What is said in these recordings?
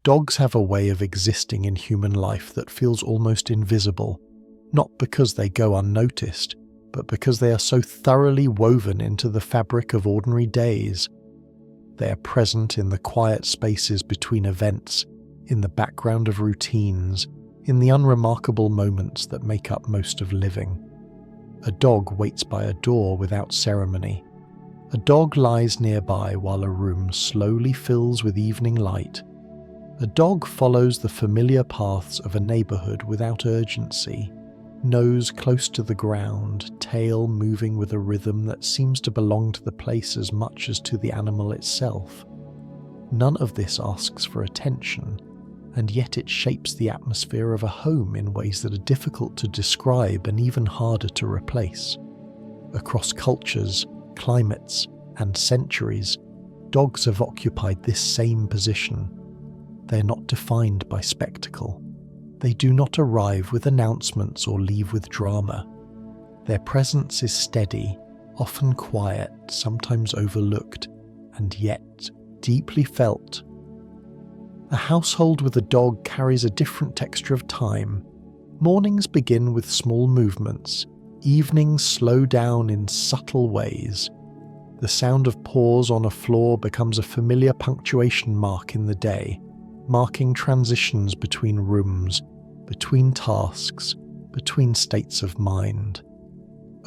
Dogs have a way of existing in human life that feels almost invisible, not because they go unnoticed, but because they are so thoroughly woven into the fabric of ordinary days. They are present in the quiet spaces between events, in the background of routines, in the unremarkable moments that make up most of living. A dog waits by a door without ceremony. A dog lies nearby while a room slowly fills with evening light. A dog follows the familiar paths of a neighborhood without urgency, nose close to the ground, tail moving with a rhythm that seems to belong to the place as much as to the animal itself. None of this asks for attention, and yet it shapes the atmosphere of a home in ways that are difficult to describe and even harder to replace. Across cultures, climates, and centuries, dogs have occupied this same position. They are not defined by spectacle. They do not arrive with announcements or leave with drama. Their presence is steady, often quiet, sometimes overlooked, and yet deeply felt. A household with a dog carries a different texture of time. Mornings begin with small movements. Evenings slow down in subtle ways. The sound of paws on a floor becomes a familiar punctuation mark in the day, marking transitions between rooms, between tasks, between states of mind.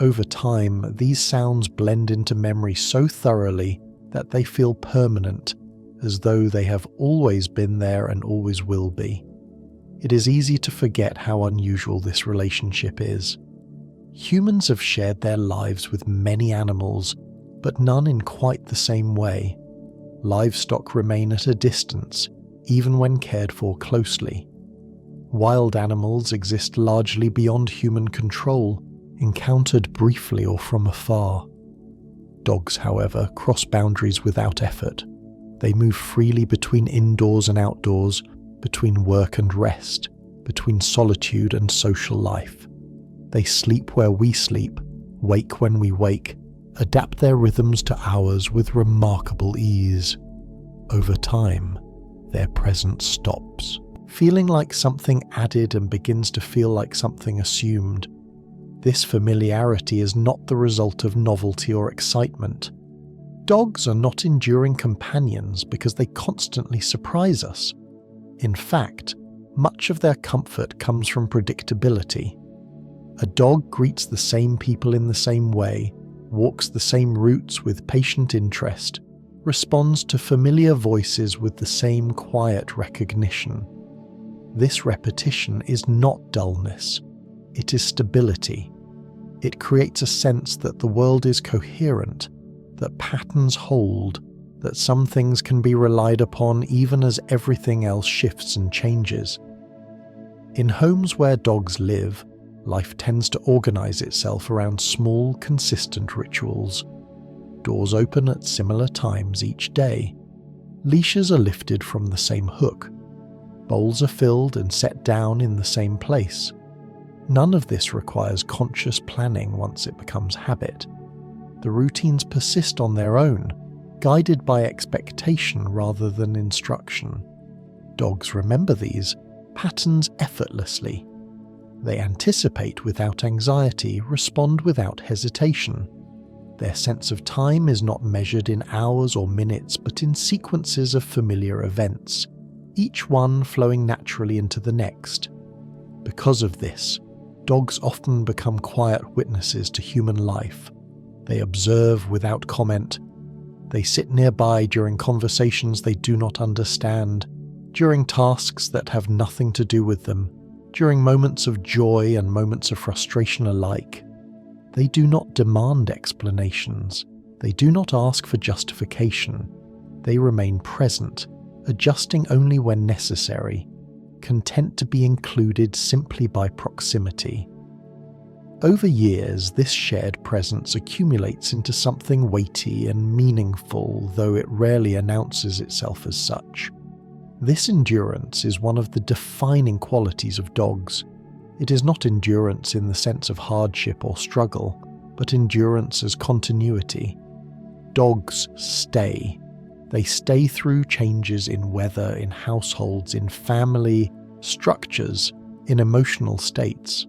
Over time, these sounds blend into memory so thoroughly that they feel permanent, as though they have always been there and always will be. It is easy to forget how unusual this relationship is. Humans have shared their lives with many animals, but none in quite the same way. Livestock remain at a distance, even when cared for closely. Wild animals exist largely beyond human control, encountered briefly or from afar. Dogs, however, cross boundaries without effort. They move freely between indoors and outdoors, between work and rest, between solitude and social life. They sleep where we sleep, wake when we wake, adapt their rhythms to ours with remarkable ease. Over time, their presence stops, feeling like something added and begins to feel like something assumed. This familiarity is not the result of novelty or excitement. Dogs are not enduring companions because they constantly surprise us. In fact, much of their comfort comes from predictability. A dog greets the same people in the same way, walks the same routes with patient interest, responds to familiar voices with the same quiet recognition. This repetition is not dullness, it is stability. It creates a sense that the world is coherent, that patterns hold, that some things can be relied upon even as everything else shifts and changes. In homes where dogs live, life tends to organize itself around small, consistent rituals. Doors open at similar times each day. Leashes are lifted from the same hook. Bowls are filled and set down in the same place. None of this requires conscious planning once it becomes habit. The routines persist on their own, guided by expectation rather than instruction. Dogs remember these patterns effortlessly. They anticipate without anxiety, respond without hesitation. Their sense of time is not measured in hours or minutes, but in sequences of familiar events, each one flowing naturally into the next. Because of this, dogs often become quiet witnesses to human life. They observe without comment. They sit nearby during conversations they do not understand, during tasks that have nothing to do with them, during moments of joy and moments of frustration alike. They do not demand explanations. They do not ask for justification. They remain present, adjusting only when necessary, content to be included simply by proximity. Over years, this shared presence accumulates into something weighty and meaningful, though it rarely announces itself as such. This endurance is one of the defining qualities of dogs. It is not endurance in the sense of hardship or struggle, but endurance as continuity. Dogs stay. They stay through changes in weather, in households, in family structures, in emotional states.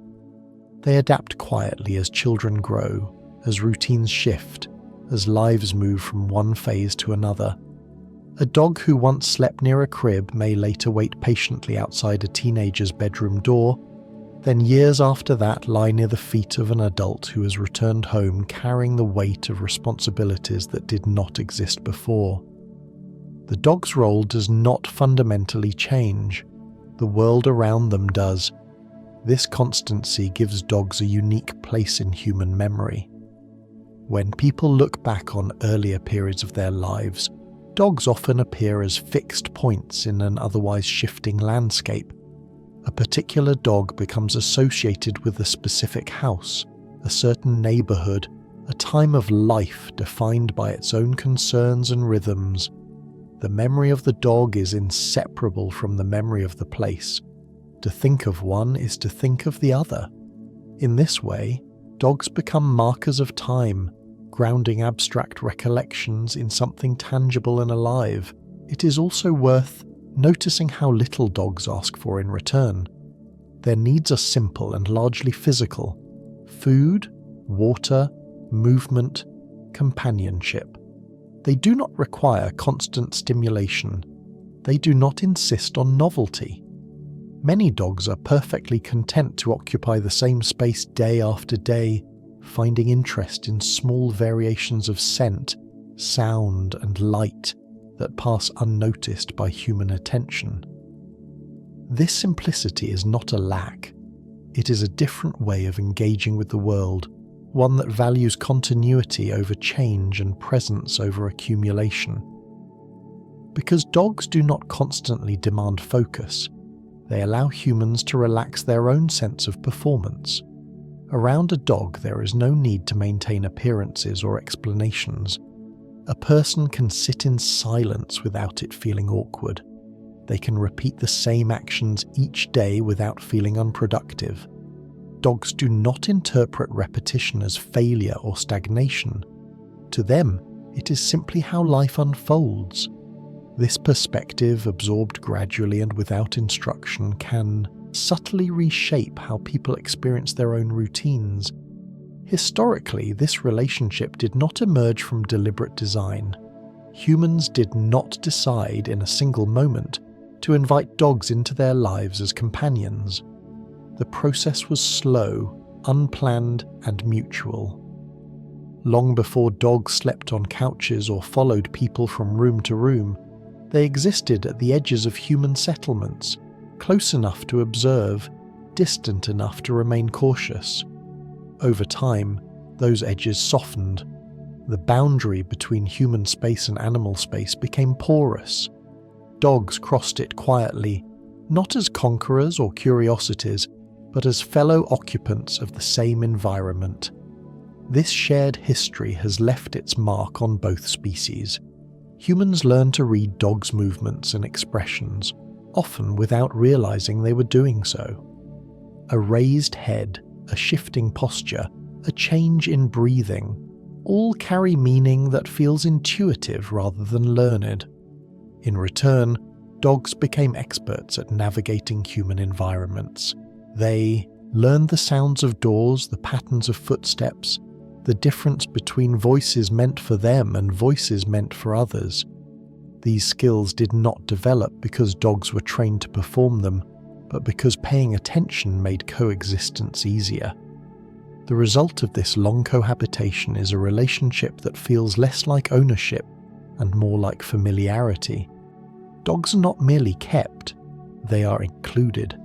They adapt quietly as children grow, as routines shift, as lives move from one phase to another. A dog who once slept near a crib may later wait patiently outside a teenager's bedroom door, then years after that lie near the feet of an adult who has returned home carrying the weight of responsibilities that did not exist before. The dog's role does not fundamentally change. The world around them does. This constancy gives dogs a unique place in human memory. When people look back on earlier periods of their lives, dogs often appear as fixed points in an otherwise shifting landscape. A particular dog becomes associated with a specific house, a certain neighborhood, a time of life defined by its own concerns and rhythms. The memory of the dog is inseparable from the memory of the place. To think of one is to think of the other. In this way, dogs become markers of time, grounding abstract recollections in something tangible and alive. It is also worth noticing how little dogs ask for in return. Their needs are simple and largely physical: food, water, movement, companionship. They do not require constant stimulation. They do not insist on novelty. Many dogs are perfectly content to occupy the same space day after day, finding interest in small variations of scent, sound, and light that pass unnoticed by human attention. This simplicity is not a lack. It is a different way of engaging with the world, one that values continuity over change and presence over accumulation. Because dogs do not constantly demand focus, they allow humans to relax their own sense of performance. Around a dog, there is no need to maintain appearances or explanations. A person can sit in silence without it feeling awkward. They can repeat the same actions each day without feeling unproductive. Dogs do not interpret repetition as failure or stagnation. To them, it is simply how life unfolds. This perspective, absorbed gradually and without instruction, can subtly reshape how people experience their own routines. Historically, this relationship did not emerge from deliberate design. Humans did not decide in a single moment to invite dogs into their lives as companions. The process was slow, unplanned, and mutual. Long before dogs slept on couches or followed people from room to room, they existed at the edges of human settlements, close enough to observe, distant enough to remain cautious. Over time, those edges softened. The boundary between human space and animal space became porous. Dogs crossed it quietly, not as conquerors or curiosities, but as fellow occupants of the same environment. This shared history has left its mark on both species. Humans learn to read dogs' movements and expressions, often without realizing they were doing so. A raised head, a shifting posture, a change in breathing, all carry meaning that feels intuitive rather than learned. In return, dogs became experts at navigating human environments. They learned the sounds of doors, the patterns of footsteps, the difference between voices meant for them and voices meant for others. These skills did not develop because dogs were trained to perform them, but because paying attention made coexistence easier. The result of this long cohabitation is a relationship that feels less like ownership and more like familiarity. Dogs are not merely kept, they are included.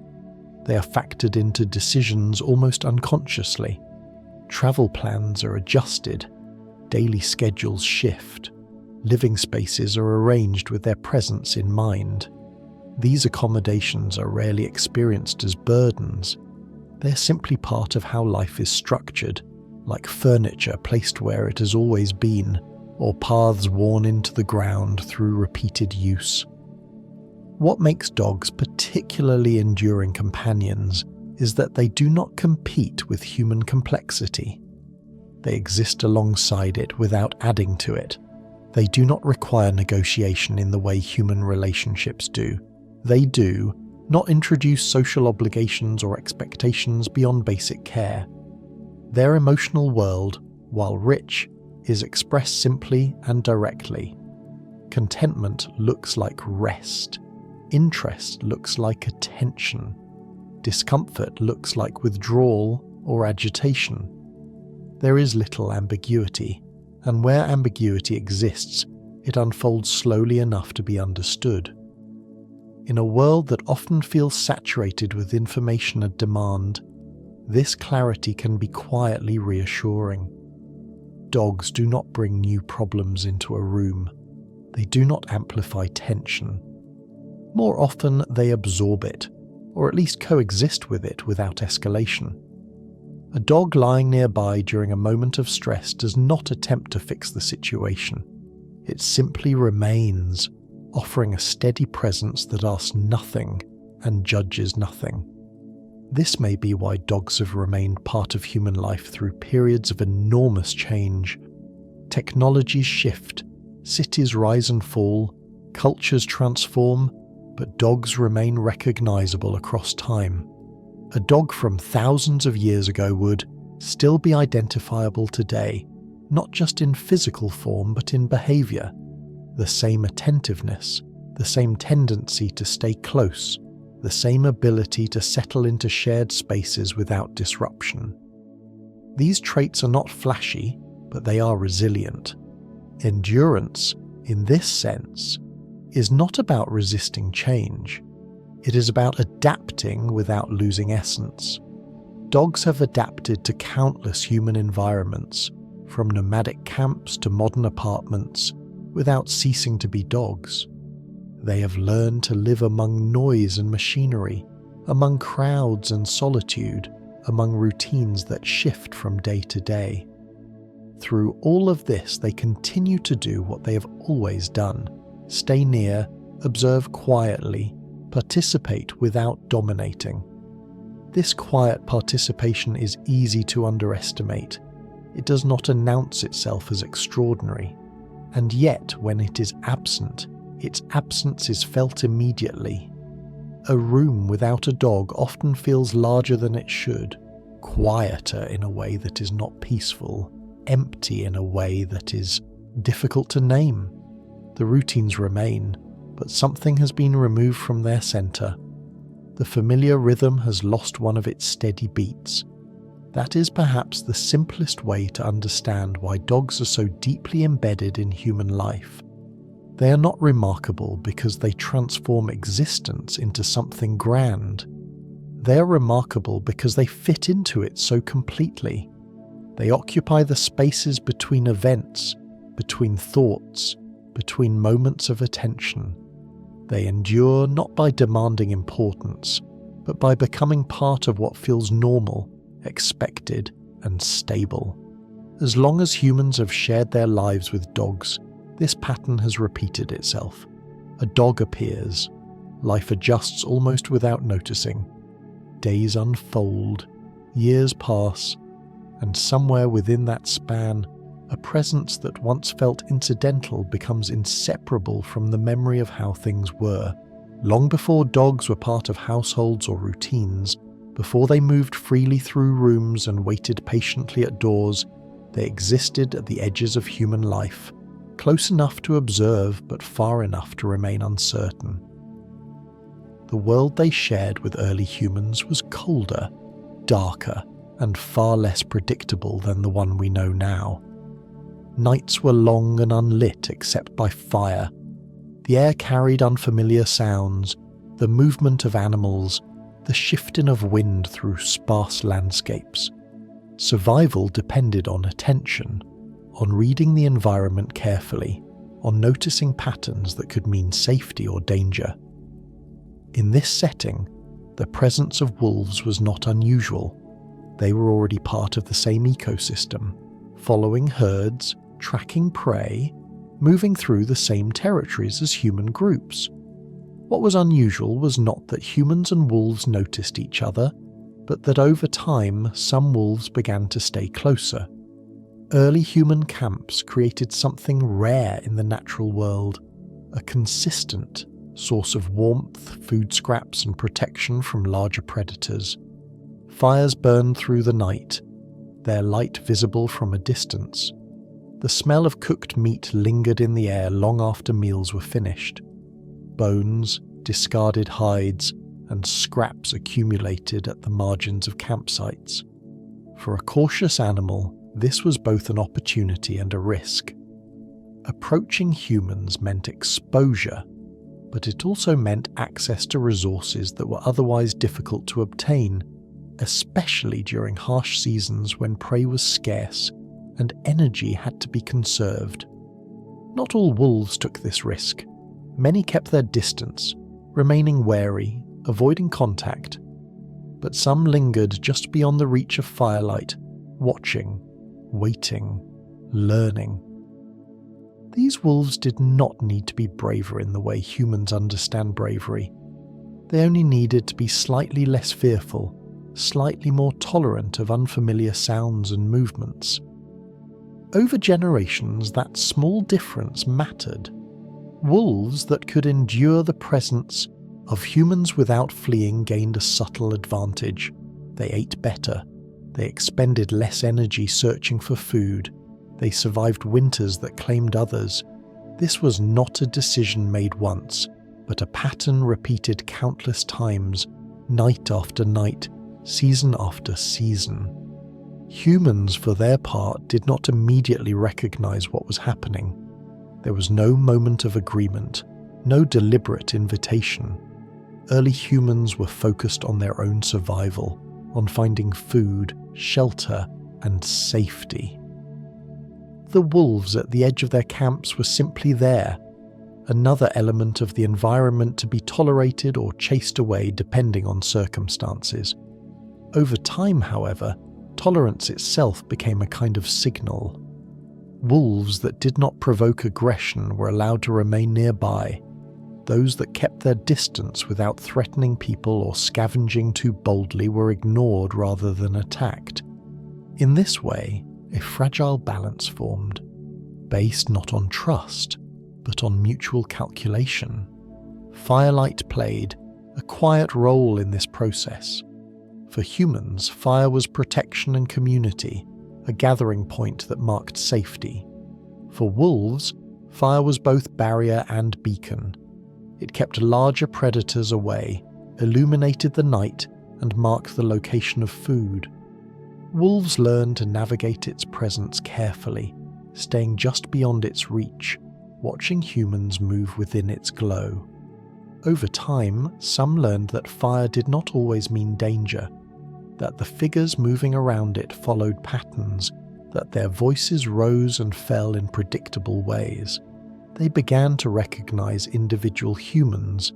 They are factored into decisions almost unconsciously. Travel plans are adjusted, daily schedules shift, living spaces are arranged with their presence in mind. These accommodations are rarely experienced as burdens. They're simply part of how life is structured, like furniture placed where it has always been, or paths worn into the ground through repeated use. What makes dogs particularly enduring companions is that they do not compete with human complexity. They exist alongside it without adding to it. They do not require negotiation in the way human relationships do. They do not introduce social obligations or expectations beyond basic care. Their emotional world, while rich, is expressed simply and directly. Contentment looks like rest. Interest looks like attention. Discomfort looks like withdrawal or agitation. There is little ambiguity, and where ambiguity exists, it unfolds slowly enough to be understood. In a world that often feels saturated with information and demand, this clarity can be quietly reassuring. Dogs do not bring new problems into a room. They do not amplify tension. More often, they absorb it, or at least coexist with it without escalation. A dog lying nearby during a moment of stress does not attempt to fix the situation. It simply remains, offering a steady presence that asks nothing and judges nothing. This may be why dogs have remained part of human life through periods of enormous change. Technologies shift, cities rise and fall, cultures transform, but dogs remain recognizable across time. A dog from thousands of years ago would still be identifiable today, not just in physical form but in behavior. The same attentiveness, the same tendency to stay close, the same ability to settle into shared spaces without disruption. These traits are not flashy, but they are resilient. Endurance, in this sense, is not about resisting change. It is about adapting without losing essence. Dogs have adapted to countless human environments, from nomadic camps to modern apartments, without ceasing to be dogs. They have learned to live among noise and machinery, among crowds and solitude, among routines that shift from day to day. Through all of this, they continue to do what they have always done: stay near, observe quietly, participate without dominating. This quiet participation is easy to underestimate. It does not announce itself as extraordinary, and yet when it is absent, its absence is felt immediately. A room without a dog often feels larger than it should, quieter in a way that is not peaceful, empty in a way that is difficult to name. The routines remain, but something has been removed from their center. The familiar rhythm has lost one of its steady beats. That is perhaps the simplest way to understand why dogs are so deeply embedded in human life. They are not remarkable because they transform existence into something grand. They are remarkable because they fit into it so completely. They occupy the spaces between events, between thoughts, between moments of attention. They endure not by demanding importance, but by becoming part of what feels normal, expected, and stable. As long as humans have shared their lives with dogs, this pattern has repeated itself. A dog appears. Life adjusts almost without noticing. Days unfold, years pass, and somewhere within that span, a presence that once felt incidental becomes inseparable from the memory of how things were. Long before dogs were part of households or routines, before they moved freely through rooms and waited patiently at doors, they existed at the edges of human life, close enough to observe but far enough to remain uncertain. The world they shared with early humans was colder, darker, and far less predictable than the one we know now. Nights were long and unlit except by fire. The air carried unfamiliar sounds, the movement of animals, the shifting of wind through sparse landscapes. Survival depended on attention, on reading the environment carefully, on noticing patterns that could mean safety or danger. In this setting, the presence of wolves was not unusual. They were already part of the same ecosystem, following herds, tracking prey, moving through the same territories as human groups. What was unusual was not that humans and wolves noticed each other, but that over time some wolves began to stay closer. Early human camps created something rare in the natural world, a consistent source of warmth, food scraps, and protection from larger predators. Fires burned through the night, their light visible from a distance. The smell of cooked meat lingered in the air long after meals were finished. Bones, discarded hides, and scraps accumulated at the margins of campsites. For a cautious animal, this was both an opportunity and a risk. Approaching humans meant exposure, but it also meant access to resources that were otherwise difficult to obtain, especially during harsh seasons when prey was scarce and energy had to be conserved. Not all wolves took this risk. Many kept their distance, remaining wary, avoiding contact, but some lingered just beyond the reach of firelight, watching, waiting, learning. These wolves did not need to be braver in the way humans understand bravery. They only needed to be slightly less fearful, slightly more tolerant of unfamiliar sounds and movements. Over generations, that small difference mattered. Wolves that could endure the presence of humans without fleeing gained a subtle advantage. They ate better. They expended less energy searching for food. They survived winters that claimed others. This was not a decision made once, but a pattern repeated countless times, night after night, season after season. Humans, for their part, did not immediately recognize what was happening. There was no moment of agreement, no deliberate invitation. Early humans were focused on their own survival, on finding food, shelter, and safety. The wolves at the edge of their camps were simply there, another element of the environment to be tolerated or chased away depending on circumstances. Over time, however, tolerance itself became a kind of signal. Wolves that did not provoke aggression were allowed to remain nearby. Those that kept their distance without threatening people or scavenging too boldly were ignored rather than attacked. In this way, a fragile balance formed, based not on trust, but on mutual calculation. Firelight played a quiet role in this process. For humans, fire was protection and community, a gathering point that marked safety. For wolves, fire was both barrier and beacon. It kept larger predators away, illuminated the night, and marked the location of food. Wolves learned to navigate its presence carefully, staying just beyond its reach, watching humans move within its glow. Over time, some learned that fire did not always mean danger, that the figures moving around it followed patterns, that their voices rose and fell in predictable ways. They began to recognize individual humans,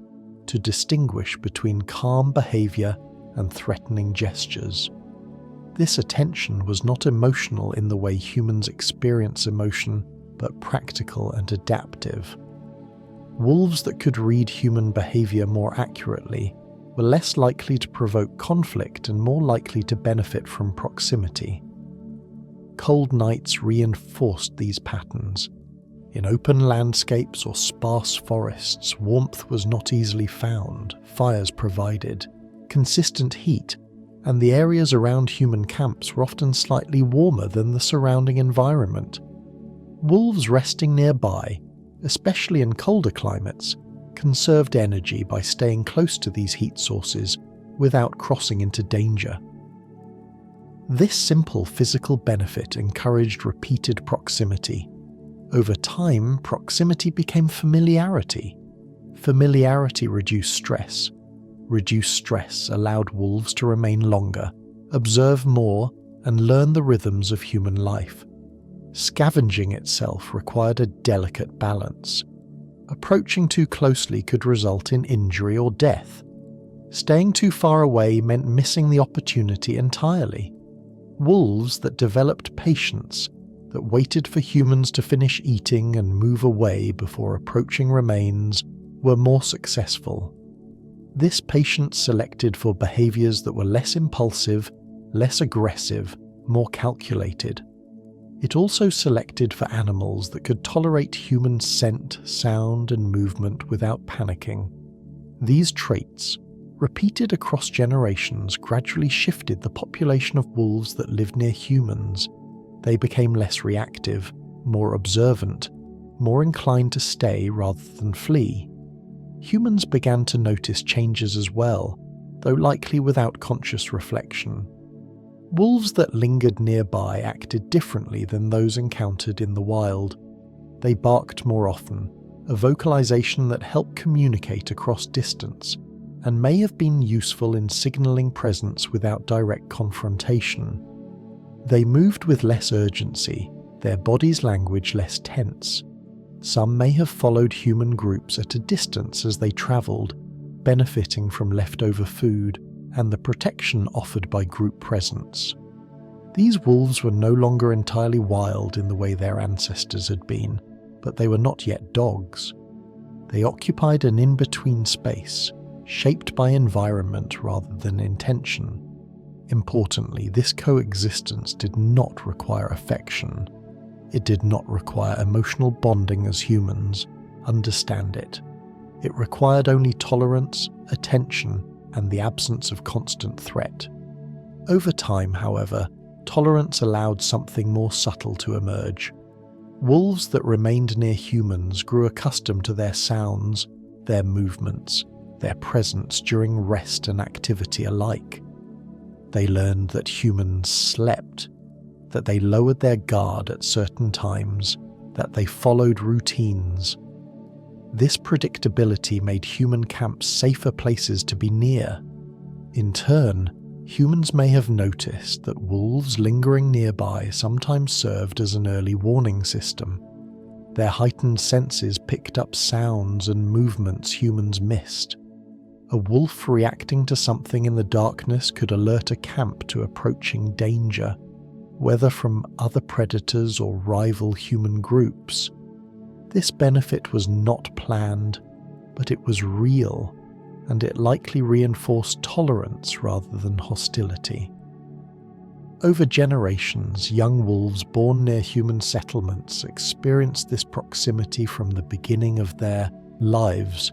to distinguish between calm behavior and threatening gestures. This attention was not emotional in the way humans experience emotion, but practical and adaptive. Wolves that could read human behavior more accurately were less likely to provoke conflict and more likely to benefit from proximity. Cold nights reinforced these patterns. In open landscapes or sparse forests, warmth was not easily found, fires provided, consistent heat, and the areas around human camps were often slightly warmer than the surrounding environment. Wolves resting nearby, especially in colder climates, conserved energy by staying close to these heat sources without crossing into danger. This simple physical benefit encouraged repeated proximity. Over time, proximity became familiarity. Familiarity reduced stress. Reduced stress allowed wolves to remain longer, observe more, and learn the rhythms of human life. Scavenging itself required a delicate balance. Approaching too closely could result in injury or death. Staying too far away meant missing the opportunity entirely. Wolves that developed patience, that waited for humans to finish eating and move away before approaching remains, were more successful. This patience selected for behaviors that were less impulsive, less aggressive, more calculated. It also selected for animals that could tolerate human scent, sound, and movement without panicking. These traits, repeated across generations, gradually shifted the population of wolves that lived near humans. They became less reactive, more observant, more inclined to stay rather than flee. Humans began to notice changes as well, though likely without conscious reflection. Wolves that lingered nearby acted differently than those encountered in the wild. They barked more often, a vocalization that helped communicate across distance, and may have been useful in signaling presence without direct confrontation. They moved with less urgency, their body's language less tense. Some may have followed human groups at a distance as they travelled, benefiting from leftover food and the protection offered by group presence. These wolves were no longer entirely wild in the way their ancestors had been, but they were not yet dogs. They occupied an in-between space, shaped by environment rather than intention. Importantly, this coexistence did not require affection. It did not require emotional bonding as humans. Understand it. It required only tolerance, attention, and the absence of constant threat. Over time, however, tolerance allowed something more subtle to emerge. Wolves that remained near humans grew accustomed to their sounds, their movements, their presence during rest and activity alike. They learned that humans slept, that they lowered their guard at certain times, that they followed routines. This predictability made human camps safer places to be near. In turn, humans may have noticed that wolves lingering nearby sometimes served as an early warning system. Their heightened senses picked up sounds and movements humans missed. A wolf reacting to something in the darkness could alert a camp to approaching danger, whether from other predators or rival human groups. This benefit was not planned, but it was real, and it likely reinforced tolerance rather than hostility. Over generations, young wolves born near human settlements experienced this proximity from the beginning of their lives.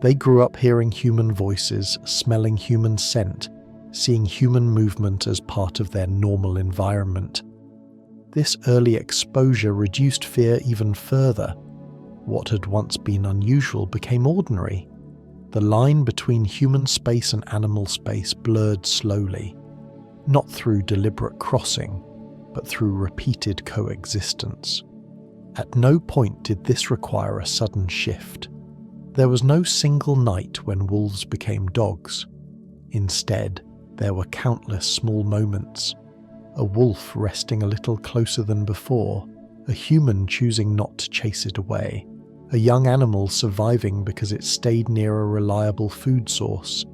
They grew up hearing human voices, smelling human scent, seeing human movement as part of their normal environment. This early exposure reduced fear even further. What had once been unusual became ordinary. The line between human space and animal space blurred slowly, not through deliberate crossing, but through repeated coexistence. At no point did this require a sudden shift. There was no single night when wolves became dogs. Instead, there were countless small moments. A wolf resting a little closer than before, a human choosing not to chase it away, a young animal surviving because it stayed near a reliable food source,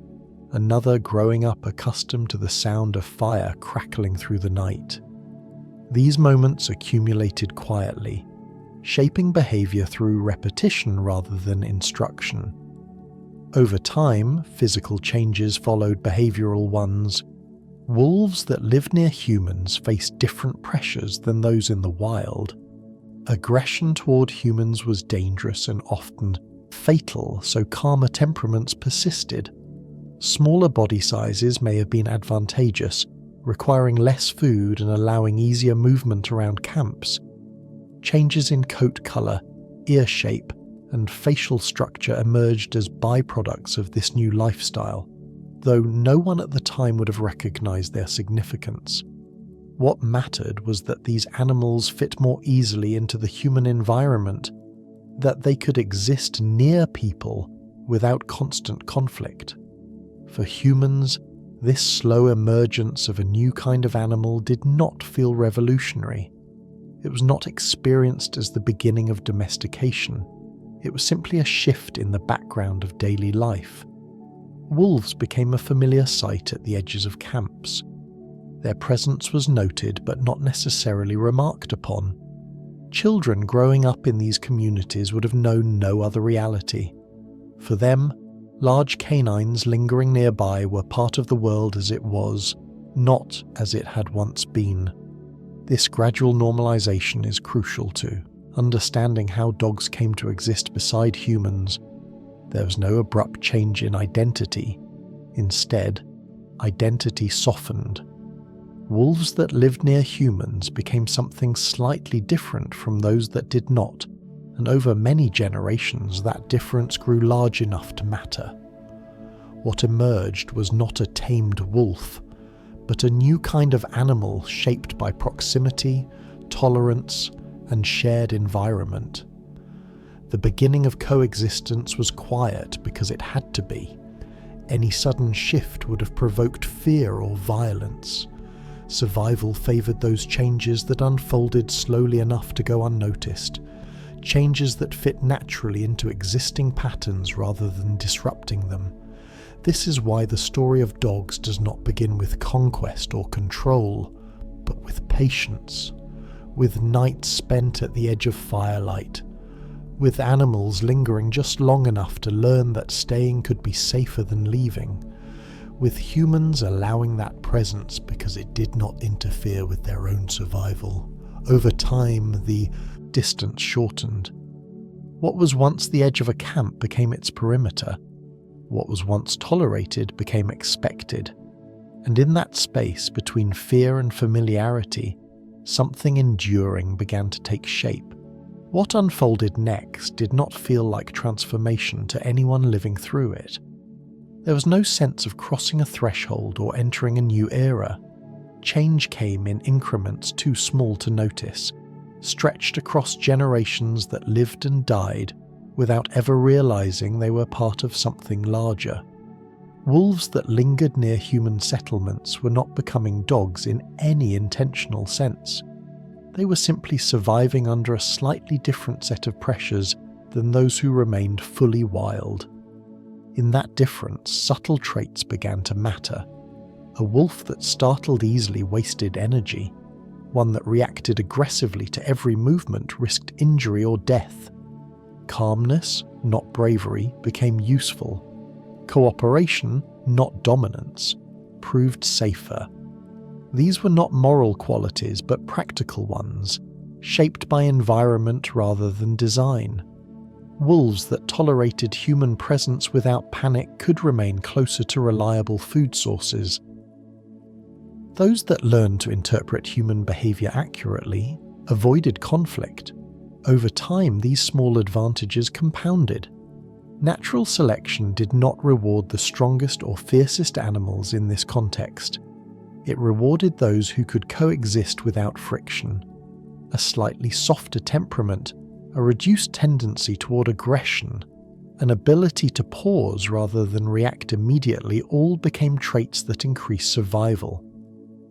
another growing up accustomed to the sound of fire crackling through the night. These moments accumulated quietly, shaping behavior through repetition rather than instruction. Over time, physical changes followed behavioral ones. Wolves that lived near humans faced different pressures than those in the wild. Aggression toward humans was dangerous and often fatal, so calmer temperaments persisted. Smaller body sizes may have been advantageous, requiring less food and allowing easier movement around camps. Changes in coat color, ear shape, and facial structure emerged as byproducts of this new lifestyle, though no one at the time would have recognized their significance. What mattered was that these animals fit more easily into the human environment, that they could exist near people without constant conflict. For humans, this slow emergence of a new kind of animal did not feel revolutionary. It was not experienced as the beginning of domestication. It was simply a shift in the background of daily life. Wolves became a familiar sight at the edges of camps. Their presence was noted but not necessarily remarked upon. Children growing up in these communities would have known no other reality. For them, large canines lingering nearby were part of the world as it was, not as it had once been. This gradual normalization is crucial to understanding how dogs came to exist beside humans. There was no abrupt change in identity. Instead, identity softened. Wolves that lived near humans became something slightly different from those that did not, and over many generations that difference grew large enough to matter. What emerged was not a tamed wolf, but a new kind of animal shaped by proximity, tolerance, and shared environment. The beginning of coexistence was quiet because it had to be. Any sudden shift would have provoked fear or violence. Survival favoured those changes that unfolded slowly enough to go unnoticed, changes that fit naturally into existing patterns rather than disrupting them. This is why the story of dogs does not begin with conquest or control, but with patience, with nights spent at the edge of firelight, with animals lingering just long enough to learn that staying could be safer than leaving, with humans allowing that presence because it did not interfere with their own survival. Over time, the distance shortened. What was once the edge of a camp became its perimeter. What was once tolerated became expected. And in that space between fear and familiarity, something enduring began to take shape. What unfolded next did not feel like transformation to anyone living through it. There was no sense of crossing a threshold or entering a new era. Change came in increments too small to notice, stretched across generations that lived and died without ever realizing they were part of something larger. Wolves that lingered near human settlements were not becoming dogs in any intentional sense. They were simply surviving under a slightly different set of pressures than those who remained fully wild. In that difference, subtle traits began to matter. A wolf that startled easily wasted energy. One that reacted aggressively to every movement risked injury or death. Calmness, not bravery, became useful. Cooperation, not dominance, proved safer. These were not moral qualities but practical ones, shaped by environment rather than design. Wolves that tolerated human presence without panic could remain closer to reliable food sources. Those that learned to interpret human behavior accurately avoided conflict. Over time, these small advantages compounded. Natural selection did not reward the strongest or fiercest animals in this context. It rewarded those who could coexist without friction. A slightly softer temperament, a reduced tendency toward aggression, an ability to pause rather than react immediately all became traits that increased survival.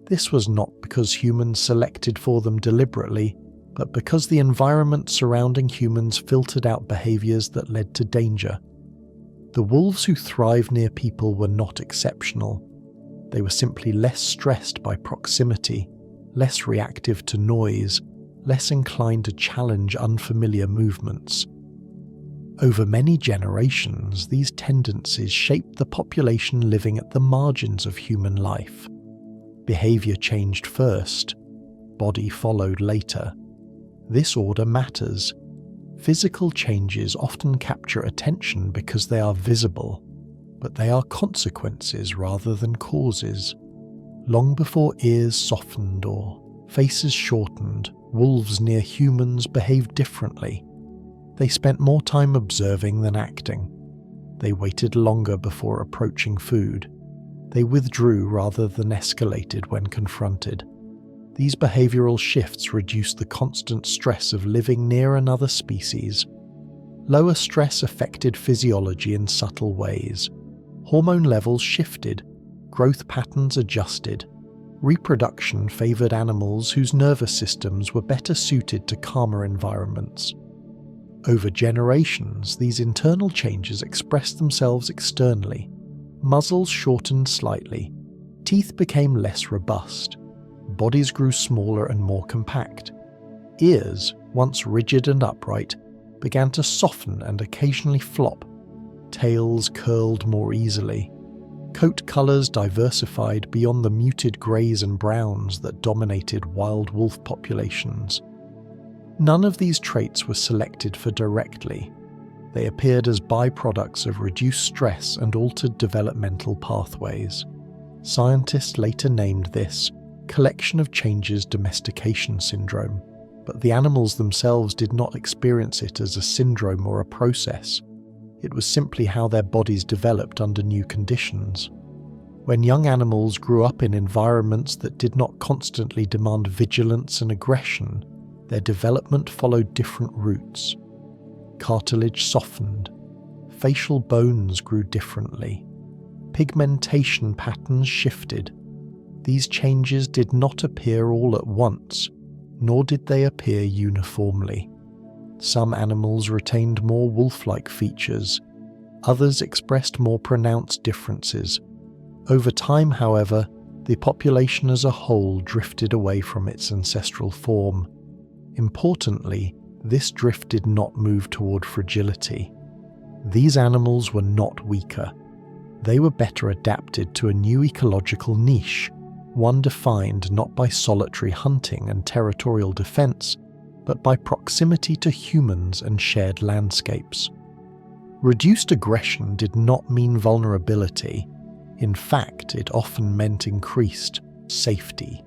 This was not because humans selected for them deliberately, but because the environment surrounding humans filtered out behaviors that led to danger. The wolves who thrived near people were not exceptional. They were simply less stressed by proximity, less reactive to noise, less inclined to challenge unfamiliar movements. Over many generations, these tendencies shaped the population living at the margins of human life. Behavior changed first, body followed later. This order matters. Physical changes often capture attention because they are visible, but they are consequences rather than causes. Long before ears softened or faces shortened, wolves near humans behaved differently. They spent more time observing than acting. They waited longer before approaching food. They withdrew rather than escalated when confronted. These behavioral shifts reduced the constant stress of living near another species. Lower stress affected physiology in subtle ways. Hormone levels shifted, growth patterns adjusted. Reproduction favored animals whose nervous systems were better suited to calmer environments. Over generations, these internal changes expressed themselves externally. Muzzles shortened slightly. Teeth became less robust. Bodies grew smaller and more compact. Ears, once rigid and upright, began to soften and occasionally flop. Tails curled more easily. Coat colours diversified beyond the muted greys and browns that dominated wild wolf populations. None of these traits were selected for directly. They appeared as byproducts of reduced stress and altered developmental pathways. Scientists later named this collection of changes domestication syndrome, but the animals themselves did not experience it as a syndrome or a process. It was simply how their bodies developed under new conditions. When young animals grew up in environments that did not constantly demand vigilance and aggression, their development followed different routes. Cartilage softened, facial bones grew differently, pigmentation patterns shifted. These changes did not appear all at once, nor did they appear uniformly. Some animals retained more wolf-like features, others expressed more pronounced differences. Over time, however, the population as a whole drifted away from its ancestral form. Importantly, this drift did not move toward fragility. These animals were not weaker. They were better adapted to a new ecological niche, one defined not by solitary hunting and territorial defense, but by proximity to humans and shared landscapes. Reduced aggression did not mean vulnerability. In fact, it often meant increased safety.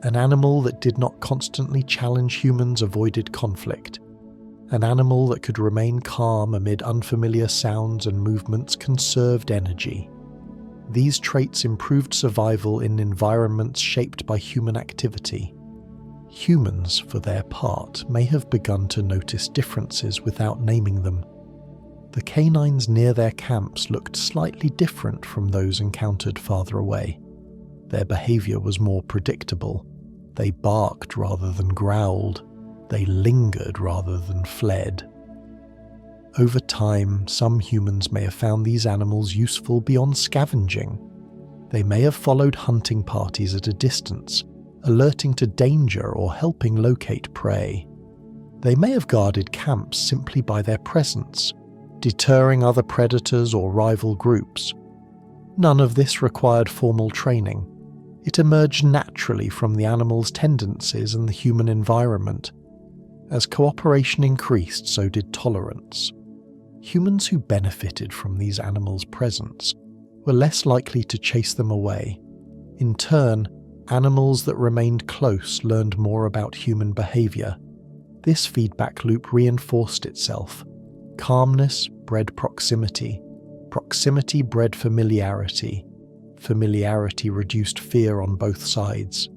An animal that did not constantly challenge humans avoided conflict. An animal that could remain calm amid unfamiliar sounds and movements conserved energy. These traits improved survival in environments shaped by human activity. Humans, for their part, may have begun to notice differences without naming them. The canines near their camps looked slightly different from those encountered farther away. Their behavior was more predictable. They barked rather than growled. They lingered rather than fled. Over time, some humans may have found these animals useful beyond scavenging. They may have followed hunting parties at a distance, alerting to danger or helping locate prey. They may have guarded camps simply by their presence, deterring other predators or rival groups. None of this required formal training. It emerged naturally from the animal's tendencies and the human environment. As cooperation increased, so did tolerance. Humans who benefited from these animals' presence were less likely to chase them away. In turn, animals that remained close learned more about human behavior. This feedback loop reinforced itself. Calmness bred proximity. Proximity bred familiarity. Familiarity reduced fear on both sides.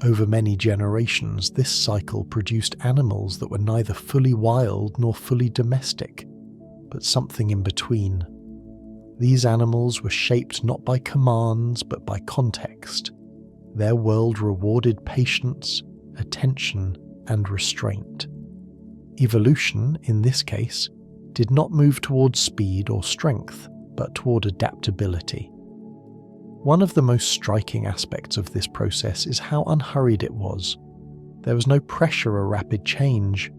Over many generations, this cycle produced animals that were neither fully wild nor fully domestic, but something in between. These animals were shaped not by commands but by context. Their world rewarded patience, attention, and restraint. Evolution, in this case, did not move towards speed or strength, but toward adaptability. One of the most striking aspects of this process is how unhurried it was. There was no pressure or rapid change.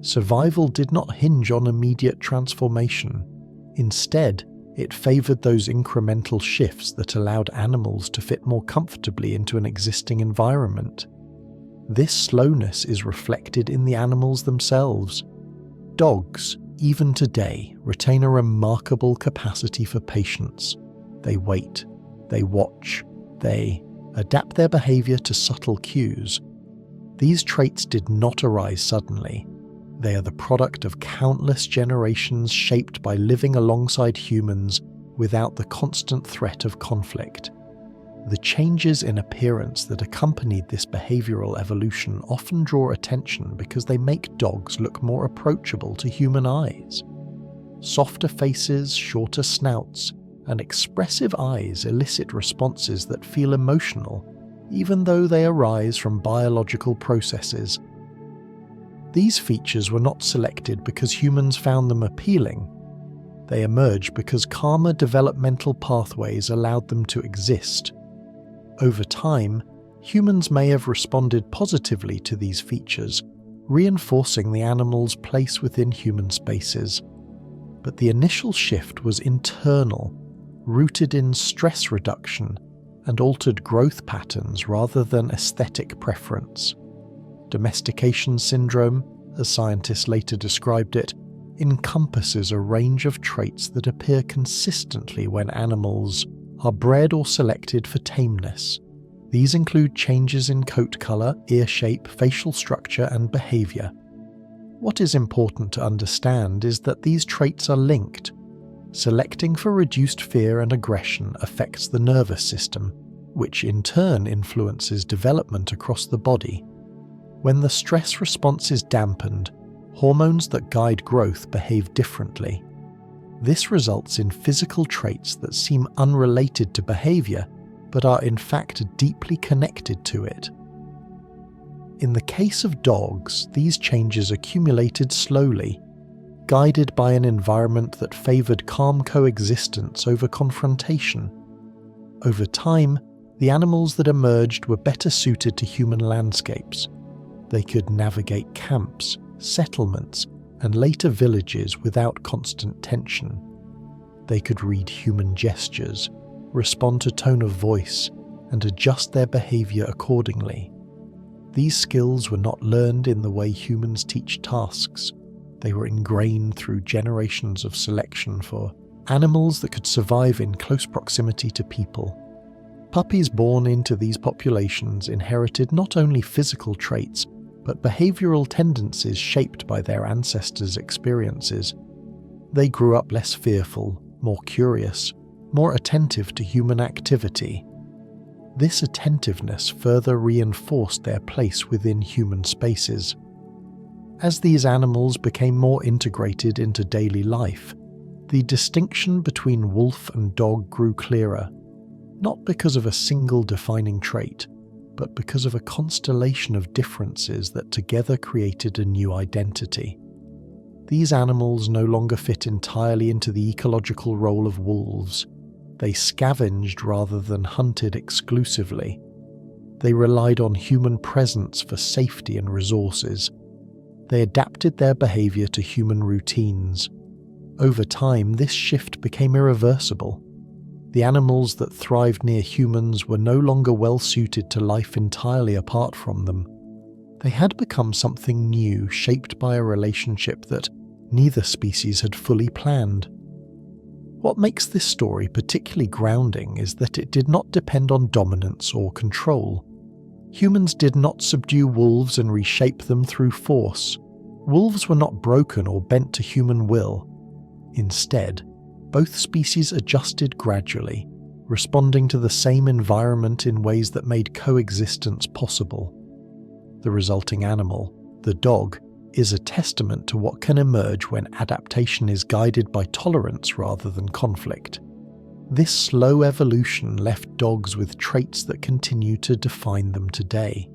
Survival did not hinge on immediate transformation. Instead, it favoured those incremental shifts that allowed animals to fit more comfortably into an existing environment. This slowness is reflected in the animals themselves. Dogs, even today, retain a remarkable capacity for patience. They wait, they watch, they adapt their behaviour to subtle cues. These traits did not arise suddenly. They are the product of countless generations shaped by living alongside humans without the constant threat of conflict. The changes in appearance that accompanied this behavioural evolution often draw attention because they make dogs look more approachable to human eyes. Softer faces, shorter snouts, and expressive eyes elicit responses that feel emotional, even though they arise from biological processes. These features were not selected because humans found them appealing. They emerged because calmer developmental pathways allowed them to exist. Over time, humans may have responded positively to these features, reinforcing the animal's place within human spaces. But the initial shift was internal, rooted in stress reduction and altered growth patterns rather than aesthetic preference. Domestication syndrome, as scientists later described it, encompasses a range of traits that appear consistently when animals are bred or selected for tameness. These include changes in coat colour, ear shape, facial structure, and behaviour. What is important to understand is that these traits are linked. Selecting for reduced fear and aggression affects the nervous system, which in turn influences development across the body. When the stress response is dampened, hormones that guide growth behave differently. This results in physical traits that seem unrelated to behaviour, but are in fact deeply connected to it. In the case of dogs, these changes accumulated slowly, guided by an environment that favoured calm coexistence over confrontation. Over time, the animals that emerged were better suited to human landscapes. They could navigate camps, settlements, and later villages without constant tension. They could read human gestures, respond to tone of voice, and adjust their behaviour accordingly. These skills were not learned in the way humans teach tasks. They were ingrained through generations of selection for animals that could survive in close proximity to people. Puppies born into these populations inherited not only physical traits, but behavioural tendencies shaped by their ancestors' experiences. They grew up less fearful, more curious, more attentive to human activity. This attentiveness further reinforced their place within human spaces. As these animals became more integrated into daily life, the distinction between wolf and dog grew clearer, not because of a single defining trait, but because of a constellation of differences that together created a new identity. These animals no longer fit entirely into the ecological role of wolves. They scavenged rather than hunted exclusively. They relied on human presence for safety and resources. They adapted their behaviour to human routines. Over time, this shift became irreversible. The animals that thrived near humans were no longer well suited to life entirely apart from them. They had become something new, shaped by a relationship that neither species had fully planned. What makes this story particularly grounding is that it did not depend on dominance or control. Humans did not subdue wolves and reshape them through force. Wolves were not broken or bent to human will. Instead, both species adjusted gradually, responding to the same environment in ways that made coexistence possible. The resulting animal, the dog, is a testament to what can emerge when adaptation is guided by tolerance rather than conflict. This slow evolution left dogs with traits that continue to define them today.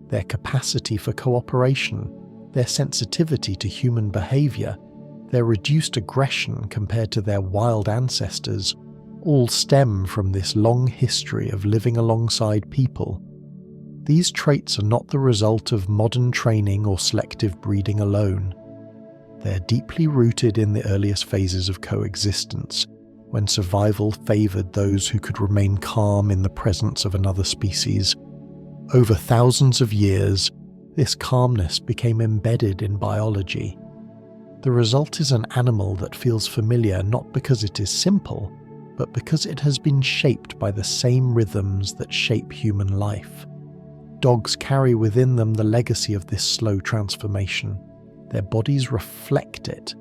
Their capacity for cooperation, their sensitivity to human behaviour, their reduced aggression compared to their wild ancestors, all stem from this long history of living alongside people. These traits are not the result of modern training or selective breeding alone. They're deeply rooted in the earliest phases of coexistence, when survival favoured those who could remain calm in the presence of another species. Over thousands of years, this calmness became embedded in biology. The result is an animal that feels familiar not because it is simple, but because it has been shaped by the same rhythms that shape human life. Dogs carry within them the legacy of this slow transformation. Their bodies reflect it,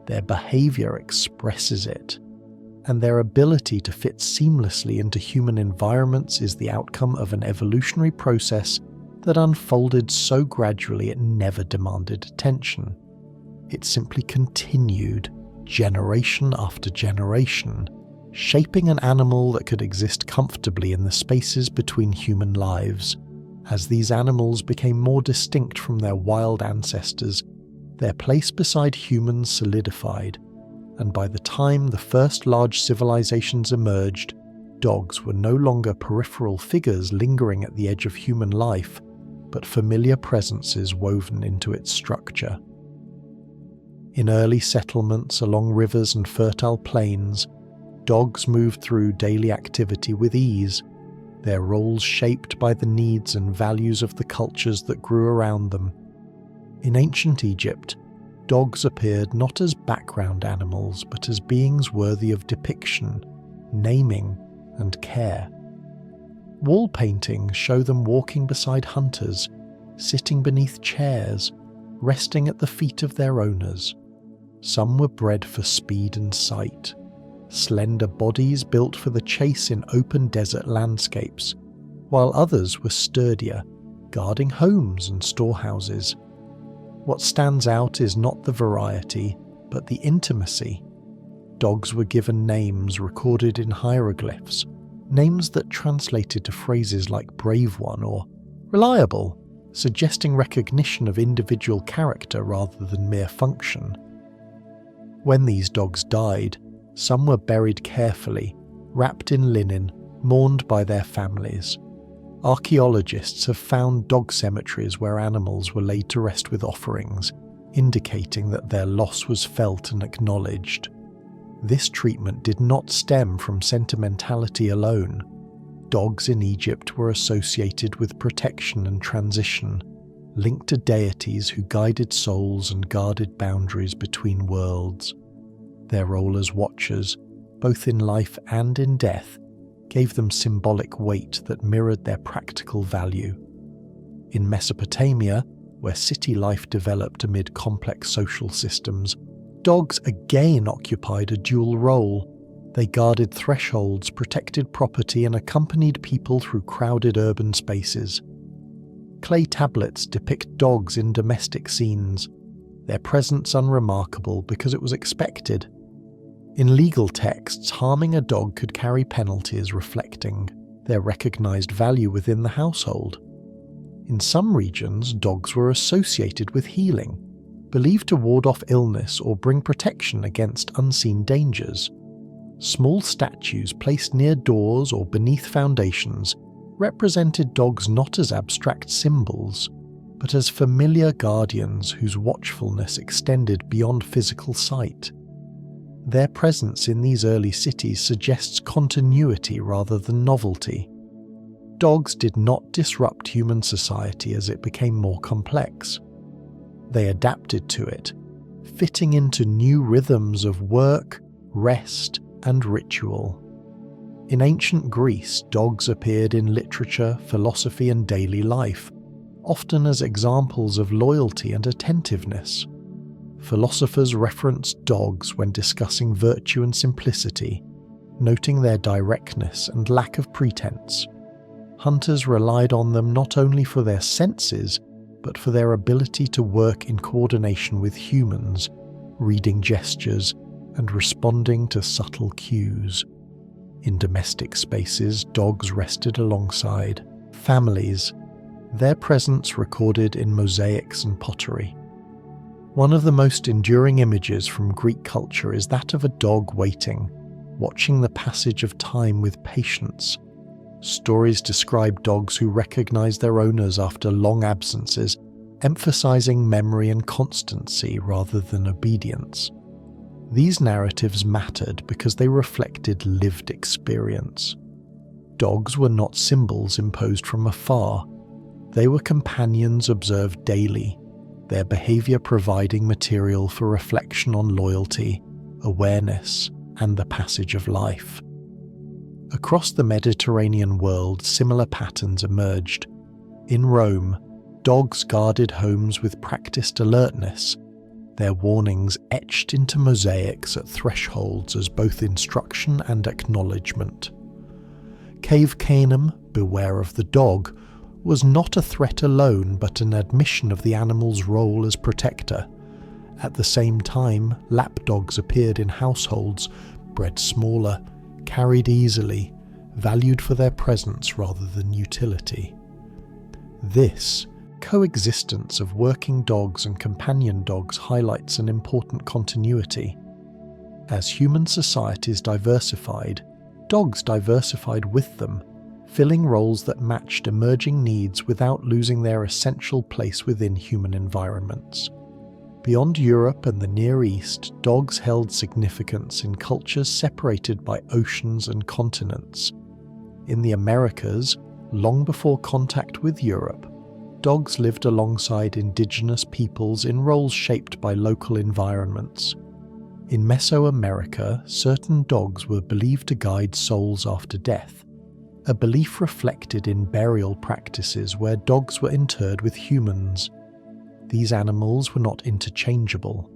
their behaviour expresses it, and their ability to fit seamlessly into human environments is the outcome of an evolutionary process that unfolded so gradually it never demanded attention. It simply continued, generation after generation, shaping an animal that could exist comfortably in the spaces between human lives. As these animals became more distinct from their wild ancestors, their place beside humans solidified, and by the time the first large civilizations emerged, dogs were no longer peripheral figures lingering at the edge of human life, but familiar presences woven into its structure. In early settlements along rivers and fertile plains, Dogs moved through daily activity with ease, their roles shaped by the needs and values of the cultures that grew around them. In ancient Egypt, dogs appeared not as background animals, but as beings worthy of depiction, naming, and care. Wall paintings show them walking beside hunters, sitting beneath chairs, resting at the feet of their owners. Some were bred for speed and sight, slender bodies built for the chase in open desert landscapes, while others were sturdier, guarding homes and storehouses. What stands out is not the variety, but the intimacy. Dogs were given names recorded in hieroglyphs, names that translated to phrases like brave one or reliable, suggesting recognition of individual character rather than mere function. When these dogs died, some were buried carefully, wrapped in linen, mourned by their families. Archaeologists have found dog cemeteries where animals were laid to rest with offerings, indicating that their loss was felt and acknowledged. This treatment did not stem from sentimentality alone. Dogs in Egypt were associated with protection and transition, linked to deities who guided souls and guarded boundaries between worlds. Their role as watchers, both in life and in death, gave them symbolic weight that mirrored their practical value. In Mesopotamia, where city life developed amid complex social systems, dogs again occupied a dual role. They guarded thresholds, protected property, and accompanied people through crowded urban spaces. Clay tablets depict dogs in domestic scenes, their presence unremarkable because it was expected. In legal texts, harming a dog could carry penalties reflecting their recognized value within the household. In some regions, dogs were associated with healing, believed to ward off illness or bring protection against unseen dangers. Small statues placed near doors or beneath foundations represented dogs not as abstract symbols, but as familiar guardians whose watchfulness extended beyond physical sight. Their presence in these early cities suggests continuity rather than novelty. Dogs did not disrupt human society as it became more complex. They adapted to it, fitting into new rhythms of work, rest, and ritual. In ancient Greece, dogs appeared in literature, philosophy, and daily life, often as examples of loyalty and attentiveness. Philosophers referenced dogs when discussing virtue and simplicity, noting their directness and lack of pretense. Hunters relied on them not only for their senses, but for their ability to work in coordination with humans, reading gestures and responding to subtle cues. In domestic spaces, dogs rested alongside families, their presence recorded in mosaics and pottery. One of the most enduring images from Greek culture is that of a dog waiting, watching the passage of time with patience. Stories describe dogs who recognize their owners after long absences, emphasizing memory and constancy rather than obedience. These narratives mattered because they reflected lived experience. Dogs were not symbols imposed from afar. They were companions observed daily, their behavior providing material for reflection on loyalty, awareness, and the passage of life. Across the Mediterranean world, similar patterns emerged. In Rome, dogs guarded homes with practiced alertness, their warnings etched into mosaics at thresholds as both instruction and acknowledgement. Cave Canem, beware of the dog, was not a threat alone but an admission of the animal's role as protector. At the same time, lapdogs appeared in households, bred smaller, carried easily, valued for their presence rather than utility. This coexistence of working dogs and companion dogs highlights an important continuity. As human societies diversified, dogs diversified with them, filling roles that matched emerging needs without losing their essential place within human environments. Beyond Europe and the Near East, dogs held significance in cultures separated by oceans and continents. In the Americas, long before contact with Europe, dogs lived alongside indigenous peoples in roles shaped by local environments. In Mesoamerica, certain dogs were believed to guide souls after death, a belief reflected in burial practices where dogs were interred with humans. These animals were not interchangeable.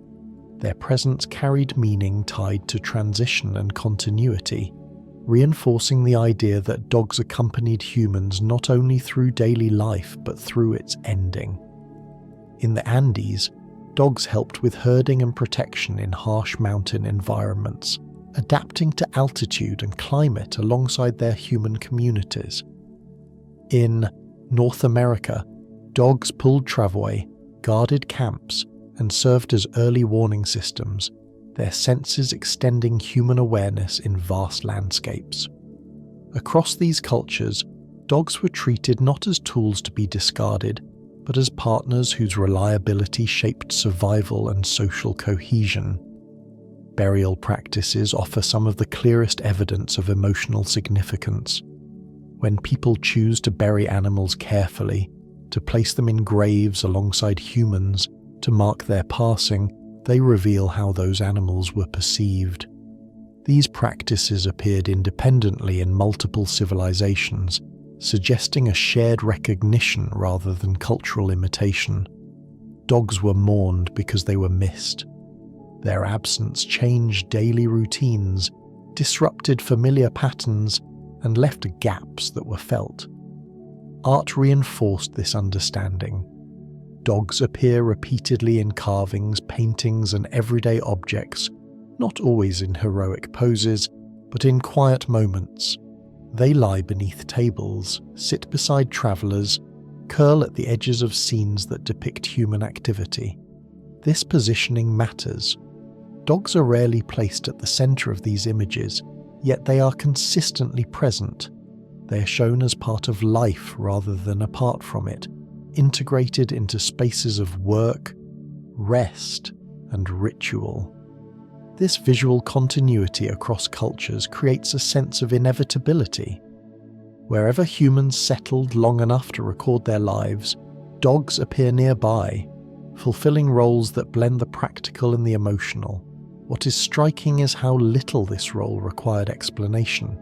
Their presence carried meaning tied to transition and continuity, reinforcing the idea that dogs accompanied humans not only through daily life but through its ending. In the Andes, dogs helped with herding and protection in harsh mountain environments, adapting to altitude and climate alongside their human communities. In North America, dogs pulled travois, guarded camps, and served as early warning systems, their senses extending human awareness in vast landscapes. Across these cultures, dogs were treated not as tools to be discarded, but as partners whose reliability shaped survival and social cohesion. Burial practices offer some of the clearest evidence of emotional significance. When people choose to bury animals carefully, to place them in graves alongside humans, to mark their passing, they reveal how those animals were perceived. These practices appeared independently in multiple civilizations, suggesting a shared recognition rather than cultural imitation. Dogs were mourned because they were missed. Their absence changed daily routines, disrupted familiar patterns, and left gaps that were felt. Art reinforced this understanding. Dogs appear repeatedly in carvings, paintings, and everyday objects, not always in heroic poses, but in quiet moments. They lie beneath tables, sit beside travelers, curl at the edges of scenes that depict human activity. This positioning matters. Dogs are rarely placed at the center of these images, yet they are consistently present. They are shown as part of life rather than apart from it, integrated into spaces of work, rest, and ritual. This visual continuity across cultures creates a sense of inevitability. Wherever humans settled long enough to record their lives, dogs appear nearby, fulfilling roles that blend the practical and the emotional. What is striking is how little this role required explanation.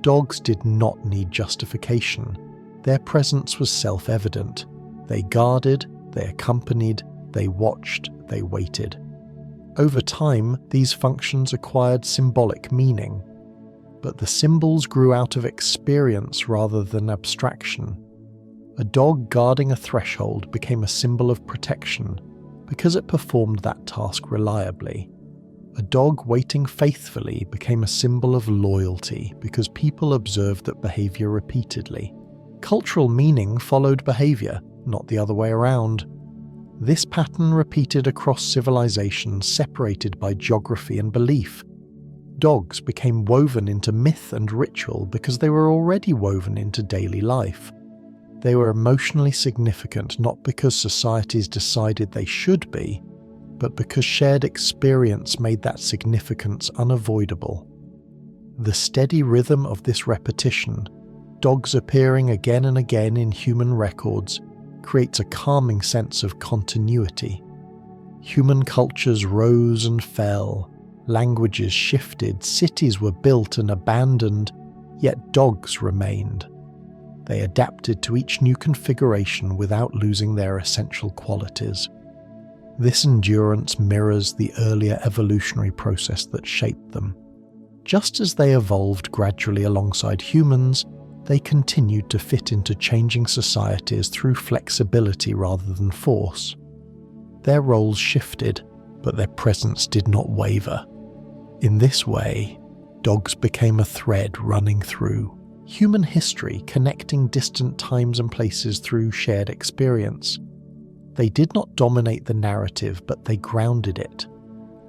Dogs did not need justification. Their presence was self-evident. They guarded, they accompanied, they watched, they waited. Over time, these functions acquired symbolic meaning, but the symbols grew out of experience rather than abstraction. A dog guarding a threshold became a symbol of protection because it performed that task reliably. A dog waiting faithfully became a symbol of loyalty because people observed that behavior repeatedly. Cultural meaning followed behavior, not the other way around. This pattern repeated across civilizations separated by geography and belief. Dogs became woven into myth and ritual because they were already woven into daily life. They were emotionally significant not because societies decided they should be, but because shared experience made that significance unavoidable. The steady rhythm of this repetition, dogs appearing again and again in human records, creates a calming sense of continuity. Human cultures rose and fell, languages shifted, cities were built and abandoned, yet dogs remained. They adapted to each new configuration without losing their essential qualities. This endurance mirrors the earlier evolutionary process that shaped them. Just as they evolved gradually alongside humans, they continued to fit into changing societies through flexibility rather than force. Their roles shifted, but their presence did not waver. In this way, dogs became a thread running through human history, connecting distant times and places through shared experience. They did not dominate the narrative, but they grounded it.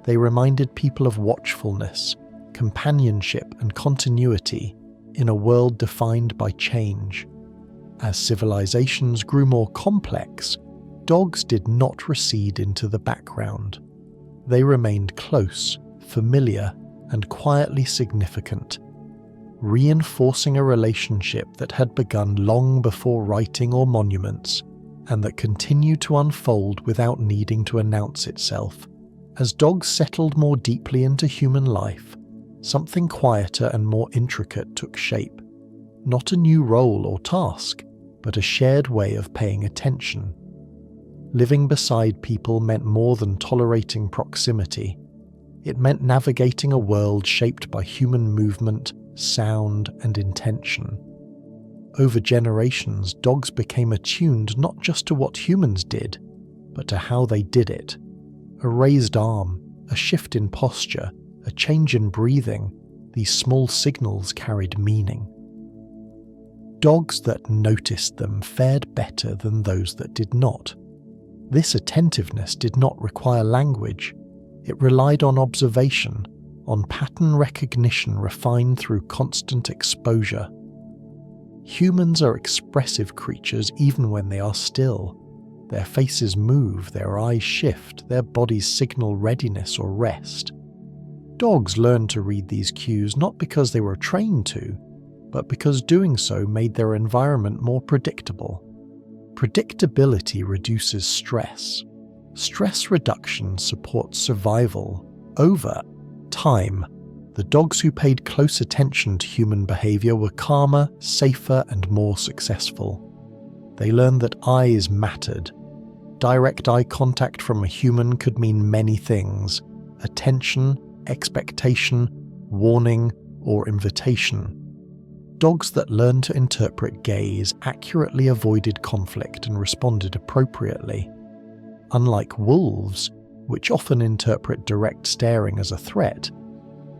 They reminded people of watchfulness, companionship, and continuity in a world defined by change. As civilizations grew more complex, Dogs did not recede into the background. They remained close, familiar, and quietly significant, reinforcing a relationship that had begun long before writing or monuments, and that continued to unfold without needing to announce itself. As dogs settled more deeply into human life, something quieter and more intricate took shape. Not a new role or task, but a shared way of paying attention. Living beside people meant more than tolerating proximity. It meant navigating a world shaped by human movement, sound, and intention. Over generations, dogs became attuned not just to what humans did, but to how they did it. A raised arm, a shift in posture, a change in breathing, these small signals carried meaning. Dogs that noticed them fared better than those that did not. This attentiveness did not require language. It relied on observation, on pattern recognition refined through constant exposure. Humans are expressive creatures even when they are still. Their faces move, their eyes shift, their bodies signal readiness or rest. Dogs learned to read these cues not because they were trained to, but because doing so made their environment more predictable. Predictability reduces stress. Stress reduction supports survival. Over time, the dogs who paid close attention to human behavior were calmer, safer, and more successful. They learned that eyes mattered. Direct eye contact from a human could mean many things: attention, expectation, warning, or invitation. Dogs that learned to interpret gaze accurately avoided conflict and responded appropriately. Unlike wolves, which often interpret direct staring as a threat,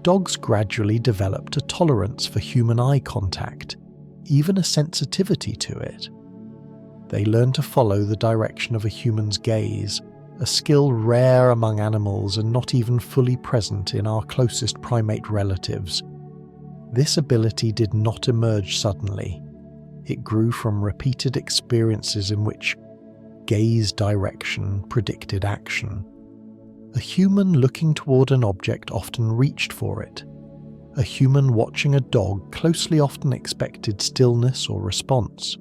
dogs gradually developed a tolerance for human eye contact, even a sensitivity to it. They learned to follow the direction of a human's gaze, a skill rare among animals and not even fully present in our closest primate relatives. This ability did not emerge suddenly. It grew from repeated experiences in which gaze direction predicted action. A human looking toward an object often reached for it. A human watching a dog closely often expected stillness or response.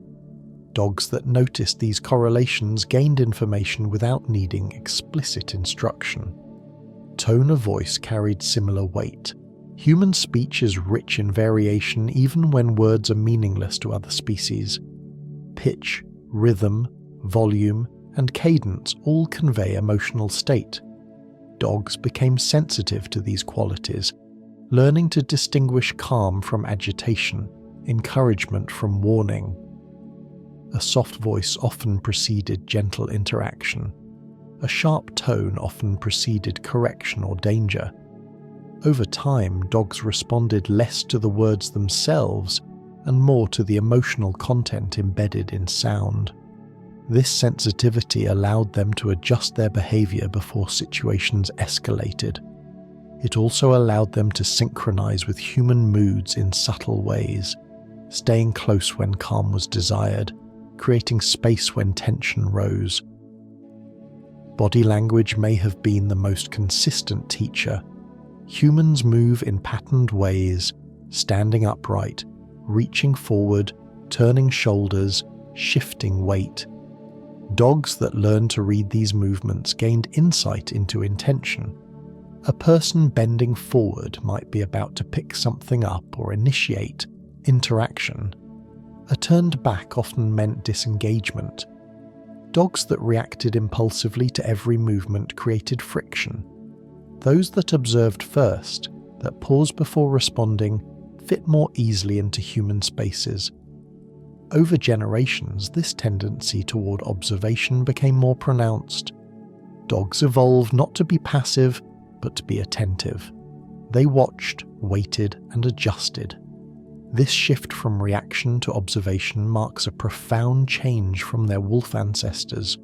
Dogs that noticed these correlations gained information without needing explicit instruction. Tone of voice carried similar weight. Human speech is rich in variation even when words are meaningless to other species. Pitch, rhythm, volume, and cadence all convey emotional state. Dogs became sensitive to these qualities, learning to distinguish calm from agitation, encouragement from warning. A soft voice often preceded gentle interaction. A sharp tone often preceded correction or danger. Over time, dogs responded less to the words themselves and more to the emotional content embedded in sound. This sensitivity allowed them to adjust their behavior before situations escalated. It also allowed them to synchronize with human moods in subtle ways, staying close when calm was desired, creating space when tension rose. Body language may have been the most consistent teacher. Humans move in patterned ways, standing upright, reaching forward, turning shoulders, shifting weight. Dogs that learned to read these movements gained insight into intention. A person bending forward might be about to pick something up or initiate interaction. A turned back often meant disengagement. Dogs that reacted impulsively to every movement created friction. Those that observed first, that paused before responding, fit more easily into human spaces. Over generations, this tendency toward observation became more pronounced. Dogs evolved not to be passive, but to be attentive. They watched, waited, and adjusted. This shift from reaction to observation marks a profound change from their wolf ancestors.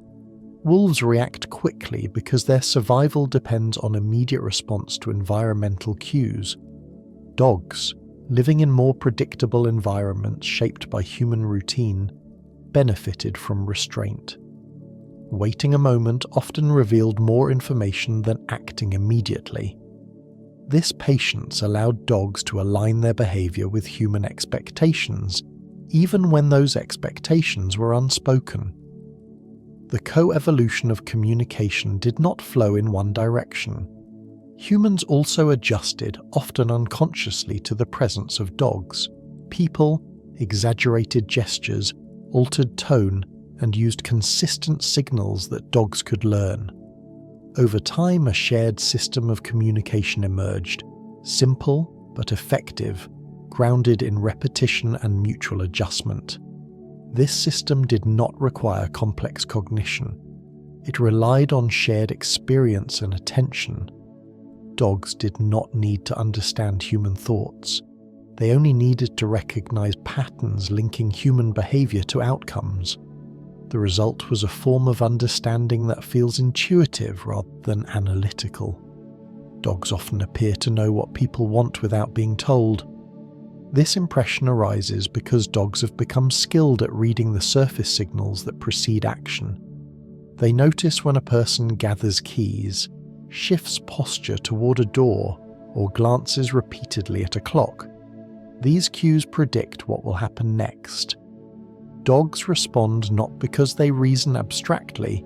Wolves react quickly because their survival depends on immediate response to environmental cues. Dogs, living in more predictable environments shaped by human routine, benefited from restraint. Waiting a moment often revealed more information than acting immediately. This patience allowed dogs to align their behavior with human expectations, even when those expectations were unspoken. The co-evolution of communication did not flow in one direction. Humans also adjusted, often unconsciously, to the presence of dogs. People, exaggerated gestures, altered tone, and used consistent signals that dogs could learn. Over time, a shared system of communication emerged, simple but effective, grounded in repetition and mutual adjustment. This system did not require complex cognition. It relied on shared experience and attention. Dogs did not need to understand human thoughts. They only needed to recognize patterns linking human behavior to outcomes. The result was a form of understanding that feels intuitive rather than analytical. Dogs often appear to know what people want without being told. This impression arises because dogs have become skilled at reading the surface signals that precede action. They notice when a person gathers keys, shifts posture toward a door, or glances repeatedly at a clock. These cues predict what will happen next. Dogs respond not because they reason abstractly,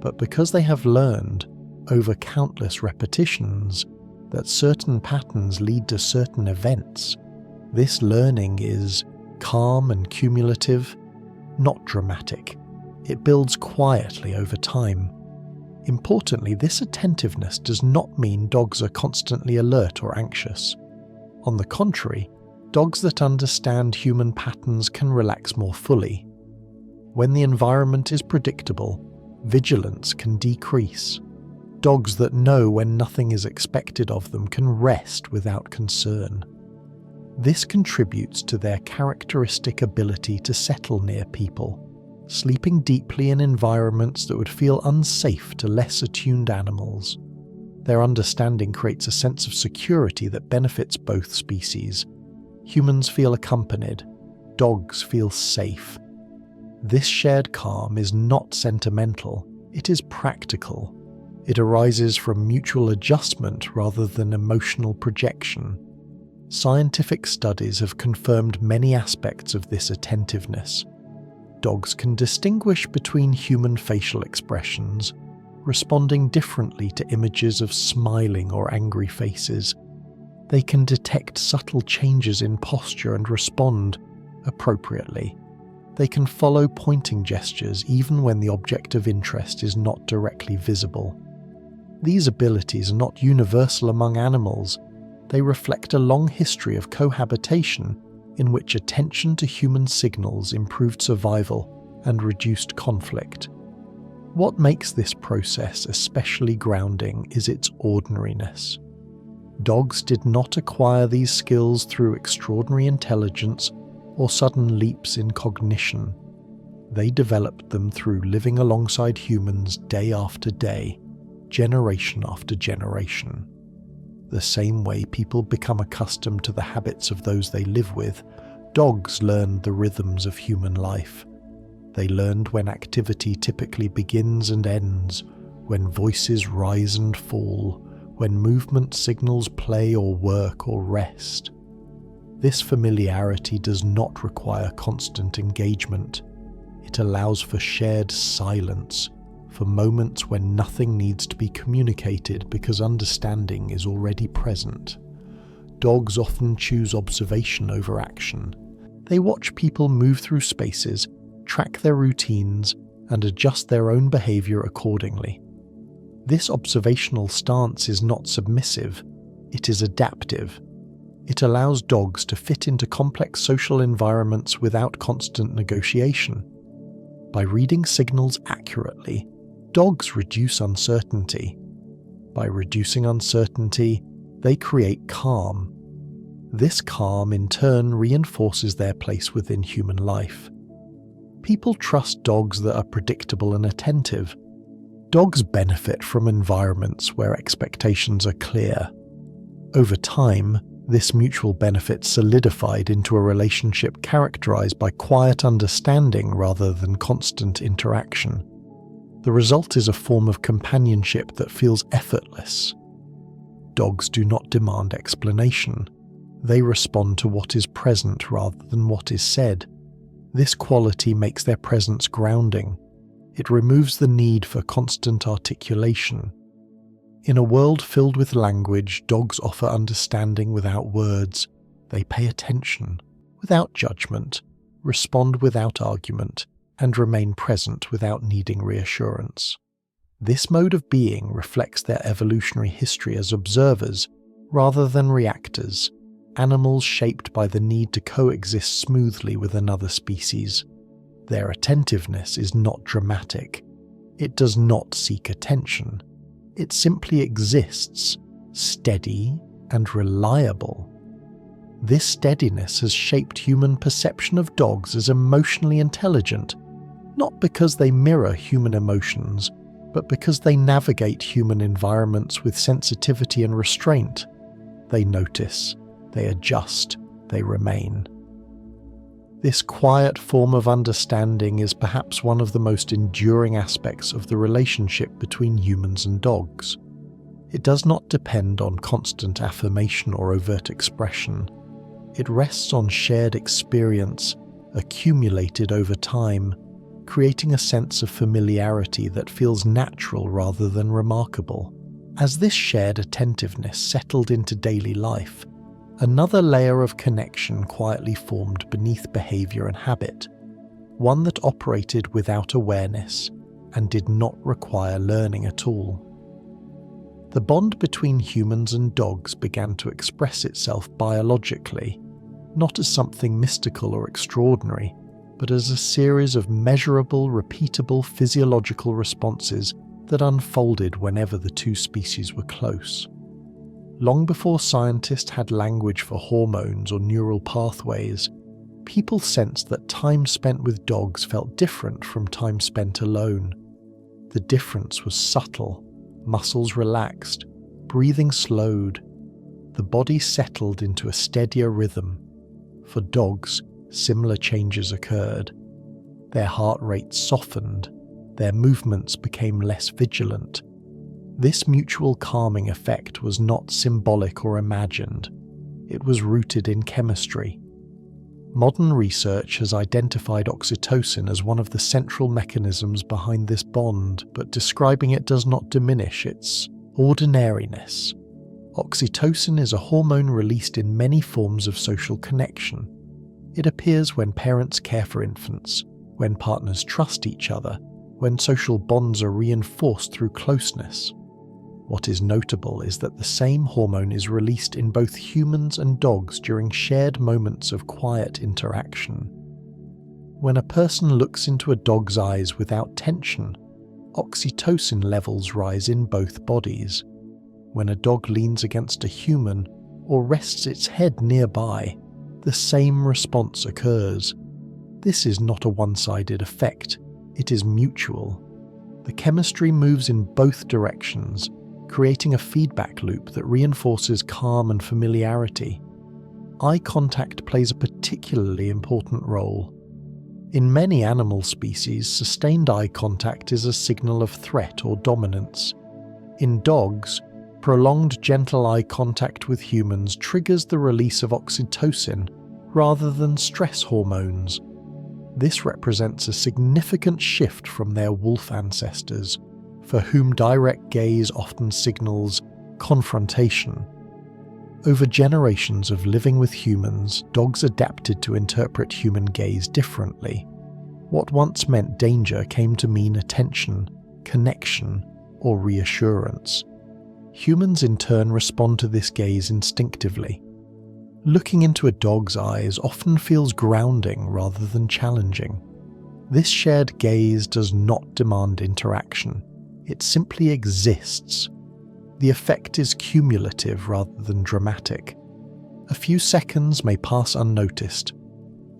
but because they have learned, over countless repetitions, that certain patterns lead to certain events. This learning is calm and cumulative, not dramatic. It builds quietly over time. Importantly, this attentiveness does not mean dogs are constantly alert or anxious. On the contrary, dogs that understand human patterns can relax more fully. When the environment is predictable, vigilance can decrease. Dogs that know when nothing is expected of them can rest without concern. This contributes to their characteristic ability to settle near people, sleeping deeply in environments that would feel unsafe to less attuned animals. Their understanding creates a sense of security that benefits both species. Humans feel accompanied, dogs feel safe. This shared calm is not sentimental, it is practical. It arises from mutual adjustment rather than emotional projection. Scientific studies have confirmed many aspects of this attentiveness. Dogs can distinguish between human facial expressions, responding differently to images of smiling or angry faces. They can detect subtle changes in posture and respond appropriately. They can follow pointing gestures even when the object of interest is not directly visible. These abilities are not universal among animals. They reflect a long history of cohabitation in which attention to human signals improved survival and reduced conflict. What makes this process especially grounding is its ordinariness. Dogs did not acquire these skills through extraordinary intelligence or sudden leaps in cognition. They developed them through living alongside humans day after day, generation after generation. The same way people become accustomed to the habits of those they live with, dogs learned the rhythms of human life. They learned when activity typically begins and ends, when voices rise and fall, when movement signals play or work or rest. This familiarity does not require constant engagement. It allows for shared silence, for moments when nothing needs to be communicated because understanding is already present. Dogs often choose observation over action. They watch people move through spaces, track their routines, and adjust their own behavior accordingly. This observational stance is not submissive, it is adaptive. It allows dogs to fit into complex social environments without constant negotiation. By reading signals accurately, dogs reduce uncertainty. By reducing uncertainty, they create calm. This calm in turn reinforces their place within human life. People trust dogs that are predictable and attentive. Dogs benefit from environments where expectations are clear. Over time, this mutual benefit solidified into a relationship characterized by quiet understanding rather than constant interaction. The result is a form of companionship that feels effortless. Dogs do not demand explanation. They respond to what is present rather than what is said. This quality makes their presence grounding. It removes the need for constant articulation. In a world filled with language, dogs offer understanding without words. They pay attention, without judgment, respond without argument, and remain present without needing reassurance. This mode of being reflects their evolutionary history as observers rather than reactors, animals shaped by the need to coexist smoothly with another species. Their attentiveness is not dramatic. It does not seek attention. It simply exists, steady and reliable. This steadiness has shaped human perception of dogs as emotionally intelligent, not because they mirror human emotions, but because they navigate human environments with sensitivity and restraint. They notice, they adjust, they remain. This quiet form of understanding is perhaps one of the most enduring aspects of the relationship between humans and dogs. It does not depend on constant affirmation or overt expression. It rests on shared experience, accumulated over time, creating a sense of familiarity that feels natural rather than remarkable. As this shared attentiveness settled into daily life, another layer of connection quietly formed beneath behavior and habit, one that operated without awareness and did not require learning at all. The bond between humans and dogs began to express itself biologically, not as something mystical or extraordinary, but as a series of measurable, repeatable physiological responses that unfolded whenever the two species were close. Long before scientists had language for hormones or neural pathways, people sensed that time spent with dogs felt different from time spent alone. The difference was subtle, muscles relaxed, breathing slowed. The body settled into a steadier rhythm. For dogs, similar changes occurred. Their heart rates softened, their movements became less vigilant. This mutual calming effect was not symbolic or imagined. It was rooted in chemistry. Modern research has identified oxytocin as one of the central mechanisms behind this bond, but describing it does not diminish its ordinariness. Oxytocin is a hormone released in many forms of social connection. It appears when parents care for infants, when partners trust each other, when social bonds are reinforced through closeness. What is notable is that the same hormone is released in both humans and dogs during shared moments of quiet interaction. When a person looks into a dog's eyes without tension, oxytocin levels rise in both bodies. When a dog leans against a human or rests its head nearby, the same response occurs. This is not a one-sided effect, it is mutual. The chemistry moves in both directions, creating a feedback loop that reinforces calm and familiarity. Eye contact plays a particularly important role. In many animal species, sustained eye contact is a signal of threat or dominance. In dogs, prolonged gentle eye contact with humans triggers the release of oxytocin rather than stress hormones. This represents a significant shift from their wolf ancestors, for whom direct gaze often signals confrontation. Over generations of living with humans, dogs adapted to interpret human gaze differently. What once meant danger came to mean attention, connection, or reassurance. Humans in turn respond to this gaze instinctively. Looking into a dog's eyes often feels grounding rather than challenging. This shared gaze does not demand interaction. It simply exists. The effect is cumulative rather than dramatic. A few seconds may pass unnoticed.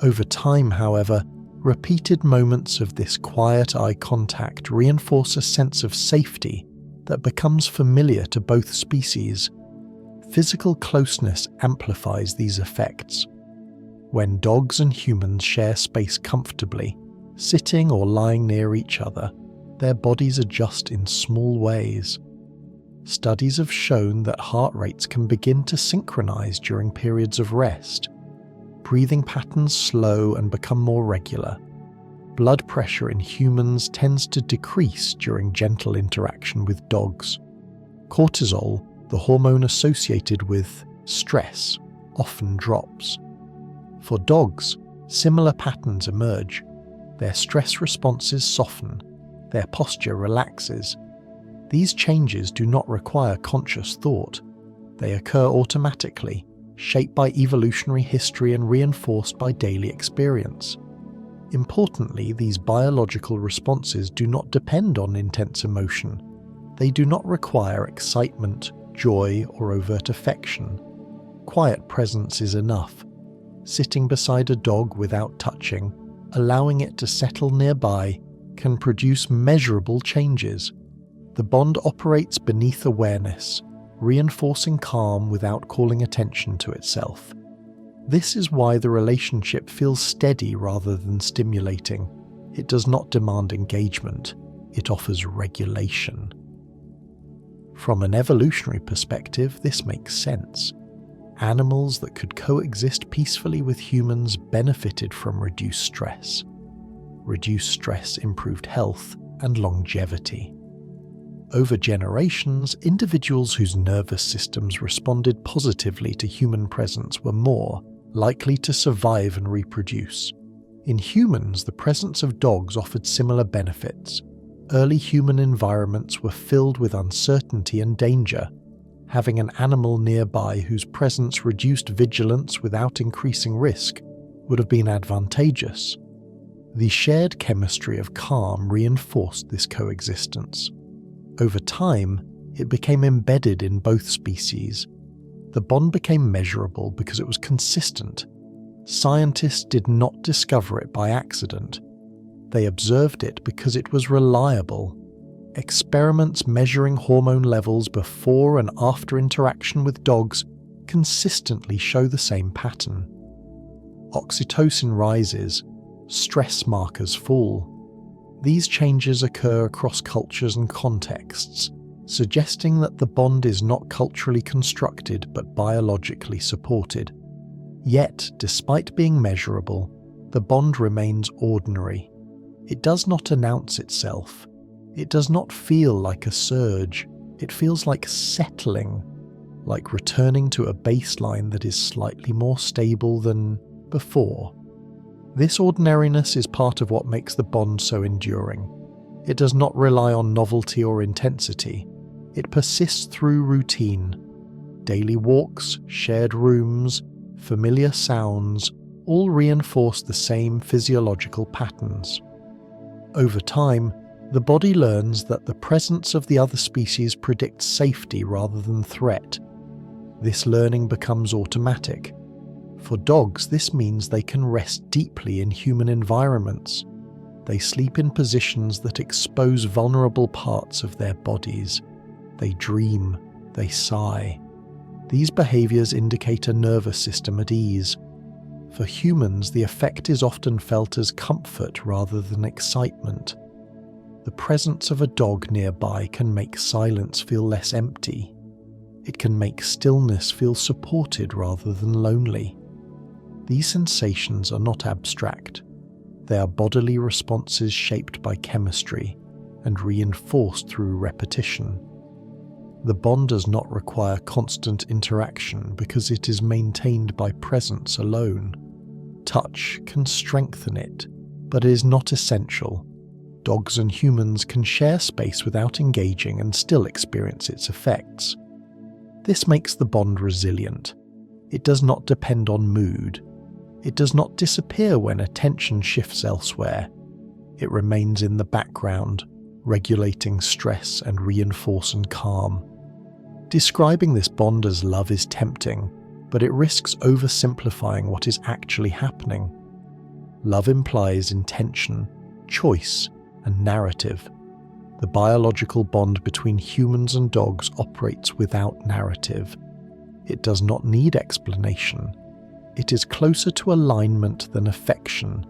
Over time, however, repeated moments of this quiet eye contact reinforce a sense of safety that becomes familiar to both species. Physical closeness amplifies these effects. When dogs and humans share space comfortably, sitting or lying near each other, their bodies adjust in small ways. Studies have shown that heart rates can begin to synchronize during periods of rest. Breathing patterns slow and become more regular. Blood pressure in humans tends to decrease during gentle interaction with dogs. Cortisol, the hormone associated with stress, often drops. For dogs, similar patterns emerge. Their stress responses soften, their posture relaxes. These changes do not require conscious thought. They occur automatically, shaped by evolutionary history and reinforced by daily experience. Importantly, these biological responses do not depend on intense emotion. They do not require excitement, joy, or overt affection. Quiet presence is enough. Sitting beside a dog without touching, allowing it to settle nearby, can produce measurable changes. The bond operates beneath awareness, reinforcing calm without calling attention to itself. This is why the relationship feels steady rather than stimulating. It does not demand engagement, it offers regulation. From an evolutionary perspective, this makes sense. Animals that could coexist peacefully with humans benefited from reduced stress. Reduced stress improved health and longevity. Over generations, individuals whose nervous systems responded positively to human presence were more likely to survive and reproduce. In humans, the presence of dogs offered similar benefits. Early human environments were filled with uncertainty and danger. Having an animal nearby whose presence reduced vigilance without increasing risk would have been advantageous. The shared chemistry of calm reinforced this coexistence. Over time, it became embedded in both species. The bond became measurable because it was consistent. Scientists did not discover it by accident. They observed it because it was reliable. Experiments measuring hormone levels before and after interaction with dogs consistently show the same pattern. Oxytocin rises, stress markers fall. These changes occur across cultures and contexts, suggesting that the bond is not culturally constructed but biologically supported. Yet, despite being measurable, the bond remains ordinary. It does not announce itself. It does not feel like a surge. It feels like settling, like returning to a baseline that is slightly more stable than before. This ordinariness is part of what makes the bond so enduring. It does not rely on novelty or intensity. It persists through routine. Daily walks, shared rooms, familiar sounds, all reinforce the same physiological patterns. Over time, the body learns that the presence of the other species predicts safety rather than threat. This learning becomes automatic. For dogs, this means they can rest deeply in human environments. They sleep in positions that expose vulnerable parts of their bodies. They dream, they sigh. These behaviors indicate a nervous system at ease. For humans, the effect is often felt as comfort rather than excitement. The presence of a dog nearby can make silence feel less empty. It can make stillness feel supported rather than lonely. These sensations are not abstract. They are bodily responses shaped by chemistry and reinforced through repetition. The bond does not require constant interaction because it is maintained by presence alone. Touch can strengthen it, but it is not essential. Dogs and humans can share space without engaging and still experience its effects. This makes the bond resilient. It does not depend on mood. It does not disappear when attention shifts elsewhere. It remains in the background, regulating stress and reinforcing calm. Describing this bond as love is tempting, but it risks oversimplifying what is actually happening. Love implies intention, choice, and narrative. The biological bond between humans and dogs operates without narrative. It does not need explanation. It is closer to alignment than affection,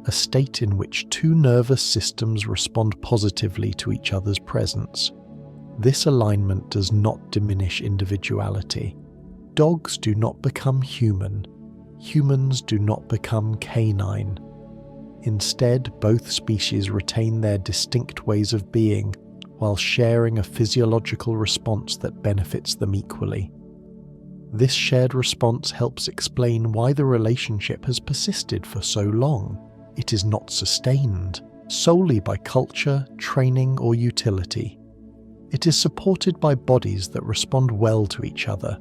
a state in which two nervous systems respond positively to each other's presence. This alignment does not diminish individuality. Dogs do not become human. Humans do not become canine. Instead, both species retain their distinct ways of being while sharing a physiological response that benefits them equally. This shared response helps explain why the relationship has persisted for so long. It is not sustained solely by culture, training, or utility. It is supported by bodies that respond well to each other.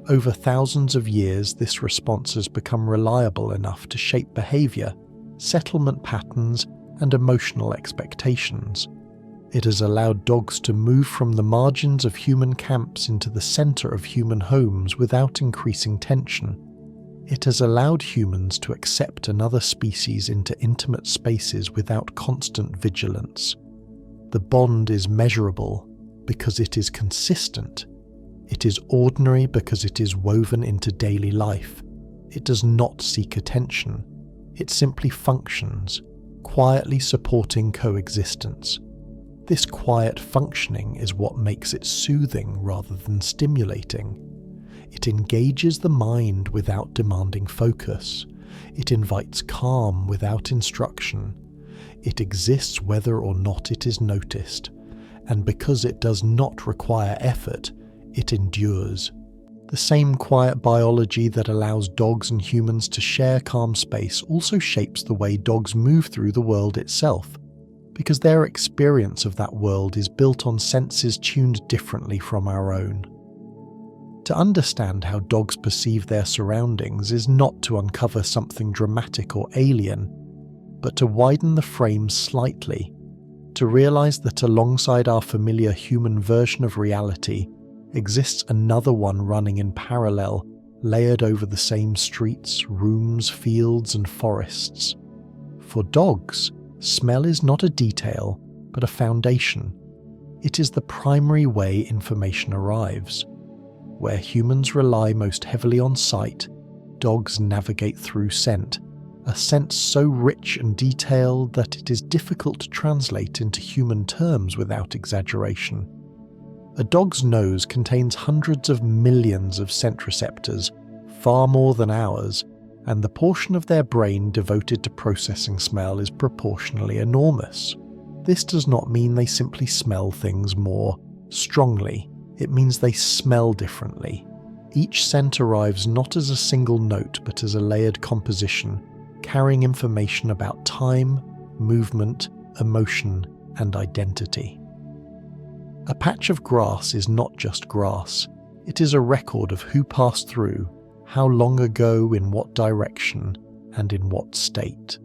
Over thousands of years, this response has become reliable enough to shape behavior, settlement patterns, and emotional expectations. It has allowed dogs to move from the margins of human camps into the center of human homes without increasing tension. It has allowed humans to accept another species into intimate spaces without constant vigilance. The bond is measurable because it is consistent. It is ordinary because it is woven into daily life. It does not seek attention. It simply functions, quietly supporting coexistence. This quiet functioning is what makes it soothing rather than stimulating. It engages the mind without demanding focus. It invites calm without instruction. It exists whether or not it is noticed. And because it does not require effort, it endures. The same quiet biology that allows dogs and humans to share calm space also shapes the way dogs move through the world itself, because their experience of that world is built on senses tuned differently from our own. To understand how dogs perceive their surroundings is not to uncover something dramatic or alien, but to widen the frame slightly, to realize that alongside our familiar human version of reality exists another one running in parallel, layered over the same streets, rooms, fields, and forests. For dogs, smell is not a detail, but a foundation. It is the primary way information arrives. Where humans rely most heavily on sight, dogs navigate through scent, a sense so rich and detailed that it is difficult to translate into human terms without exaggeration. A dog's nose contains hundreds of millions of scent receptors, far more than ours, and the portion of their brain devoted to processing smell is proportionally enormous. This does not mean they simply smell things more strongly. It means they smell differently. Each scent arrives not as a single note but as a layered composition, carrying information about time, movement, emotion, and identity. A patch of grass is not just grass. It is a record of who passed through, how long ago, in what direction, and in what state.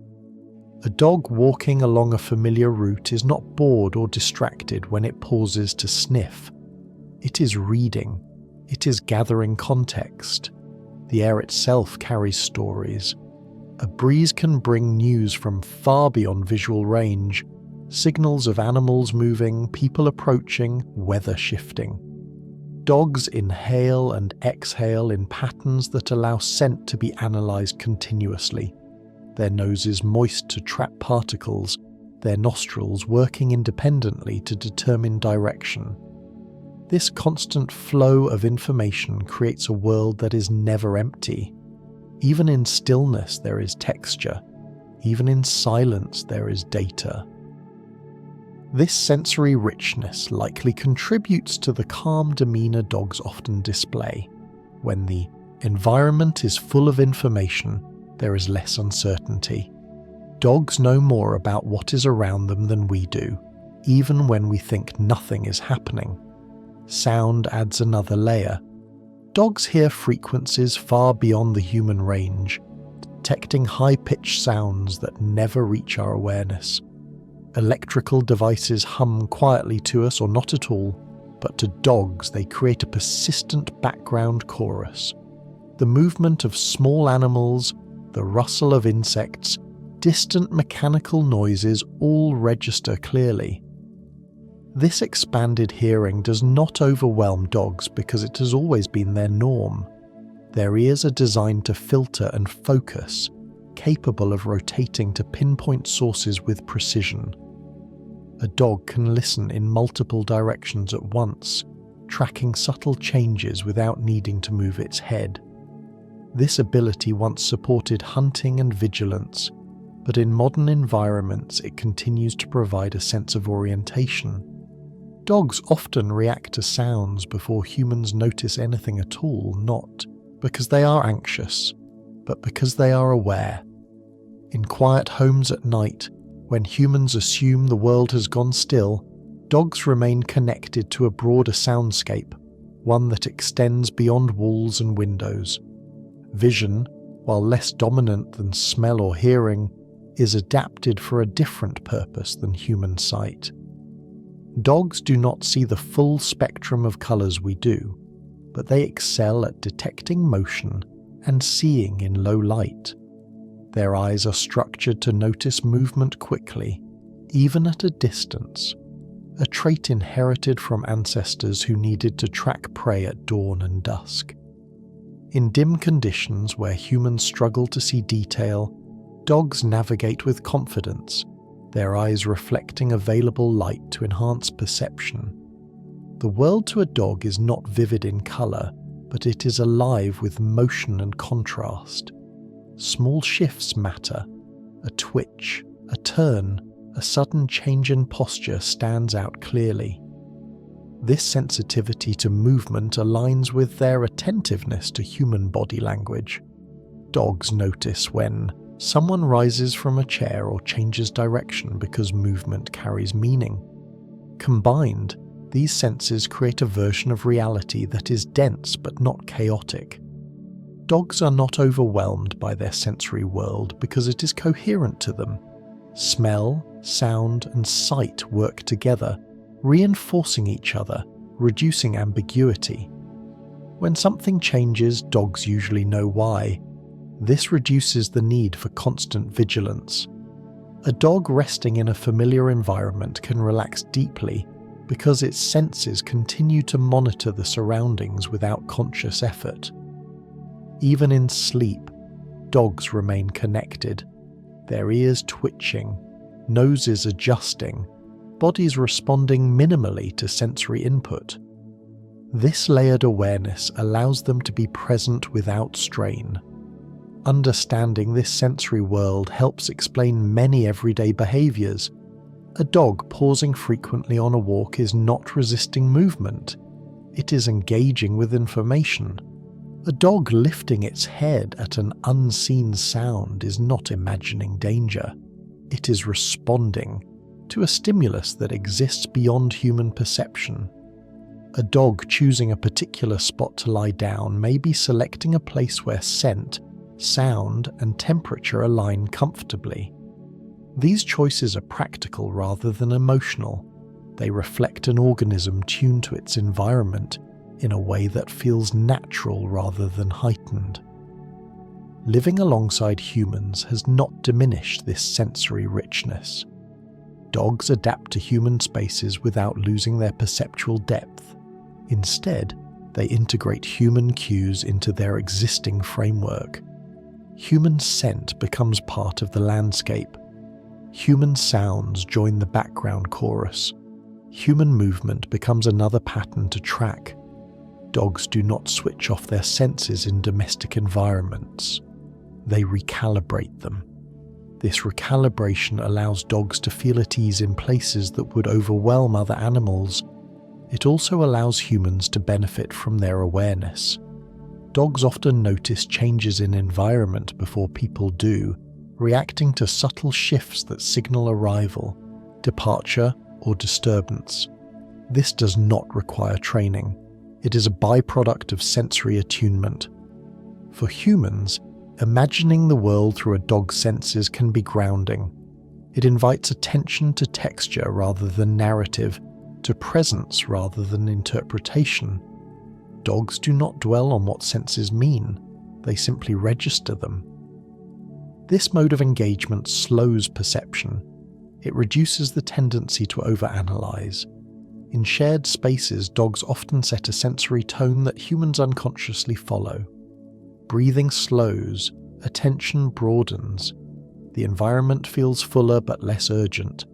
A dog walking along a familiar route is not bored or distracted when it pauses to sniff. It is reading. It is gathering context. The air itself carries stories. A breeze can bring news from far beyond visual range, signals of animals moving, people approaching, weather shifting. Dogs inhale and exhale in patterns that allow scent to be analysed continuously. Their noses moist to trap particles, their nostrils working independently to determine direction. This constant flow of information creates a world that is never empty. Even in stillness there is texture. Even in silence there is data. This sensory richness likely contributes to the calm demeanour dogs often display. When the environment is full of information, there is less uncertainty. Dogs know more about what is around them than we do, even when we think nothing is happening. Sound adds another layer. Dogs hear frequencies far beyond the human range, detecting high-pitched sounds that never reach our awareness. Electrical devices hum quietly to us or not at all, but to dogs they create a persistent background chorus. The movement of small animals, the rustle of insects, distant mechanical noises all register clearly. This expanded hearing does not overwhelm dogs because it has always been their norm. Their ears are designed to filter and focus. capable of rotating to pinpoint sources with precision. A dog can listen in multiple directions at once, tracking subtle changes without needing to move its head. This ability once supported hunting and vigilance, but in modern environments it continues to provide a sense of orientation. Dogs often react to sounds before humans notice anything at all, not because they are anxious, but because they are aware. In quiet homes at night, when humans assume the world has gone still, dogs remain connected to a broader soundscape, one that extends beyond walls and windows. Vision, while less dominant than smell or hearing, is adapted for a different purpose than human sight. Dogs do not see the full spectrum of colours we do, but they excel at detecting motion and seeing in low light. Their eyes are structured to notice movement quickly, even at a distance, a trait inherited from ancestors who needed to track prey at dawn and dusk. In dim conditions where humans struggle to see detail, dogs navigate with confidence, their eyes reflecting available light to enhance perception. The world to a dog is not vivid in colour, but it is alive with motion and contrast. Small shifts matter. A twitch, a turn, a sudden change in posture stands out clearly. This sensitivity to movement aligns with their attentiveness to human body language. Dogs notice when someone rises from a chair or changes direction because movement carries meaning. Combined, these senses create a version of reality that is dense but not chaotic. Dogs are not overwhelmed by their sensory world because it is coherent to them. Smell, sound, and sight work together, reinforcing each other, reducing ambiguity. When something changes, dogs usually know why. This reduces the need for constant vigilance. A dog resting in a familiar environment can relax deeply because its senses continue to monitor the surroundings without conscious effort. Even in sleep, dogs remain connected, their ears twitching, noses adjusting, bodies responding minimally to sensory input. This layered awareness allows them to be present without strain. Understanding this sensory world helps explain many everyday behaviours. A dog pausing frequently on a walk is not resisting movement, it is engaging with information. A dog lifting its head at an unseen sound is not imagining danger, it is responding to a stimulus that exists beyond human perception. A dog choosing a particular spot to lie down may be selecting a place where scent, sound, and temperature align comfortably. These choices are practical rather than emotional. They reflect an organism tuned to its environment in a way that feels natural rather than heightened. Living alongside humans has not diminished this sensory richness. Dogs adapt to human spaces without losing their perceptual depth. Instead, they integrate human cues into their existing framework. Human scent becomes part of the landscape. Human sounds join the background chorus. Human movement becomes another pattern to track. Dogs do not switch off their senses in domestic environments. They recalibrate them. This recalibration allows dogs to feel at ease in places that would overwhelm other animals. It also allows humans to benefit from their awareness. Dogs often notice changes in environment before people do, reacting to subtle shifts that signal arrival, departure, or disturbance. This does not require training. It is a byproduct of sensory attunement. For humans, imagining the world through a dog's senses can be grounding. It invites attention to texture rather than narrative, to presence rather than interpretation. Dogs do not dwell on what senses mean, they simply register them. This mode of engagement slows perception. It reduces the tendency to overanalyze. In shared spaces, dogs often set a sensory tone that humans unconsciously follow. Breathing slows, attention broadens. The environment feels fuller but less urgent.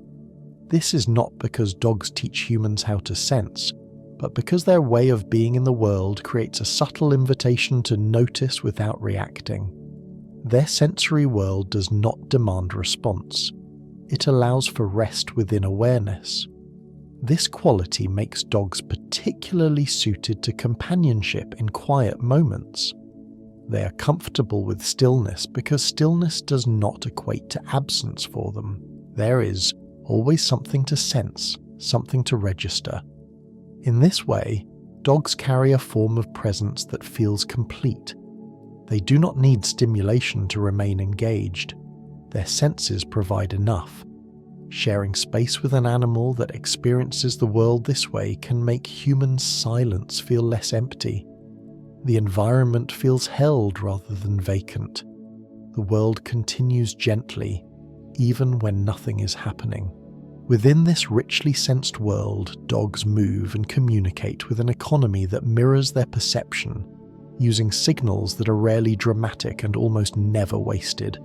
This is not because dogs teach humans how to sense, but because their way of being in the world creates a subtle invitation to notice without reacting. Their sensory world does not demand response. It allows for rest within awareness. This quality makes dogs particularly suited to companionship in quiet moments. They are comfortable with stillness because stillness does not equate to absence for them. There is always something to sense, something to register. In this way, dogs carry a form of presence that feels complete. They do not need stimulation to remain engaged. Their senses provide enough. Sharing space with an animal that experiences the world this way can make human silence feel less empty. The environment feels held rather than vacant. The world continues gently, even when nothing is happening. Within this richly sensed world, dogs move and communicate with an economy that mirrors their perception, using signals that are rarely dramatic and almost never wasted.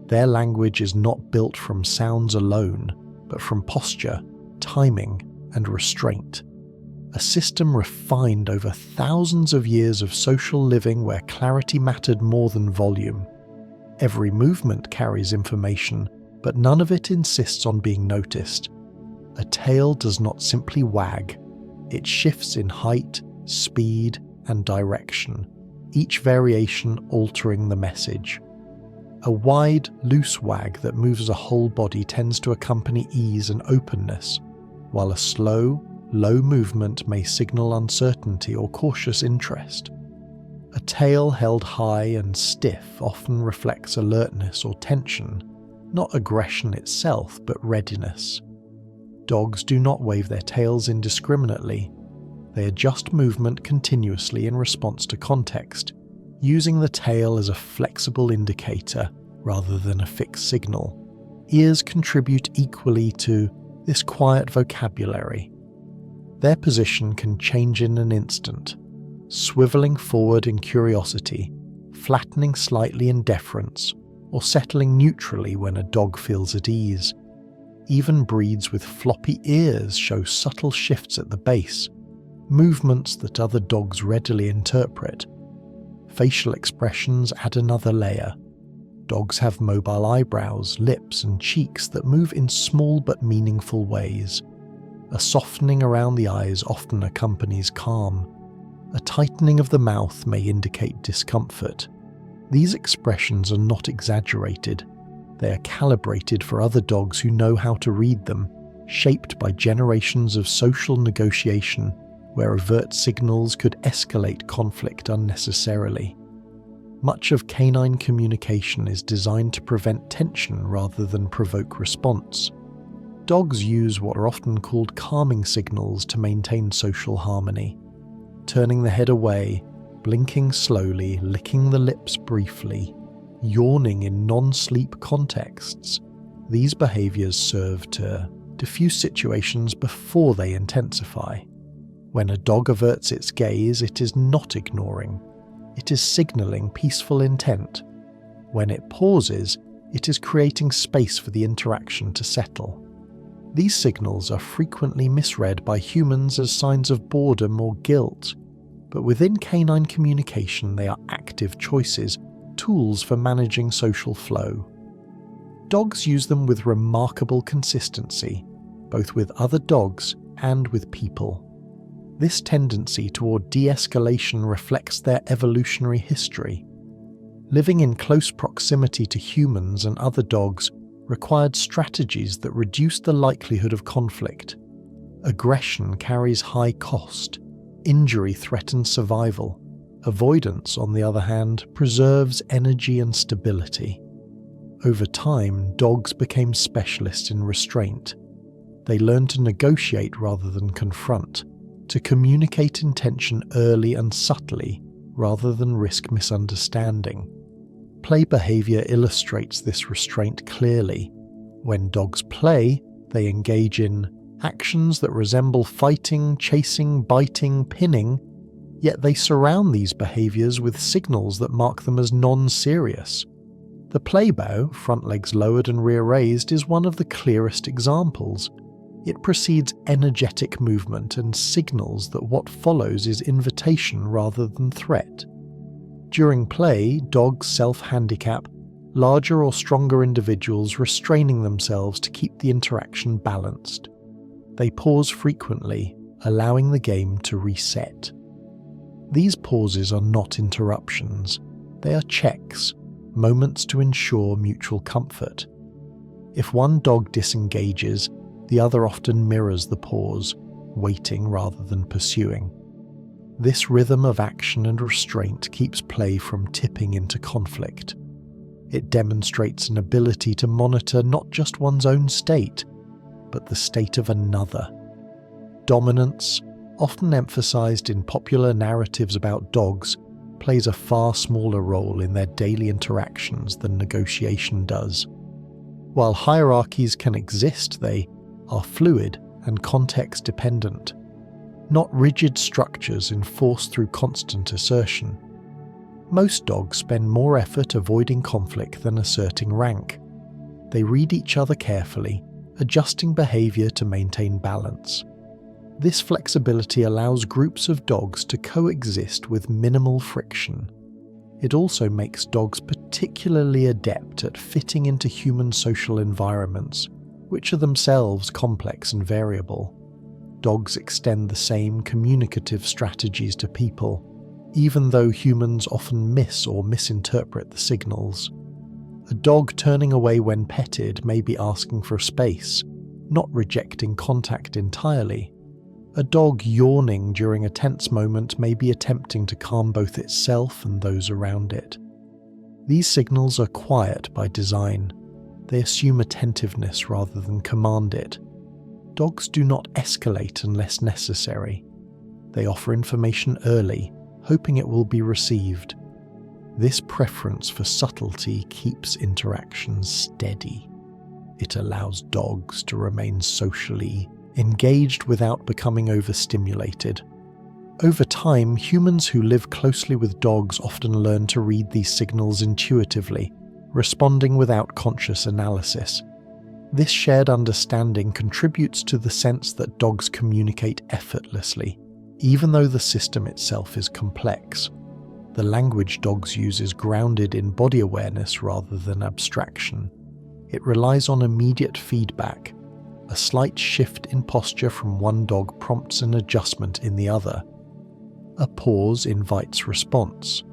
Their language is not built from sounds alone, but from posture, timing, and restraint. A system refined over thousands of years of social living where clarity mattered more than volume. Every movement carries information, but none of it insists on being noticed. A tail does not simply wag. It shifts in height, speed, and direction, each variation altering the message. A wide, loose wag that moves a whole body tends to accompany ease and openness, while a slow, low movement may signal uncertainty or cautious interest. A tail held high and stiff often reflects alertness or tension, not aggression itself, but readiness. Dogs do not wave their tails indiscriminately. They adjust movement continuously in response to context, using the tail as a flexible indicator rather than a fixed signal. Ears contribute equally to this quiet vocabulary. Their position can change in an instant, swiveling forward in curiosity, flattening slightly in deference, or settling neutrally when a dog feels at ease. Even breeds with floppy ears show subtle shifts at the base, movements that other dogs readily interpret. Facial expressions add another layer. Dogs have mobile eyebrows, lips, and cheeks that move in small but meaningful ways. A softening around the eyes often accompanies calm. A tightening of the mouth may indicate discomfort. These expressions are not exaggerated. They are calibrated for other dogs who know how to read them, shaped by generations of social negotiation where overt signals could escalate conflict unnecessarily. Much of canine communication is designed to prevent tension rather than provoke response. Dogs use what are often called calming signals to maintain social harmony. Turning the head away, blinking slowly, licking the lips briefly, yawning in non-sleep contexts. These behaviors serve to diffuse situations before they intensify. When a dog averts its gaze, it is not ignoring. It is signaling peaceful intent. When it pauses, it is creating space for the interaction to settle. These signals are frequently misread by humans as signs of boredom or guilt, but within canine communication they are active choices, tools for managing social flow. Dogs use them with remarkable consistency, both with other dogs and with people. This tendency toward de-escalation reflects their evolutionary history. Living in close proximity to humans and other dogs required strategies that reduced the likelihood of conflict. Aggression carries high cost. Injury threatens survival. Avoidance, on the other hand, preserves energy and stability. Over time, dogs became specialists in restraint. They learned to negotiate rather than confront, to communicate intention early and subtly rather than risk misunderstanding. Play behavior illustrates this restraint clearly. When dogs play, they engage in actions that resemble fighting, chasing, biting, pinning, yet they surround these behaviors with signals that mark them as non-serious. The play bow, front legs lowered and rear raised, is one of the clearest examples. It precedes energetic movement and signals that what follows is invitation rather than threat. During play, dogs self-handicap, larger or stronger individuals restraining themselves to keep the interaction balanced. They pause frequently, allowing the game to reset. These pauses are not interruptions. They are checks, moments to ensure mutual comfort. If one dog disengages, the other often mirrors the pause, waiting rather than pursuing. This rhythm of action and restraint keeps play from tipping into conflict. It demonstrates an ability to monitor not just one's own state, but the state of another. Dominance, often emphasized in popular narratives about dogs, plays a far smaller role in their daily interactions than negotiation does. While hierarchies can exist, they are fluid and context-dependent, not rigid structures enforced through constant assertion. Most dogs spend more effort avoiding conflict than asserting rank. They read each other carefully, adjusting behavior to maintain balance. This flexibility allows groups of dogs to coexist with minimal friction. It also makes dogs particularly adept at fitting into human social environments, which are themselves complex and variable. Dogs extend the same communicative strategies to people, even though humans often miss or misinterpret the signals. A dog turning away when petted may be asking for space, not rejecting contact entirely. A dog yawning during a tense moment may be attempting to calm both itself and those around it. These signals are quiet by design. They assume attentiveness rather than command it. Dogs do not escalate unless necessary. They offer information early, hoping it will be received. This preference for subtlety keeps interactions steady. It allows dogs to remain socially engaged without becoming overstimulated. Over time, humans who live closely with dogs often learn to read these signals intuitively, responding without conscious analysis. This shared understanding contributes to the sense that dogs communicate effortlessly, even though the system itself is complex. The language dogs use is grounded in body awareness rather than abstraction. It relies on immediate feedback. A slight shift in posture from one dog prompts an adjustment in the other. A pause invites response.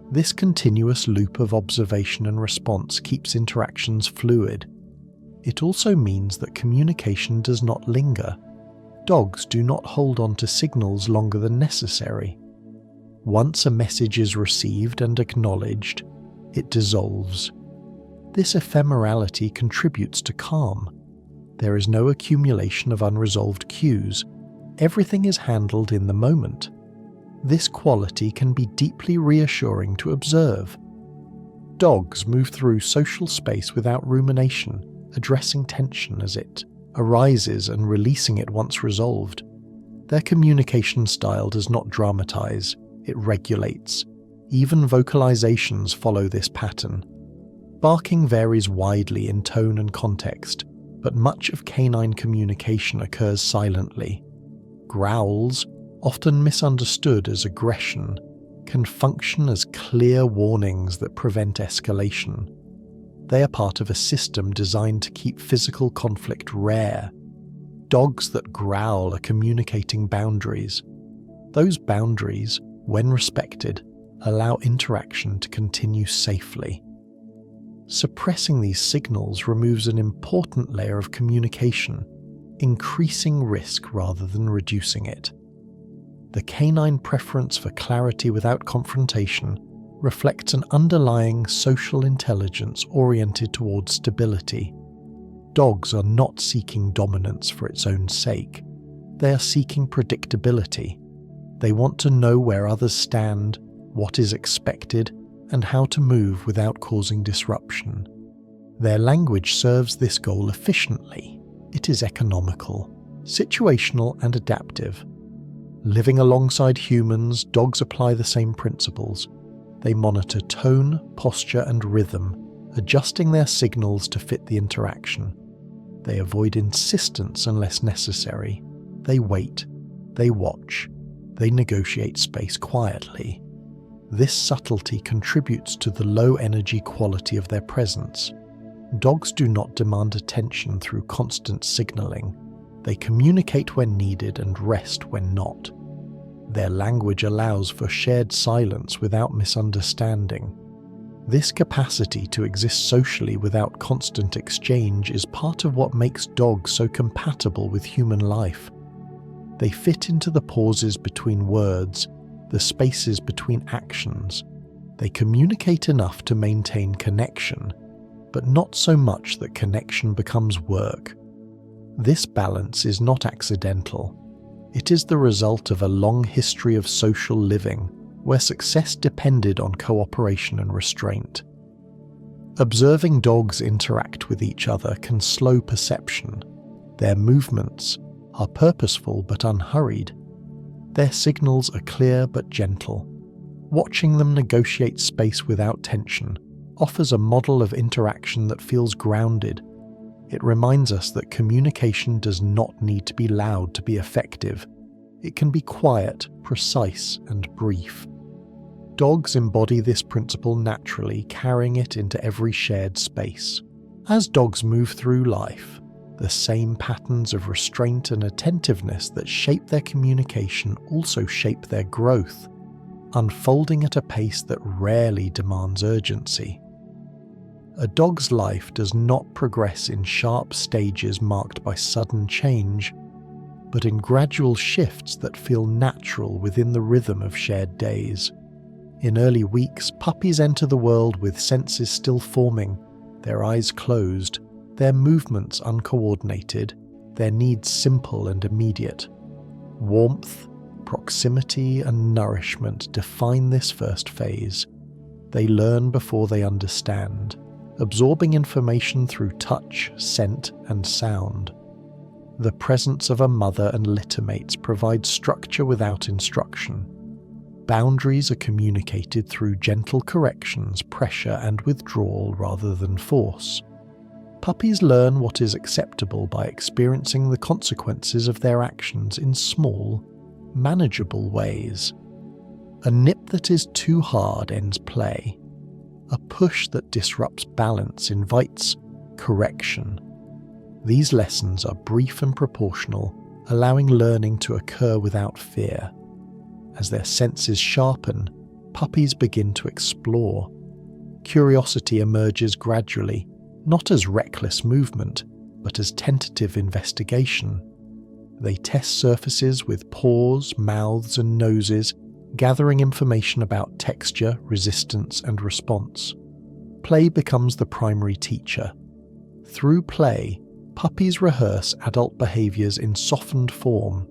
This continuous loop of observation and response keeps interactions fluid. It also means that communication does not linger. Dogs do not hold on to signals longer than necessary. Once a message is received and acknowledged, it dissolves. This ephemerality contributes to calm. There is no accumulation of unresolved cues. Everything is handled in the moment. This quality can be deeply reassuring to observe. Dogs move through social space without rumination, addressing tension as it arises and releasing it once resolved. Their communication style does not dramatize, it regulates. Even vocalizations follow this pattern. Barking varies widely in tone and context, but much of canine communication occurs silently. Growls, often misunderstood as aggression, can function as clear warnings that prevent escalation. They are part of a system designed to keep physical conflict rare. Dogs that growl are communicating boundaries. Those boundaries, when respected, allow interaction to continue safely. Suppressing these signals removes an important layer of communication, increasing risk rather than reducing it. The canine preference for clarity without confrontation reflects an underlying social intelligence oriented towards stability. Dogs are not seeking dominance for its own sake. They are seeking predictability. They want to know where others stand, what is expected, and how to move without causing disruption. Their language serves this goal efficiently. It is economical, situational, and adaptive. Living alongside humans, dogs apply the same principles. They monitor tone, posture, and rhythm, adjusting their signals to fit the interaction. They avoid insistence unless necessary. They wait. They watch. They negotiate space quietly. This subtlety contributes to the low-energy quality of their presence. Dogs do not demand attention through constant signaling. They communicate when needed and rest when not. Their language allows for shared silence without misunderstanding. This capacity to exist socially without constant exchange is part of what makes dogs so compatible with human life. They fit into the pauses between words, the spaces between actions. They communicate enough to maintain connection, but not so much that connection becomes work. This balance is not accidental. It is the result of a long history of social living, where success depended on cooperation and restraint. Observing dogs interact with each other can slow perception. Their movements are purposeful but unhurried. Their signals are clear but gentle. Watching them negotiate space without tension offers a model of interaction that feels grounded. It reminds us that communication does not need to be loud to be effective. It can be quiet, precise, and brief. Dogs embody this principle naturally, carrying it into every shared space. As dogs move through life, the same patterns of restraint and attentiveness that shape their communication also shape their growth, unfolding at a pace that rarely demands urgency. A dog's life does not progress in sharp stages marked by sudden change, but in gradual shifts that feel natural within the rhythm of shared days. In early weeks, puppies enter the world with senses still forming, their eyes closed, their movements uncoordinated, their needs simple and immediate. Warmth, proximity, and nourishment define this first phase. They learn before they understand, absorbing information through touch, scent, and sound. The presence of a mother and littermates provides structure without instruction. Boundaries are communicated through gentle corrections, pressure, and withdrawal rather than force. Puppies learn what is acceptable by experiencing the consequences of their actions in small, manageable ways. A nip that is too hard ends play. A push that disrupts balance invites correction. These lessons are brief and proportional, allowing learning to occur without fear. As their senses sharpen, puppies begin to explore. Curiosity emerges gradually, not as reckless movement, but as tentative investigation. They test surfaces with paws, mouths, and noses, gathering information about texture, resistance, and response. Play becomes the primary teacher. Through play, puppies rehearse adult behaviors in softened form.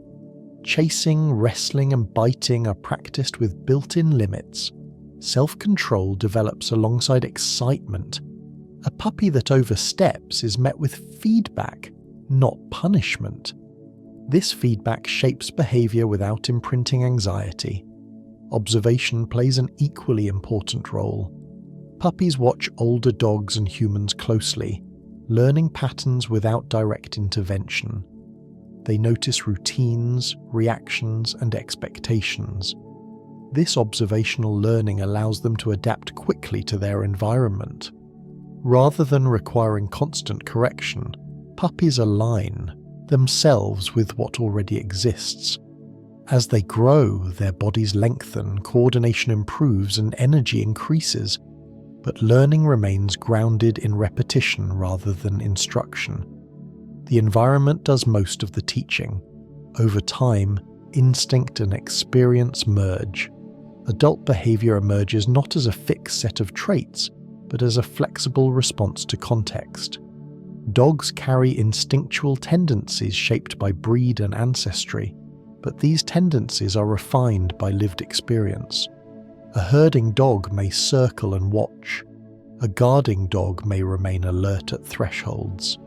Chasing, wrestling, and biting are practiced with built-in limits. Self-control develops alongside excitement. A puppy that oversteps is met with feedback, not punishment. This feedback shapes behavior without imprinting anxiety. Observation plays an equally important role. Puppies watch older dogs and humans closely, learning patterns without direct intervention. They notice routines, reactions, and expectations. This observational learning allows them to adapt quickly to their environment. Rather than requiring constant correction, puppies align themselves with what already exists. As they grow, their bodies lengthen, coordination improves, and energy increases, but learning remains grounded in repetition rather than instruction. The environment does most of the teaching. Over time, instinct and experience merge. Adult behavior emerges not as a fixed set of traits, but as a flexible response to context. Dogs carry instinctual tendencies shaped by breed and ancestry, but these tendencies are refined by lived experience. A herding dog may circle and watch. A guarding dog may remain alert at thresholds.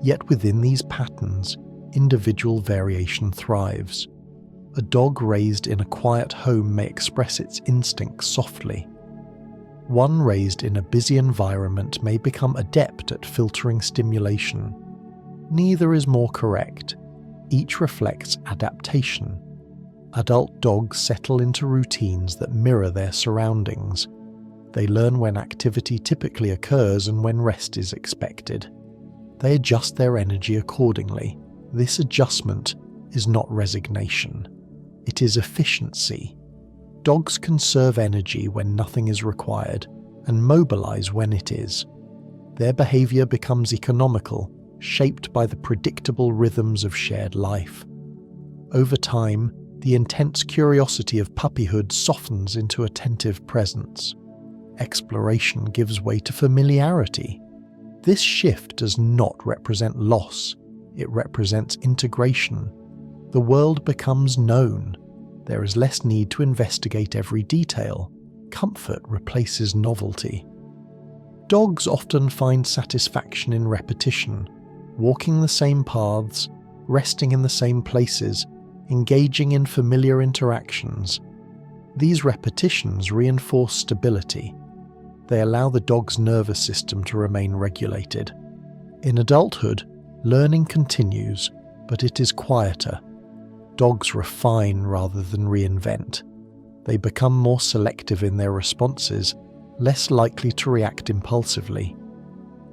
Yet within these patterns, individual variation thrives. A dog raised in a quiet home may express its instincts softly. One raised in a busy environment may become adept at filtering stimulation. Neither is more correct. Each reflects adaptation. Adult dogs settle into routines that mirror their surroundings. They learn when activity typically occurs and when rest is expected. They adjust their energy accordingly. This adjustment is not resignation. It is efficiency. Dogs conserve energy when nothing is required and mobilize when it is. Their behavior becomes economical, shaped by the predictable rhythms of shared life. Over time, the intense curiosity of puppyhood softens into attentive presence. Exploration gives way to familiarity. This shift does not represent loss, it represents integration. The world becomes known. There is less need to investigate every detail. Comfort replaces novelty. Dogs often find satisfaction in repetition, walking the same paths, resting in the same places, engaging in familiar interactions. These repetitions reinforce stability. They allow the dog's nervous system to remain regulated. In adulthood, learning continues, but it is quieter. Dogs refine rather than reinvent. They become more selective in their responses, less likely to react impulsively.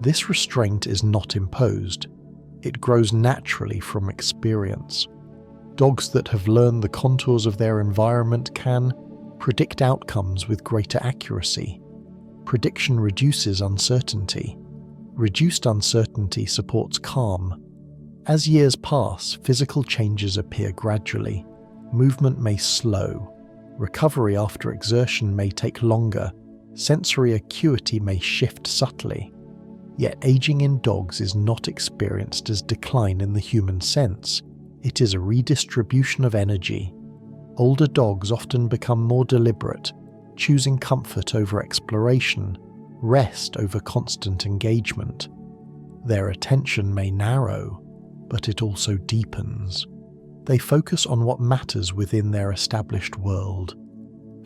This restraint is not imposed. It grows naturally from experience. Dogs that have learned the contours of their environment can predict outcomes with greater accuracy. Prediction reduces uncertainty. Reduced uncertainty supports calm. As years pass, physical changes appear gradually. Movement may slow. Recovery after exertion may take longer. Sensory acuity may shift subtly. Yet aging in dogs is not experienced as decline in the human sense. It is a redistribution of energy. Older dogs often become more deliberate, choosing comfort over exploration, rest over constant engagement. Their attention may narrow, but it also deepens. They focus on what matters within their established world.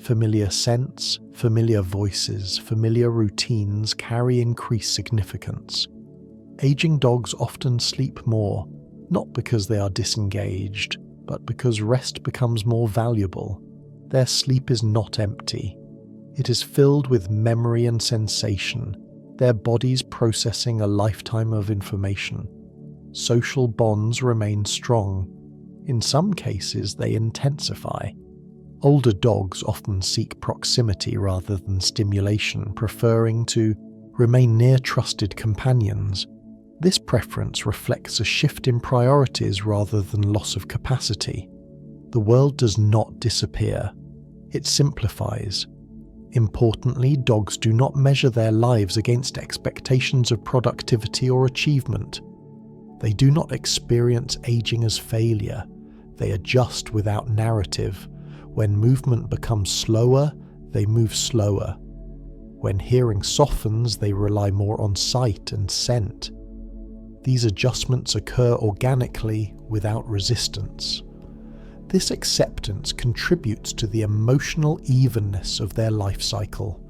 Familiar scents, familiar voices, familiar routines carry increased significance. Aging dogs often sleep more, not because they are disengaged, but because rest becomes more valuable. Their sleep is not empty. It is filled with memory and sensation, their bodies processing a lifetime of information. Social bonds remain strong. In some cases, they intensify. Older dogs often seek proximity rather than stimulation, preferring to remain near trusted companions. This preference reflects a shift in priorities rather than loss of capacity. The world does not disappear. It simplifies. Importantly, dogs do not measure their lives against expectations of productivity or achievement. They do not experience aging as failure. They adjust without narrative. When movement becomes slower, they move slower. When hearing softens, they rely more on sight and scent. These adjustments occur organically without resistance. This acceptance contributes to the emotional evenness of their life cycle.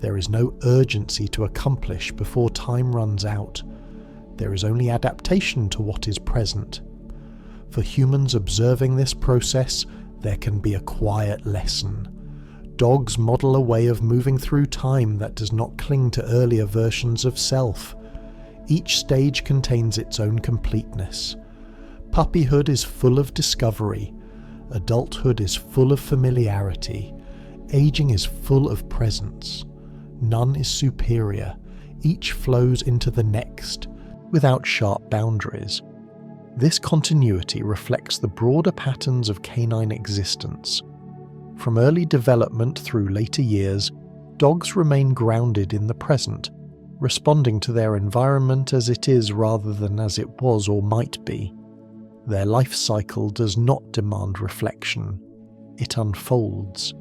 There is no urgency to accomplish before time runs out. There is only adaptation to what is present. For humans observing this process, there can be a quiet lesson. Dogs model a way of moving through time that does not cling to earlier versions of self. Each stage contains its own completeness. Puppyhood is full of discovery. Adulthood is full of familiarity. Aging is full of presence. None is superior. Each flows into the next, without sharp boundaries. This continuity reflects the broader patterns of canine existence. From early development through later years, dogs remain grounded in the present, responding to their environment as it is rather than as it was or might be. Their life cycle does not demand reflection. It unfolds.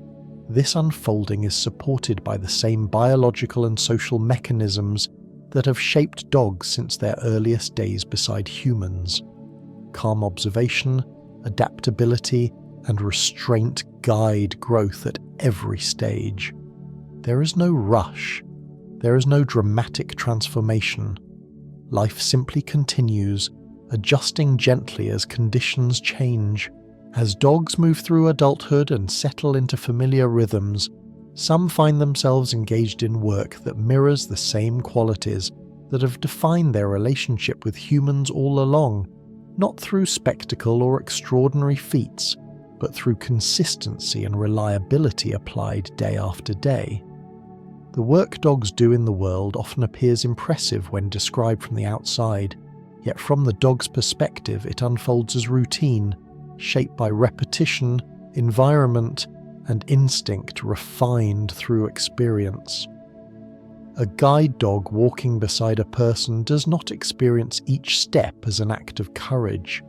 This unfolding is supported by the same biological and social mechanisms that have shaped dogs since their earliest days beside humans. Calm observation, adaptability, and restraint guide growth at every stage. There is no rush. There is no dramatic transformation. Life simply continues, adjusting gently as conditions change. As dogs move through adulthood and settle into familiar rhythms, some find themselves engaged in work that mirrors the same qualities that have defined their relationship with humans all along, not through spectacle or extraordinary feats, but through consistency and reliability applied day after day. The work dogs do in the world often appears impressive when described from the outside, yet from the dog's perspective it unfolds as routine, shaped by repetition, environment, and instinct refined through experience. A guide dog walking beside a person does not experience each step as an act of courage.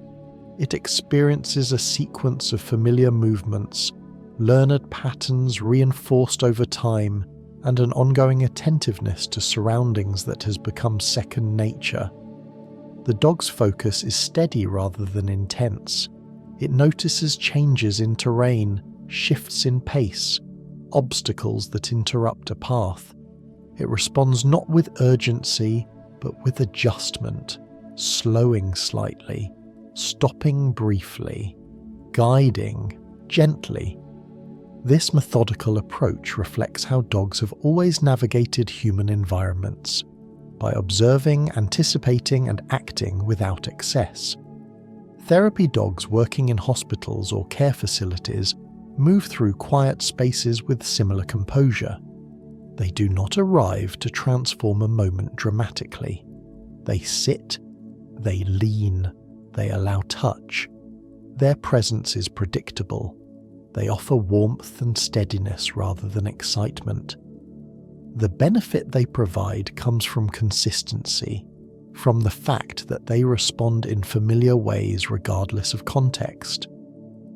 It experiences a sequence of familiar movements, learned patterns reinforced over time, and an ongoing attentiveness to surroundings that has become second nature. The dog's focus is steady rather than intense. It notices changes in terrain, shifts in pace, obstacles that interrupt a path. It responds not with urgency, but with adjustment, slowing slightly, stopping briefly, guiding gently. This methodical approach reflects how dogs have always navigated human environments, by observing, anticipating, and acting without excess. Therapy dogs working in hospitals or care facilities move through quiet spaces with similar composure. They do not arrive to transform a moment dramatically. They sit, they lean, they allow touch. Their presence is predictable. They offer warmth and steadiness rather than excitement. The benefit they provide comes from consistency, from the fact that they respond in familiar ways regardless of context.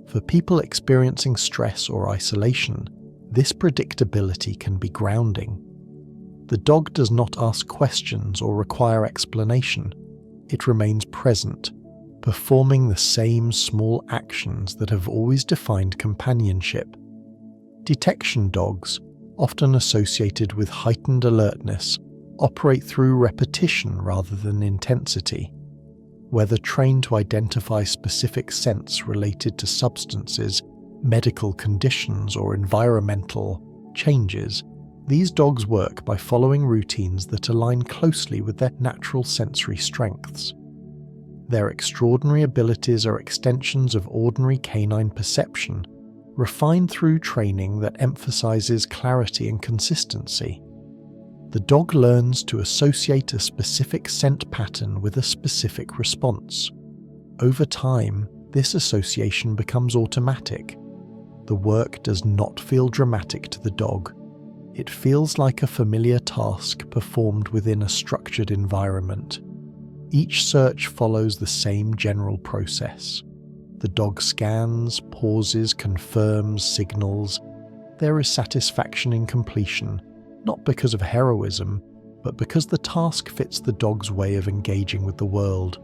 For people experiencing stress or isolation, this predictability can be grounding. The dog does not ask questions or require explanation. It remains present, performing the same small actions that have always defined companionship. Detection dogs, often associated with heightened alertness, operate through repetition rather than intensity. Whether trained to identify specific scents related to substances, medical conditions, or environmental changes, these dogs work by following routines that align closely with their natural sensory strengths. Their extraordinary abilities are extensions of ordinary canine perception, refined through training that emphasizes clarity and consistency. The dog learns to associate a specific scent pattern with a specific response. Over time, this association becomes automatic. The work does not feel dramatic to the dog. It feels like a familiar task performed within a structured environment. Each search follows the same general process. The dog scans, pauses, confirms, signals. There is satisfaction in completion, not because of heroism, but because the task fits the dog's way of engaging with the world.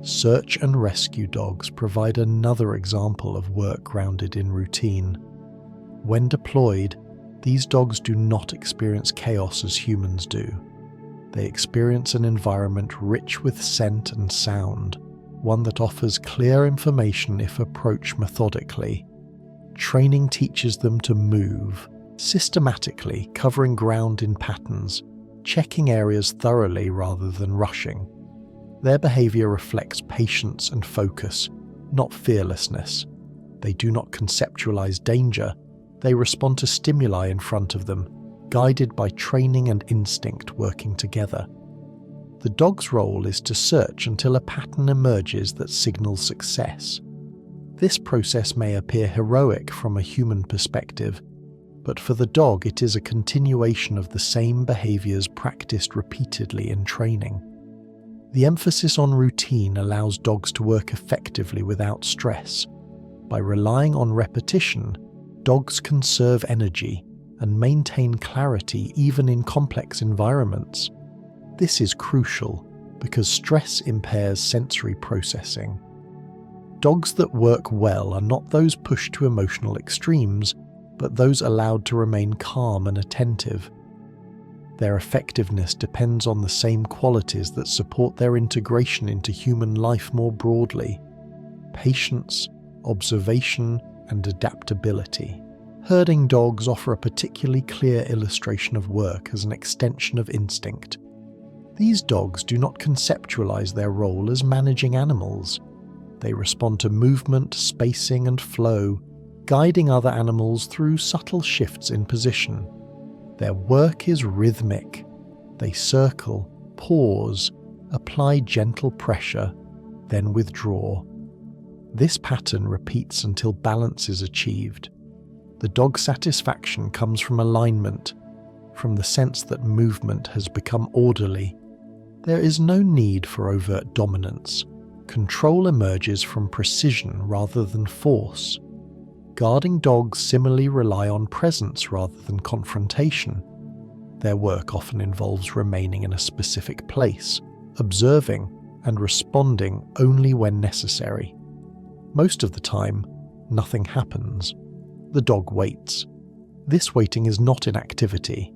Search and rescue dogs provide another example of work grounded in routine. When deployed, these dogs do not experience chaos as humans do. They experience an environment rich with scent and sound, one that offers clear information if approached methodically. Training teaches them to move, systematically covering ground in patterns, checking areas thoroughly rather than rushing. Their behavior reflects patience and focus, not fearlessness. They do not conceptualize danger. They respond to stimuli in front of them, guided by training and instinct working together. The dog's role is to search until a pattern emerges that signals success. This process may appear heroic from a human perspective, but for the dog it is a continuation of the same behaviors practiced repeatedly in training. The emphasis on routine allows dogs to work effectively without stress. By relying on repetition, dogs conserve energy and maintain clarity even in complex environments. This is crucial because stress impairs sensory processing. Dogs that work well are not those pushed to emotional extremes, but those allowed to remain calm and attentive. Their effectiveness depends on the same qualities that support their integration into human life more broadly: patience, observation, and adaptability. Herding dogs offer a particularly clear illustration of work as an extension of instinct. These dogs do not conceptualize their role as managing animals. They respond to movement, spacing, and flow, guiding other animals through subtle shifts in position. Their work is rhythmic. They circle, pause, apply gentle pressure, then withdraw. This pattern repeats until balance is achieved. The dog's satisfaction comes from alignment, from the sense that movement has become orderly. There is no need for overt dominance. Control emerges from precision rather than force. Guarding dogs similarly rely on presence rather than confrontation. Their work often involves remaining in a specific place, observing and responding only when necessary. Most of the time, nothing happens. The dog waits. This waiting is not inactivity.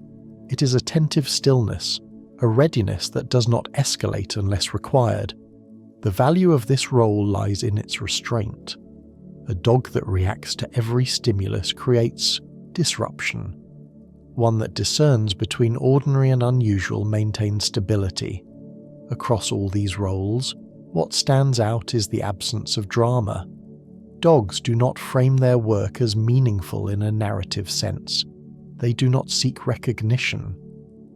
It is attentive stillness, a readiness that does not escalate unless required. The value of this role lies in its restraint. A dog that reacts to every stimulus creates disruption. One that discerns between ordinary and unusual maintains stability. Across all these roles, what stands out is the absence of drama. Dogs do not frame their work as meaningful in a narrative sense. They do not seek recognition.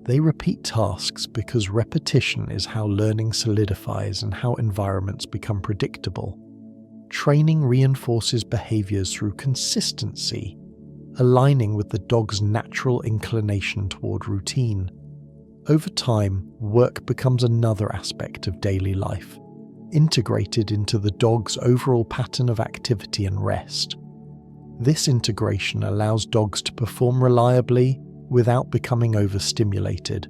They repeat tasks because repetition is how learning solidifies and how environments become predictable. Training reinforces behaviors through consistency, aligning with the dog's natural inclination toward routine. Over time, work becomes another aspect of daily life, integrated into the dog's overall pattern of activity and rest. This integration allows dogs to perform reliably without becoming overstimulated.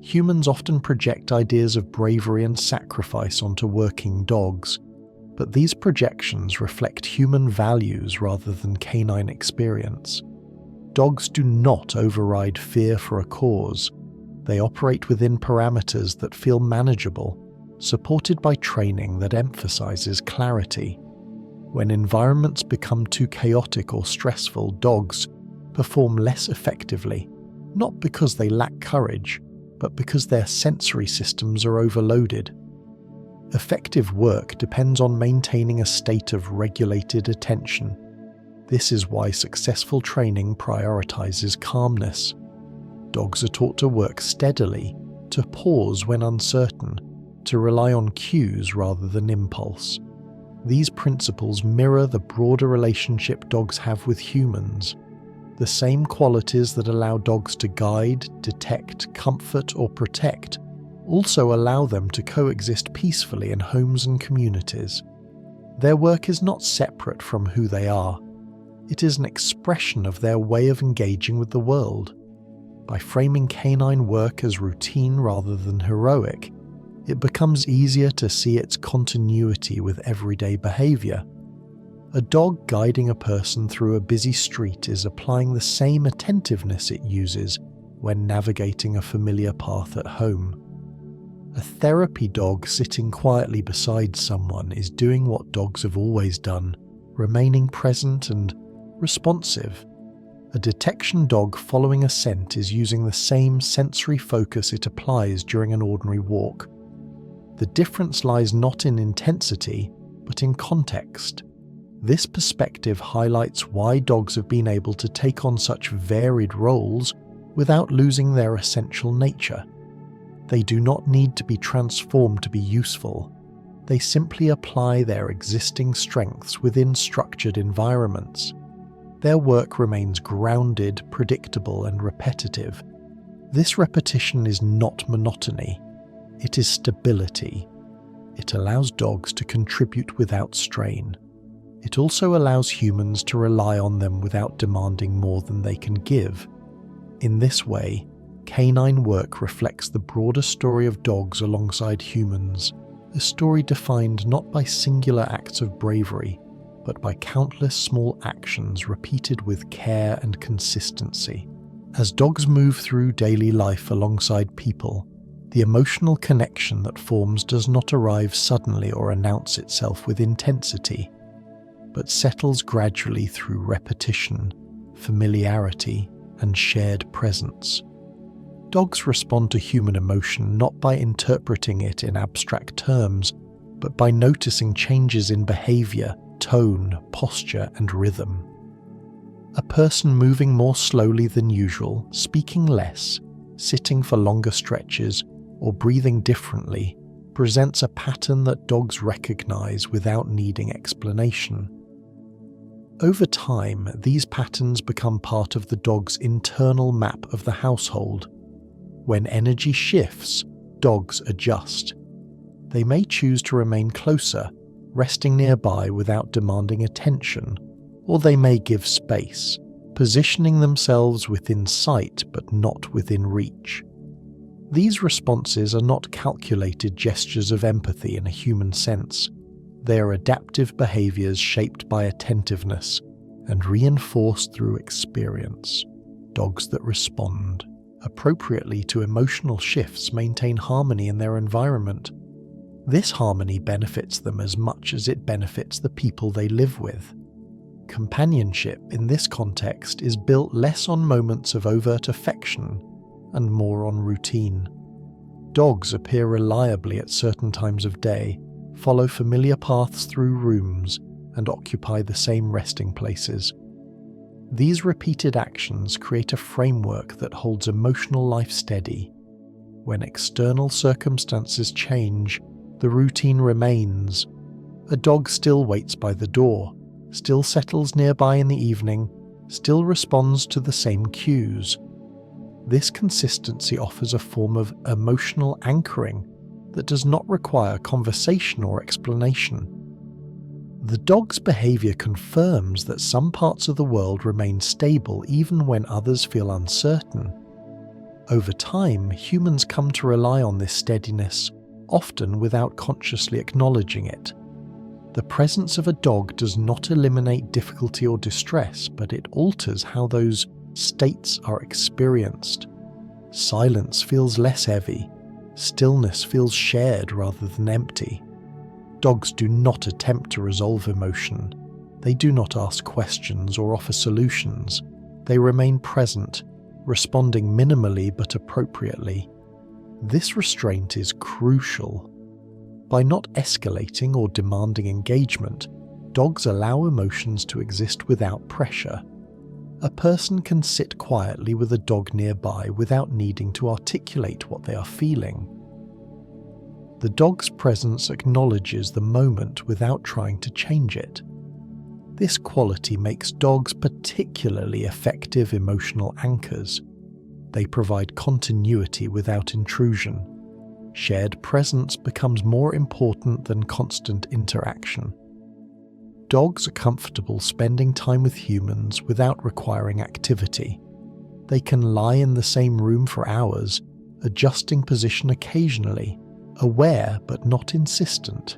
Humans often project ideas of bravery and sacrifice onto working dogs, but these projections reflect human values rather than canine experience. Dogs do not override fear for a cause. They operate within parameters that feel manageable, supported by training that emphasizes clarity. When environments become too chaotic or stressful, dogs perform less effectively, not because they lack courage, but because their sensory systems are overloaded. Effective work depends on maintaining a state of regulated attention. This is why successful training prioritizes calmness. Dogs are taught to work steadily, to pause when uncertain, to rely on cues rather than impulse. These principles mirror the broader relationship dogs have with humans. The same qualities that allow dogs to guide, detect, comfort, or protect also allow them to coexist peacefully in homes and communities. Their work is not separate from who they are. It is an expression of their way of engaging with the world. By framing canine work as routine rather than heroic, it becomes easier to see its continuity with everyday behavior. A dog guiding a person through a busy street is applying the same attentiveness it uses when navigating a familiar path at home. A therapy dog sitting quietly beside someone is doing what dogs have always done, remaining present and responsive. A detection dog following a scent is using the same sensory focus it applies during an ordinary walk. The difference lies not in intensity, but in context. This perspective highlights why dogs have been able to take on such varied roles without losing their essential nature. They do not need to be transformed to be useful. They simply apply their existing strengths within structured environments. Their work remains grounded, predictable, and repetitive. This repetition is not monotony. It is stability. It allows dogs to contribute without strain. It also allows humans to rely on them without demanding more than they can give. In this way, canine work reflects the broader story of dogs alongside humans, a story defined not by singular acts of bravery, but by countless small actions repeated with care and consistency. As dogs move through daily life alongside people, the emotional connection that forms does not arrive suddenly or announce itself with intensity, but settles gradually through repetition, familiarity, and shared presence. Dogs respond to human emotion not by interpreting it in abstract terms, but by noticing changes in behavior, tone, posture, and rhythm. A person moving more slowly than usual, speaking less, sitting for longer stretches, or breathing differently presents a pattern that dogs recognize without needing explanation. Over time, these patterns become part of the dog's internal map of the household. When energy shifts, dogs adjust. They may choose to remain closer, resting nearby without demanding attention, or they may give space, positioning themselves within sight but not within reach. These responses are not calculated gestures of empathy in a human sense. They are adaptive behaviors shaped by attentiveness and reinforced through experience. Dogs that respond appropriately to emotional shifts maintain harmony in their environment. This harmony benefits them as much as it benefits the people they live with. Companionship in this context is built less on moments of overt affection and more on routine. Dogs appear reliably at certain times of day, follow familiar paths through rooms, and occupy the same resting places. These repeated actions create a framework that holds emotional life steady. When external circumstances change, the routine remains. A dog still waits by the door, still settles nearby in the evening, still responds to the same cues. This consistency offers a form of emotional anchoring that does not require conversation or explanation. The dog's behavior confirms that some parts of the world remain stable even when others feel uncertain. Over time, humans come to rely on this steadiness, often without consciously acknowledging it. The presence of a dog does not eliminate difficulty or distress, but it alters how those states are experienced. Silence feels less heavy. Stillness feels shared rather than empty. Dogs do not attempt to resolve emotion. They do not ask questions or offer solutions. They remain present, responding minimally but appropriately. This restraint is crucial. By not escalating or demanding engagement, dogs allow emotions to exist without pressure. A person can sit quietly with a dog nearby without needing to articulate what they are feeling. The dog's presence acknowledges the moment without trying to change it. This quality makes dogs particularly effective emotional anchors. They provide continuity without intrusion. Shared presence becomes more important than constant interaction. Dogs are comfortable spending time with humans without requiring activity. They can lie in the same room for hours, adjusting position occasionally, aware but not insistent.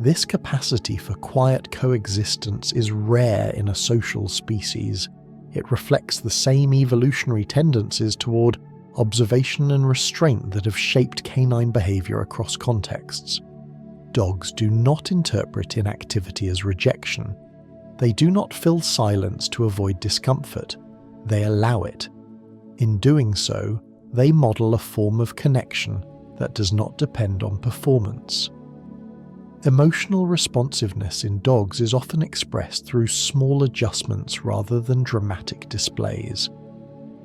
This capacity for quiet coexistence is rare in a social species. It reflects the same evolutionary tendencies toward observation and restraint that have shaped canine behavior across contexts. Dogs do not interpret inactivity as rejection. They do not fill silence to avoid discomfort. They allow it. In doing so, they model a form of connection that does not depend on performance. Emotional responsiveness in dogs is often expressed through small adjustments rather than dramatic displays.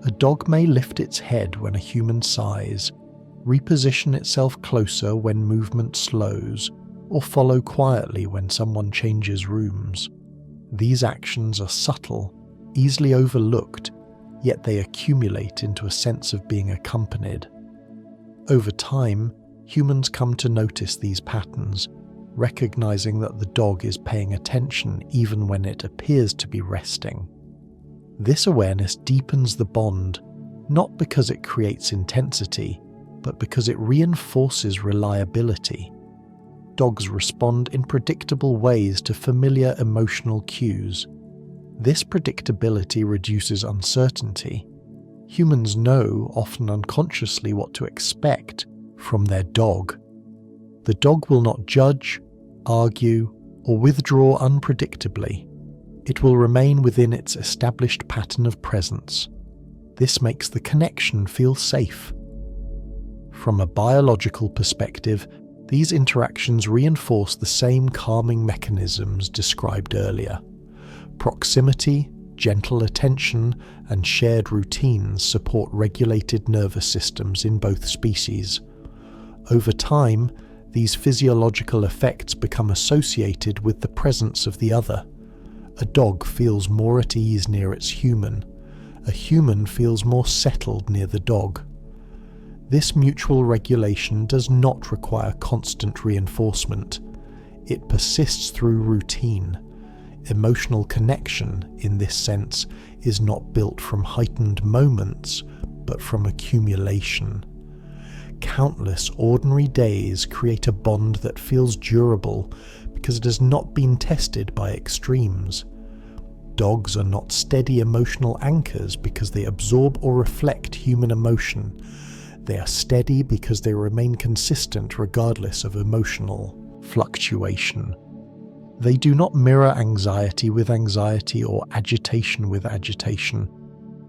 A dog may lift its head when a human sighs, reposition itself closer when movement slows, or follow quietly when someone changes rooms. These actions are subtle, easily overlooked, yet they accumulate into a sense of being accompanied. Over time, humans come to notice these patterns, recognizing that the dog is paying attention even when it appears to be resting. This awareness deepens the bond, not because it creates intensity, but because it reinforces reliability. dogs respond in predictable ways to familiar emotional cues. This predictability reduces uncertainty. Humans know, often unconsciously, what to expect from their dog. The dog will not judge, argue, or withdraw unpredictably. It will remain within its established pattern of presence. This makes the connection feel safe. From a biological perspective, these interactions reinforce the same calming mechanisms described earlier. Proximity, gentle attention, and shared routines support regulated nervous systems in both species. Over time, these physiological effects become associated with the presence of the other. A dog feels more at ease near its human. A human feels more settled near the dog. This mutual regulation does not require constant reinforcement. It persists through routine. Emotional connection, in this sense, is not built from heightened moments, but from accumulation. Countless ordinary days create a bond that feels durable because it has not been tested by extremes. Dogs are not steady emotional anchors because they absorb or reflect human emotion. They are steady because they remain consistent regardless of emotional fluctuation. They do not mirror anxiety with anxiety or agitation with agitation.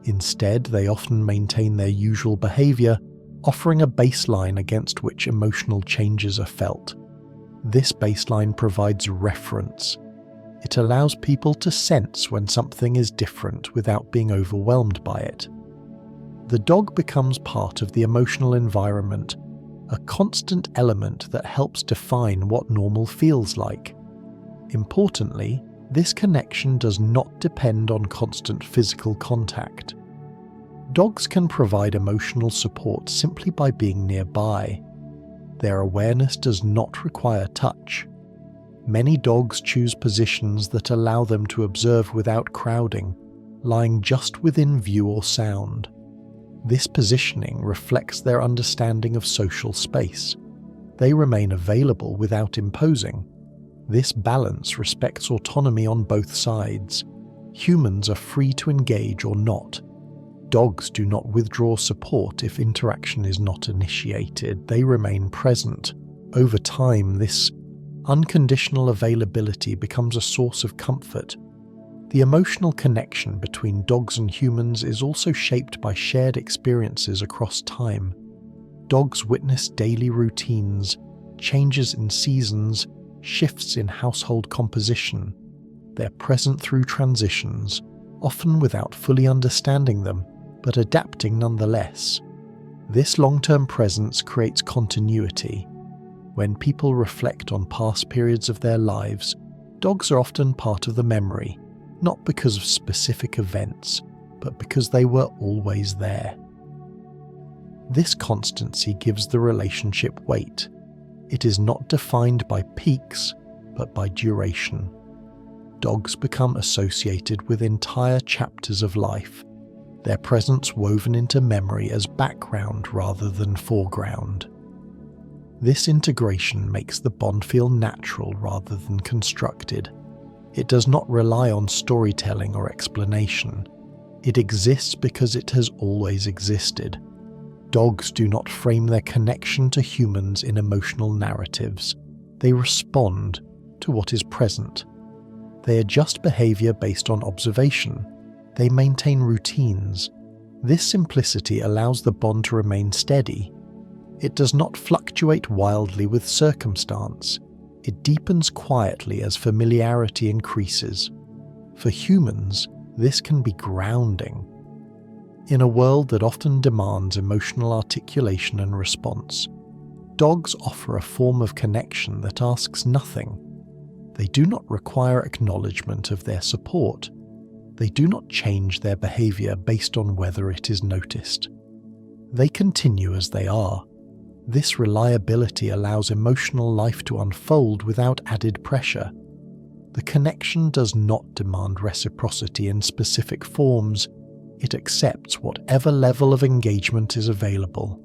Instead, they often maintain their usual behavior, offering a baseline against which emotional changes are felt. This baseline provides reference. It allows people to sense when something is different without being overwhelmed by it. The dog becomes part of the emotional environment, a constant element that helps define what normal feels like. Importantly, this connection does not depend on constant physical contact. Dogs can provide emotional support simply by being nearby. Their awareness does not require touch. Many dogs choose positions that allow them to observe without crowding, lying just within view or sound. This positioning reflects their understanding of social space. They remain available without imposing. This balance respects autonomy on both sides. Humans are free to engage or not. Dogs do not withdraw support if interaction is not initiated. They remain present. Over time, this unconditional availability becomes a source of comfort. The emotional connection between dogs and humans is also shaped by shared experiences across time. Dogs witness daily routines, changes in seasons, shifts in household composition. They're present through transitions, often without fully understanding them, but adapting nonetheless. This long-term presence creates continuity. When people reflect on past periods of their lives, dogs are often part of the memory, not because of specific events, but because they were always there. This constancy gives the relationship weight. It is not defined by peaks, but by duration. Dogs become associated with entire chapters of life, their presence woven into memory as background rather than foreground. This integration makes the bond feel natural rather than constructed. It does not rely on storytelling or explanation. It exists because it has always existed. Dogs do not frame their connection to humans in emotional narratives. They respond to what is present. They adjust behavior based on observation. They maintain routines. This simplicity allows the bond to remain steady. It does not fluctuate wildly with circumstance. It deepens quietly as familiarity increases. For humans, this can be grounding. In a world that often demands emotional articulation and response, dogs offer a form of connection that asks nothing. They do not require acknowledgement of their support. They do not change their behavior based on whether it is noticed. They continue as they are. This reliability allows emotional life to unfold without added pressure. The connection does not demand reciprocity in specific forms. It accepts whatever level of engagement is available.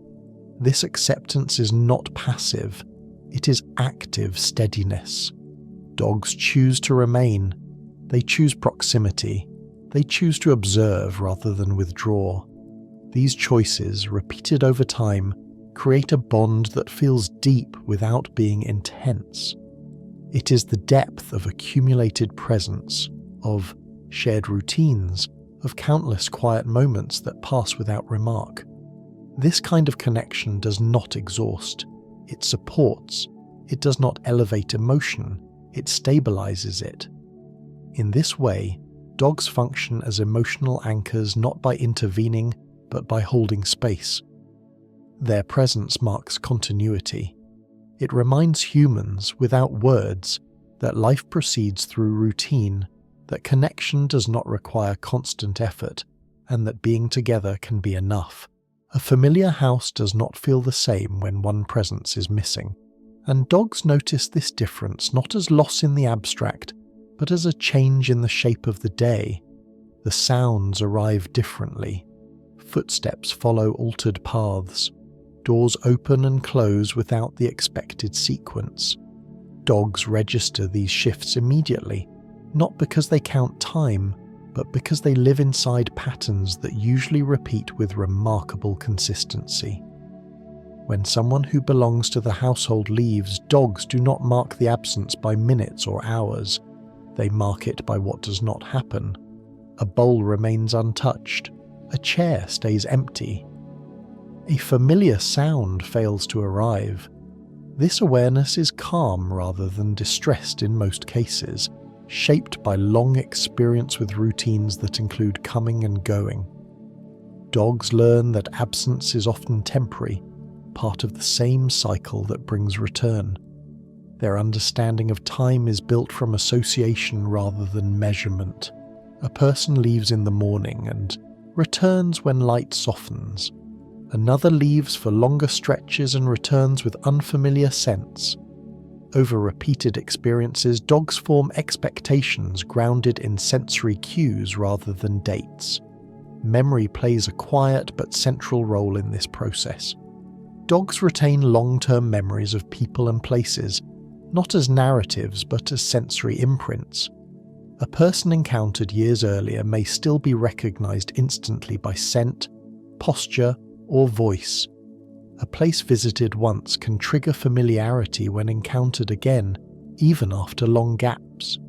This acceptance is not passive. It is active steadiness. Dogs choose to remain. They choose proximity. They choose to observe rather than withdraw. These choices, repeated over time, create a bond that feels deep without being intense. It is the depth of accumulated presence, of shared routines, of countless quiet moments that pass without remark. This kind of connection does not exhaust. It supports. It does not elevate emotion. It stabilizes it. In this way, dogs function as emotional anchors not by intervening, but by holding space. Their presence marks continuity. It reminds humans, without words, that life proceeds through routine, that connection does not require constant effort, and that being together can be enough. A familiar house does not feel the same when one presence is missing, and dogs notice this difference not as loss in the abstract, but as a change in the shape of the day. The sounds arrive differently. Footsteps follow altered paths. Doors open and close without the expected sequence. Dogs register these shifts immediately, not because they count time, but because they live inside patterns that usually repeat with remarkable consistency. When someone who belongs to the household leaves, dogs do not mark the absence by minutes or hours. They mark it by what does not happen. A bowl remains untouched. A chair stays empty. A familiar sound fails to arrive. This awareness is calm rather than distressed in most cases, shaped by long experience with routines that include coming and going. Dogs learn that absence is often temporary, part of the same cycle that brings return. Their understanding of time is built from association rather than measurement. A person leaves in the morning and returns when light softens. Another leaves for longer stretches and returns with unfamiliar scents. Over repeated experiences, dogs form expectations grounded in sensory cues rather than dates. Memory plays a quiet but central role in this process. Dogs retain long-term memories of people and places, not as narratives but as sensory imprints. A person encountered years earlier may still be recognized instantly by scent, posture, or voice. A place visited once can trigger familiarity when encountered again, even after long gaps.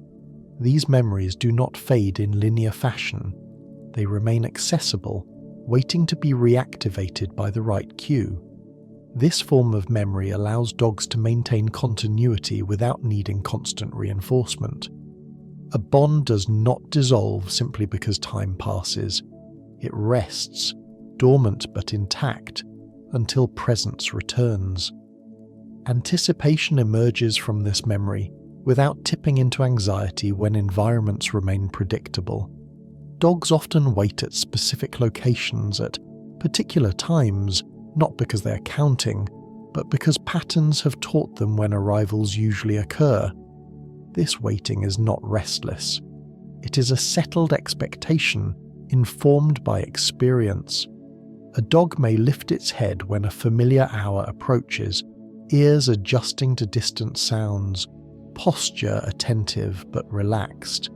These memories do not fade in linear fashion. They remain accessible, waiting to be reactivated by the right cue. This form of memory allows dogs to maintain continuity without needing constant reinforcement. A bond does not dissolve simply because time passes. It rests, dormant but intact, until presence returns. Anticipation emerges from this memory without tipping into anxiety when environments remain predictable. Dogs often wait at specific locations at particular times, not because they are counting, but because patterns have taught them when arrivals usually occur. This waiting is not restless. It is a settled expectation, informed by experience. A dog may lift its head when a familiar hour approaches, ears adjusting to distant sounds, posture attentive but relaxed.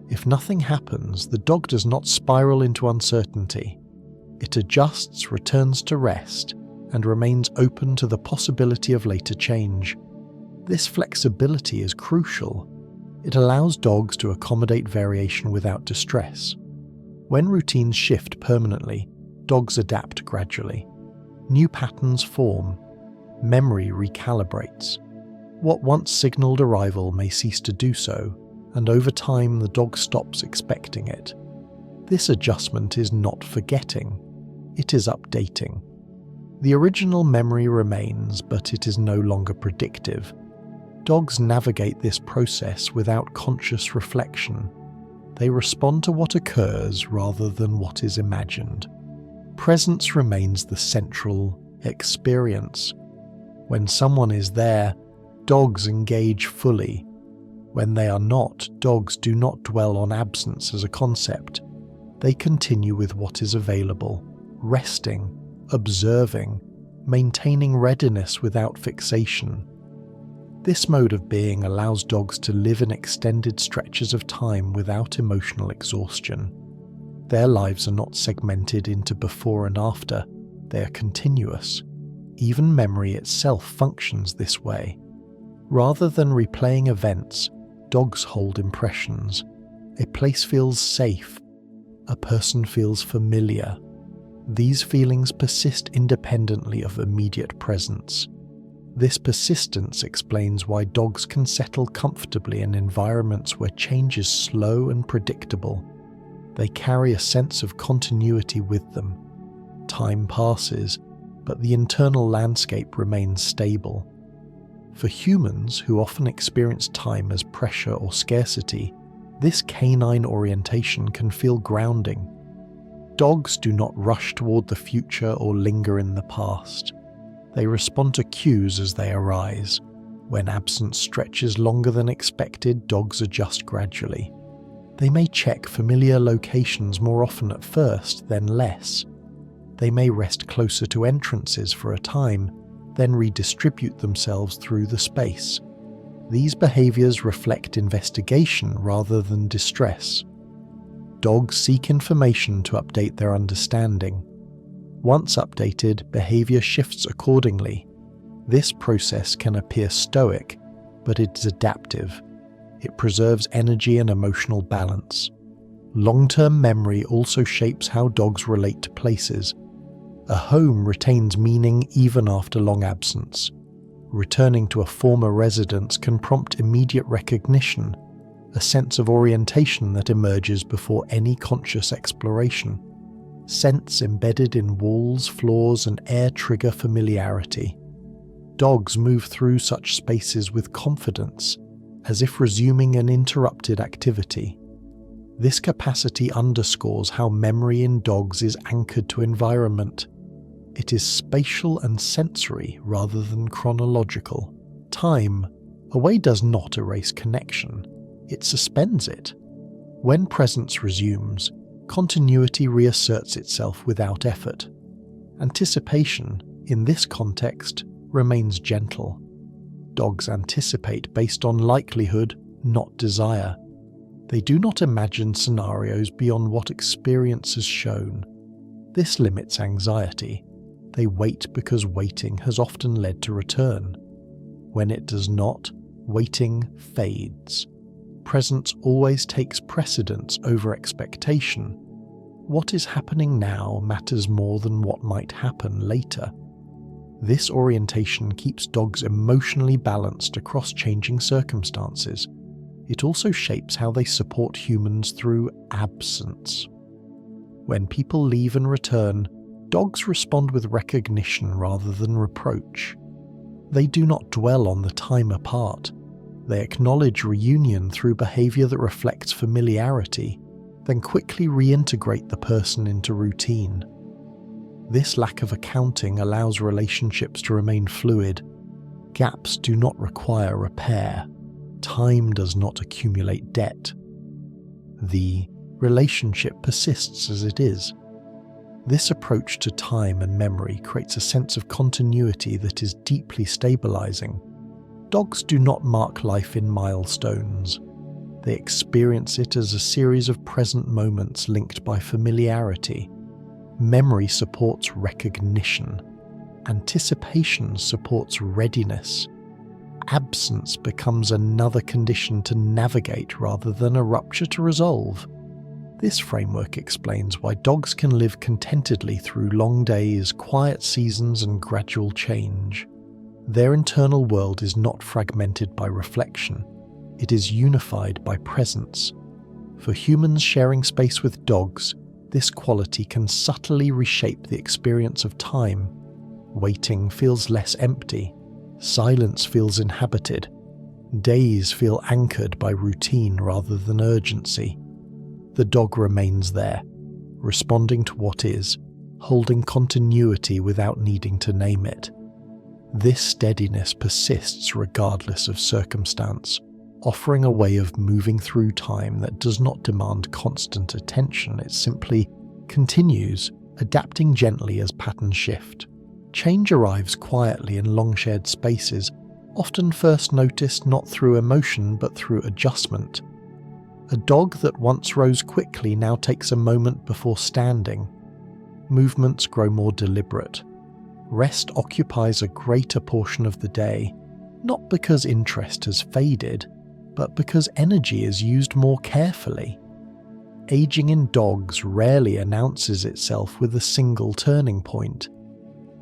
If nothing happens, the dog does not spiral into uncertainty. It adjusts, returns to rest, and remains open to the possibility of later change. This flexibility is crucial. It allows dogs to accommodate variation without distress. When routines shift permanently, dogs adapt gradually. New patterns form. Memory recalibrates. What once signaled arrival may cease to do so, and over time the dog stops expecting it. This adjustment is not forgetting. It is updating. The original memory remains, but it is no longer predictive. Dogs navigate this process without conscious reflection. They respond to what occurs rather than what is imagined. Presence remains the central experience. When someone is there, dogs engage fully. When they are not, dogs do not dwell on absence as a concept. They continue with what is available, resting, observing, maintaining readiness without fixation. This mode of being allows dogs to live in extended stretches of time without emotional exhaustion. Their lives are not segmented into before and after, they are continuous. Even memory itself functions this way. Rather than replaying events, dogs hold impressions. A place feels safe. A person feels familiar. These feelings persist independently of immediate presence. This persistence explains why dogs can settle comfortably in environments where change is slow and predictable. They carry a sense of continuity with them. Time passes, but the internal landscape remains stable. For humans, who often experience time as pressure or scarcity, this canine orientation can feel grounding. Dogs do not rush toward the future or linger in the past. They respond to cues as they arise. When absence stretches longer than expected, dogs adjust gradually. They may check familiar locations more often at first, then less. They may rest closer to entrances for a time, then redistribute themselves through the space. These behaviors reflect investigation rather than distress. Dogs seek information to update their understanding. Once updated, behavior shifts accordingly. This process can appear stoic, but it is adaptive. It preserves energy and emotional balance. Long-term memory also shapes how dogs relate to places. A home retains meaning even after long absence. Returning to a former residence can prompt immediate recognition, a sense of orientation that emerges before any conscious exploration. Scents embedded in walls, floors, and air trigger familiarity. Dogs move through such spaces with confidence, as if resuming an interrupted activity. This capacity underscores how memory in dogs is anchored to environment. It is spatial and sensory rather than chronological. Time, away, does not erase connection. It suspends it. When presence resumes, continuity reasserts itself without effort. Anticipation, in this context, remains gentle. Dogs anticipate based on likelihood, not desire. They do not imagine scenarios beyond what experience has shown. This limits anxiety. They wait because waiting has often led to return. When it does not, waiting fades. Presence always takes precedence over expectation. What is happening now matters more than what might happen later. This orientation keeps dogs emotionally balanced across changing circumstances. It also shapes how they support humans through absence. When people leave and return, dogs respond with recognition rather than reproach. They do not dwell on the time apart. They acknowledge reunion through behavior that reflects familiarity, then quickly reintegrate the person into routine. This lack of accounting allows relationships to remain fluid. Gaps do not require repair. Time does not accumulate debt. The relationship persists as it is. This approach to time and memory creates a sense of continuity that is deeply stabilizing. Dogs do not mark life in milestones. They experience it as a series of present moments linked by familiarity. Memory supports recognition. Anticipation supports readiness. Absence becomes another condition to navigate rather than a rupture to resolve. This framework explains why dogs can live contentedly through long days, quiet seasons, and gradual change. Their internal world is not fragmented by reflection. It is unified by presence. For humans sharing space with dogs, this quality can subtly reshape the experience of time. Waiting feels less empty. Silence feels inhabited. Days feel anchored by routine rather than urgency. The dog remains there, responding to what is, holding continuity without needing to name it. This steadiness persists regardless of circumstance, offering a way of moving through time that does not demand constant attention. It simply continues, adapting gently as patterns shift. Change arrives quietly in long shared spaces, often first noticed not through emotion but through adjustment. A dog that once rose quickly now takes a moment before standing. Movements grow more deliberate. Rest occupies a greater portion of the day, not because interest has faded, but because energy is used more carefully. Aging in dogs rarely announces itself with a single turning point.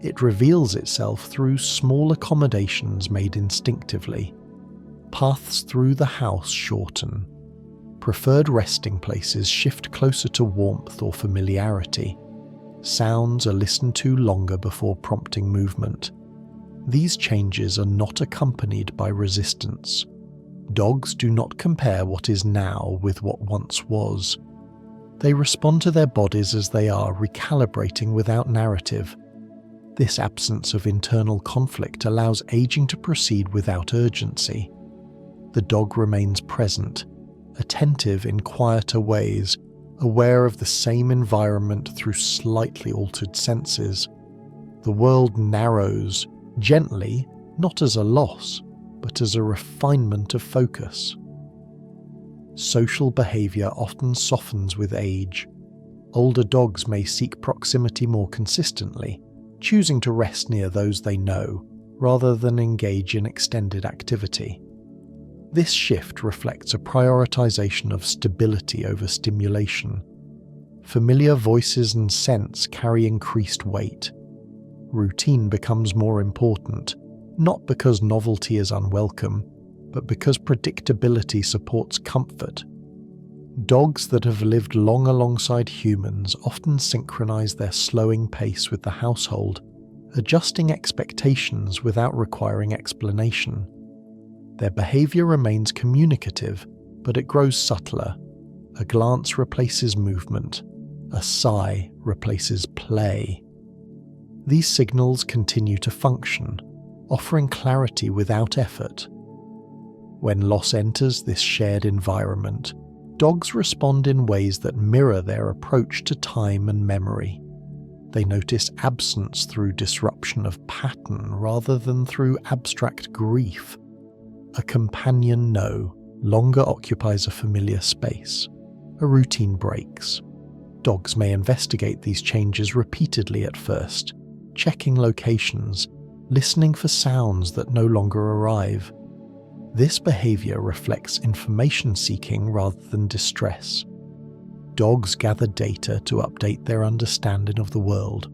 It reveals itself through small accommodations made instinctively. Paths through the house shorten. Preferred resting places shift closer to warmth or familiarity. Sounds are listened to longer before prompting movement. These changes are not accompanied by resistance. Dogs do not compare what is now with what once was. They respond to their bodies as they are, recalibrating without narrative. This absence of internal conflict allows aging to proceed without urgency. The dog remains present, attentive in quieter ways, aware of the same environment through slightly altered senses. The world narrows, gently, not as a loss, but as a refinement of focus. Social behavior often softens with age. Older dogs may seek proximity more consistently, choosing to rest near those they know, rather than engage in extended activity. This shift reflects a prioritization of stability over stimulation. Familiar voices and scents carry increased weight. Routine becomes more important, not because novelty is unwelcome, but because predictability supports comfort. Dogs that have lived long alongside humans often synchronize their slowing pace with the household, adjusting expectations without requiring explanation. Their behavior remains communicative, but it grows subtler. A glance replaces movement. A sigh replaces play. These signals continue to function, offering clarity without effort. When loss enters this shared environment, dogs respond in ways that mirror their approach to time and memory. They notice absence through disruption of pattern rather than through abstract grief. A companion no longer occupies a familiar space. A routine breaks. Dogs may investigate these changes repeatedly at first, checking locations, listening for sounds that no longer arrive. This behavior reflects information seeking rather than distress. Dogs gather data to update their understanding of the world.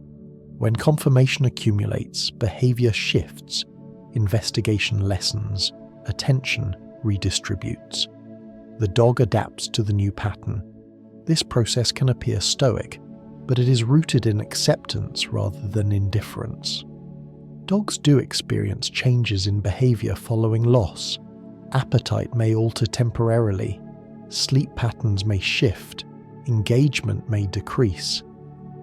When confirmation accumulates, behavior shifts, investigation lessens, attention redistributes. The dog adapts to the new pattern. This process can appear stoic, but it is rooted in acceptance rather than indifference. Dogs do experience changes in behavior following loss. Appetite may alter temporarily, sleep patterns may shift, engagement may decrease.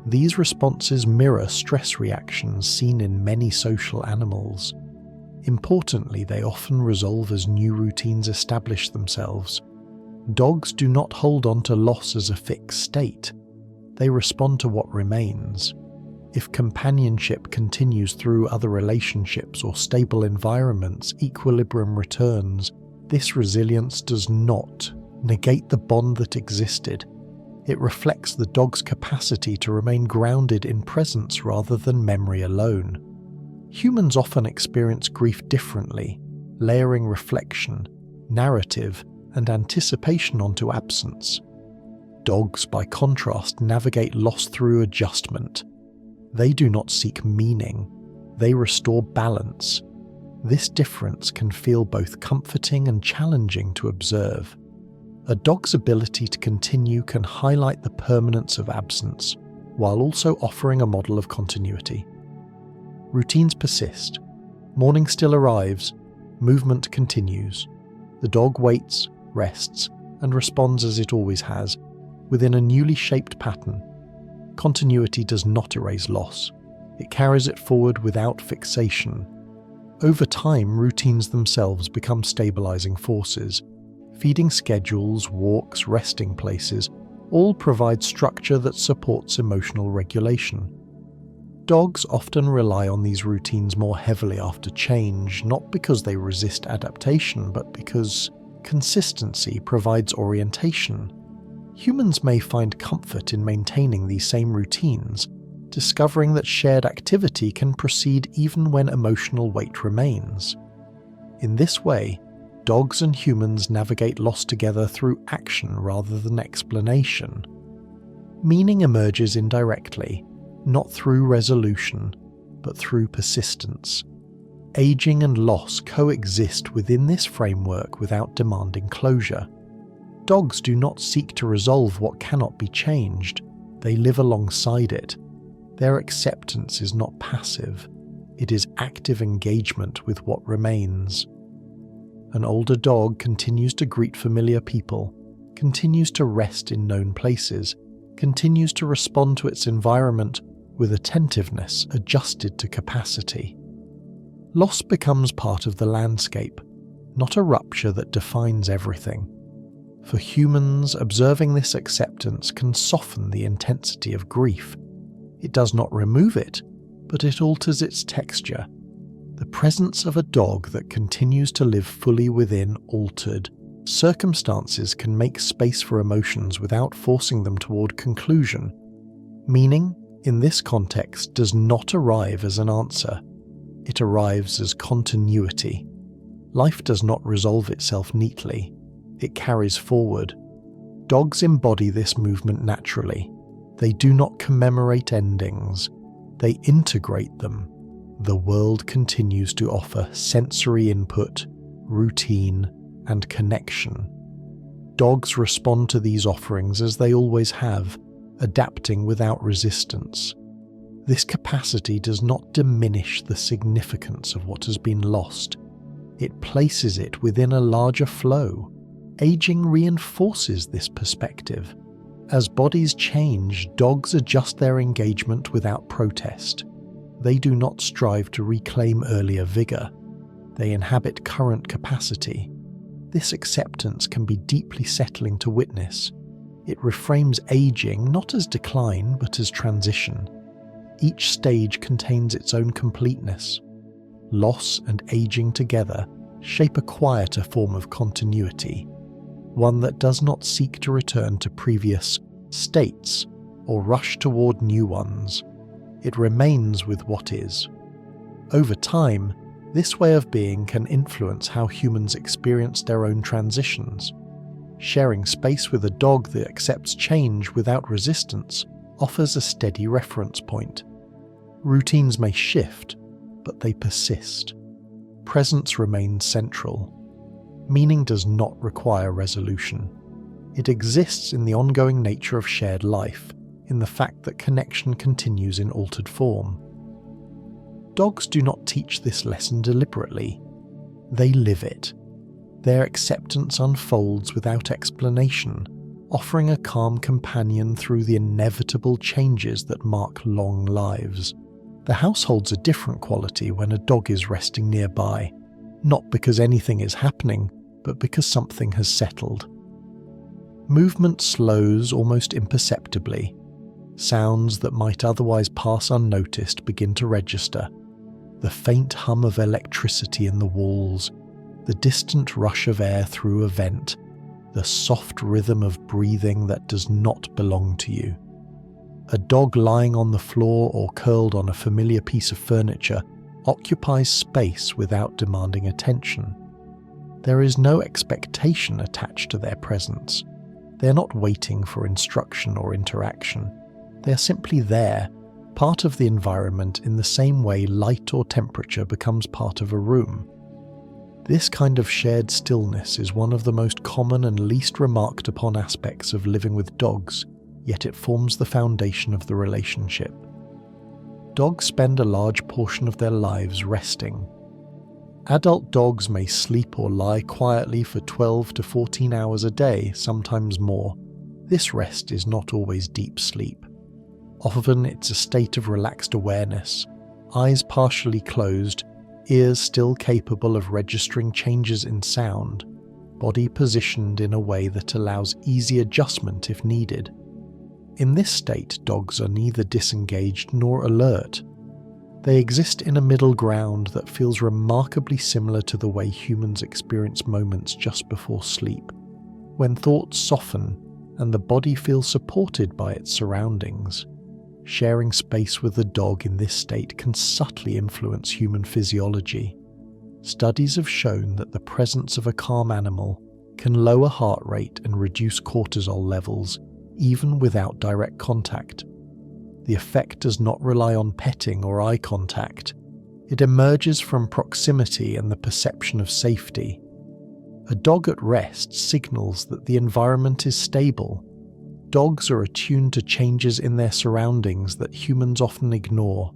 These responses mirror stress reactions seen in many social animals. Importantly, they often resolve as new routines establish themselves. Dogs do not hold on to loss as a fixed state. They respond to what remains. If companionship continues through other relationships or stable environments, equilibrium returns. This resilience does not negate the bond that existed. It reflects the dog's capacity to remain grounded in presence rather than memory alone. Humans often experience grief differently, layering reflection, narrative, and anticipation onto absence. Dogs, by contrast, navigate loss through adjustment. They do not seek meaning, they restore balance. This difference can feel both comforting and challenging to observe. A dog's ability to continue can highlight the permanence of absence, while also offering a model of continuity. Routines persist. Morning still arrives, movement continues. The dog waits, rests, and responds as it always has, within a newly shaped pattern. Continuity does not erase loss. It carries it forward without fixation. Over time, routines themselves become stabilizing forces. Feeding schedules, walks, resting places all provide structure that supports emotional regulation. Dogs often rely on these routines more heavily after change, not because they resist adaptation, but because consistency provides orientation. Humans may find comfort in maintaining these same routines, discovering that shared activity can proceed even when emotional weight remains. In this way, dogs and humans navigate loss together through action rather than explanation. Meaning emerges indirectly, not through resolution, but through persistence. Aging and loss coexist within this framework without demanding closure. Dogs do not seek to resolve what cannot be changed, they live alongside it. Their acceptance is not passive, it is active engagement with what remains. An older dog continues to greet familiar people, continues to rest in known places, continues to respond to its environment with attentiveness adjusted to capacity. Loss becomes part of the landscape, not a rupture that defines everything. For humans, observing this acceptance can soften the intensity of grief. It does not remove it, but it alters its texture. The presence of a dog that continues to live fully within altered circumstances can make space for emotions without forcing them toward conclusion. Meaning, in this context, does not arrive as an answer. It arrives as continuity. Life does not resolve itself neatly. It carries forward. Dogs embody this movement naturally. They do not commemorate endings. They integrate them. The world continues to offer sensory input, routine, and connection. Dogs respond to these offerings as they always have, adapting without resistance. This capacity does not diminish the significance of what has been lost. It places it within a larger flow. Aging reinforces this perspective. As bodies change, dogs adjust their engagement without protest. They do not strive to reclaim earlier vigor. They inhabit current capacity. This acceptance can be deeply settling to witness. It reframes aging not as decline but as transition. Each stage contains its own completeness. Loss and aging together shape a quieter form of continuity, one that does not seek to return to previous states or rush toward new ones. It remains with what is. Over time, this way of being can influence how humans experience their own transitions. Sharing space with a dog that accepts change without resistance offers a steady reference point. Routines may shift, but they persist. Presence remains central. Meaning does not require resolution. It exists in the ongoing nature of shared life, in the fact that connection continues in altered form. Dogs do not teach this lesson deliberately. They live it. Their acceptance unfolds without explanation, offering a calm companion through the inevitable changes that mark long lives. The house holds a different quality when a dog is resting nearby, not because anything is happening, but because something has settled. Movement slows almost imperceptibly. Sounds that might otherwise pass unnoticed begin to register. The faint hum of electricity in the walls, the distant rush of air through a vent, the soft rhythm of breathing that does not belong to you. A dog lying on the floor or curled on a familiar piece of furniture occupies space without demanding attention. There is no expectation attached to their presence. They are not waiting for instruction or interaction. They are simply there, part of the environment in the same way light or temperature becomes part of a room. This kind of shared stillness is one of the most common and least remarked upon aspects of living with dogs, yet it forms the foundation of the relationship. Dogs spend a large portion of their lives resting. Adult dogs may sleep or lie quietly for 12 to 14 hours a day, sometimes more. This rest is not always deep sleep. Often it's a state of relaxed awareness, eyes partially closed, ears still capable of registering changes in sound, body positioned in a way that allows easy adjustment if needed. In this state, dogs are neither disengaged nor alert. They exist in a middle ground that feels remarkably similar to the way humans experience moments just before sleep, when thoughts soften and the body feels supported by its surroundings. Sharing space with the dog in this state can subtly influence human physiology. Studies have shown that the presence of a calm animal can lower heart rate and reduce cortisol levels even without direct contact. The effect does not rely on petting or eye contact. It emerges from proximity and the perception of safety. A dog at rest signals that the environment is stable. Dogs are attuned to changes in their surroundings that humans often ignore.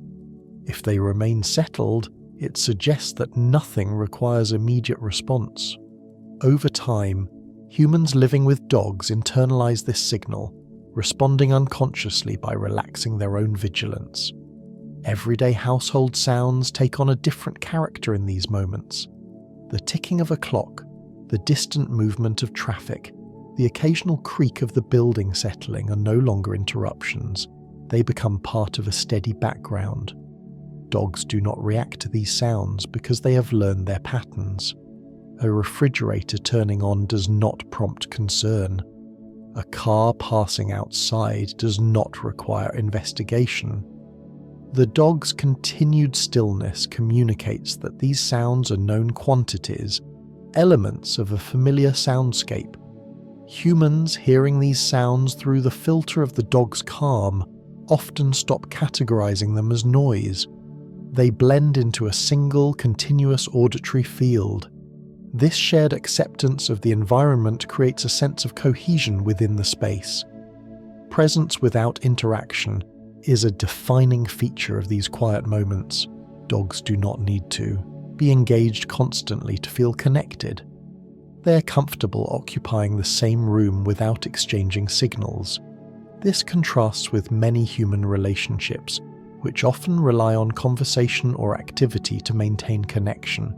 If they remain settled, it suggests that nothing requires immediate response. Over time, humans living with dogs internalize this signal, responding unconsciously by relaxing their own vigilance. Everyday household sounds take on a different character in these moments. The ticking of a clock, the distant movement of traffic, the occasional creak of the building settling are no longer interruptions. They become part of a steady background. Dogs do not react to these sounds because they have learned their patterns. A refrigerator turning on does not prompt concern. A car passing outside does not require investigation. The dog's continued stillness communicates that these sounds are known quantities, elements of a familiar soundscape. Humans hearing these sounds through the filter of the dog's calm often stop categorizing them as noise. They blend into a single, continuous auditory field. This shared acceptance of the environment creates a sense of cohesion within the space. Presence without interaction is a defining feature of these quiet moments. Dogs do not need to be engaged constantly to feel connected. They are comfortable occupying the same room without exchanging signals. This contrasts with many human relationships, which often rely on conversation or activity to maintain connection.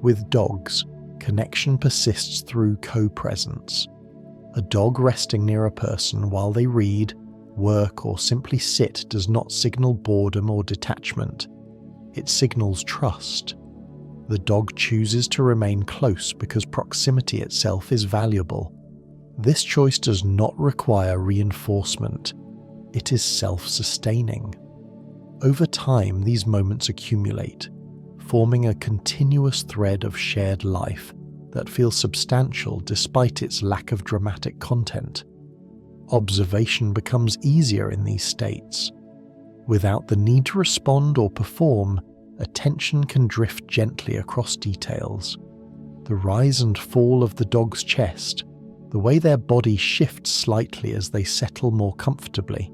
With dogs, connection persists through co-presence. A dog resting near a person while they read, work, or simply sit does not signal boredom or detachment. It signals trust. The dog chooses to remain close because proximity itself is valuable. This choice does not require reinforcement. It is self-sustaining. Over time, these moments accumulate, forming a continuous thread of shared life that feels substantial despite its lack of dramatic content. Observation becomes easier in these states. Without the need to respond or perform, attention can drift gently across details. The rise and fall of the dog's chest, the way their body shifts slightly as they settle more comfortably,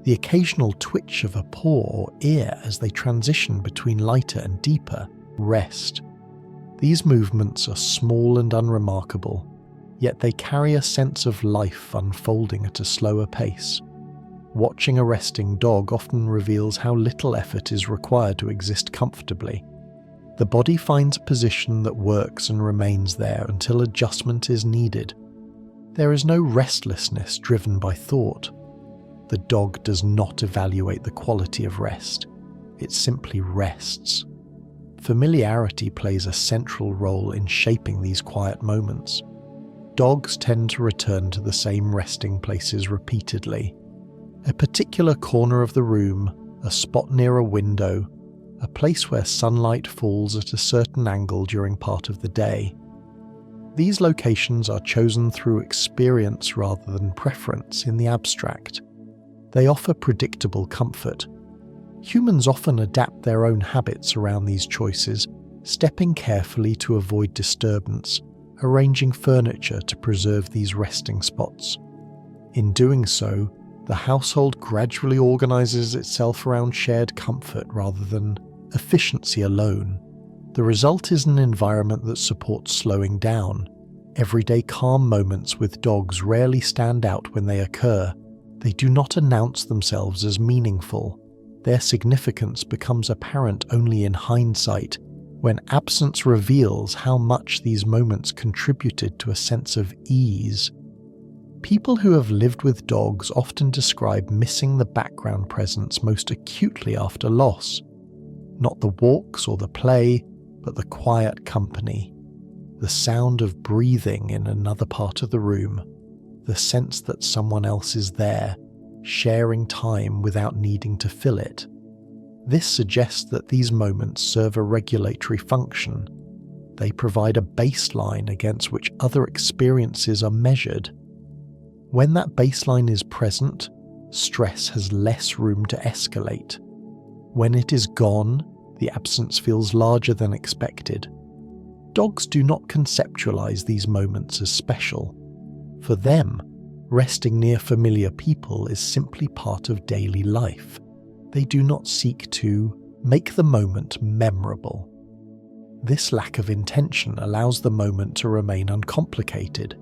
the occasional twitch of a paw or ear as they transition between lighter and deeper rest. These movements are small and unremarkable, yet they carry a sense of life unfolding at a slower pace. Watching a resting dog often reveals how little effort is required to exist comfortably. The body finds a position that works and remains there until adjustment is needed. There is no restlessness driven by thought. The dog does not evaluate the quality of rest. It simply rests. Familiarity plays a central role in shaping these quiet moments. Dogs tend to return to the same resting places repeatedly. A particular corner of the room, a spot near a window, a place where sunlight falls at a certain angle during part of the day. These locations are chosen through experience rather than preference in the abstract. They offer predictable comfort. Humans often adapt their own habits around these choices, stepping carefully to avoid disturbance, arranging furniture to preserve these resting spots. In doing so, the household gradually organizes itself around shared comfort rather than efficiency alone. The result is an environment that supports slowing down. Everyday calm moments with dogs rarely stand out when they occur. They do not announce themselves as meaningful. Their significance becomes apparent only in hindsight, when absence reveals how much these moments contributed to a sense of ease. People who have lived with dogs often describe missing the background presence most acutely after loss. Not the walks or the play, but the quiet company. The sound of breathing in another part of the room. The sense that someone else is there, sharing time without needing to fill it. This suggests that these moments serve a regulatory function. They provide a baseline against which other experiences are measured. When that baseline is present, stress has less room to escalate. When it is gone, the absence feels larger than expected. Dogs do not conceptualize these moments as special. For them, resting near familiar people is simply part of daily life. They do not seek to make the moment memorable. This lack of intention allows the moment to remain uncomplicated.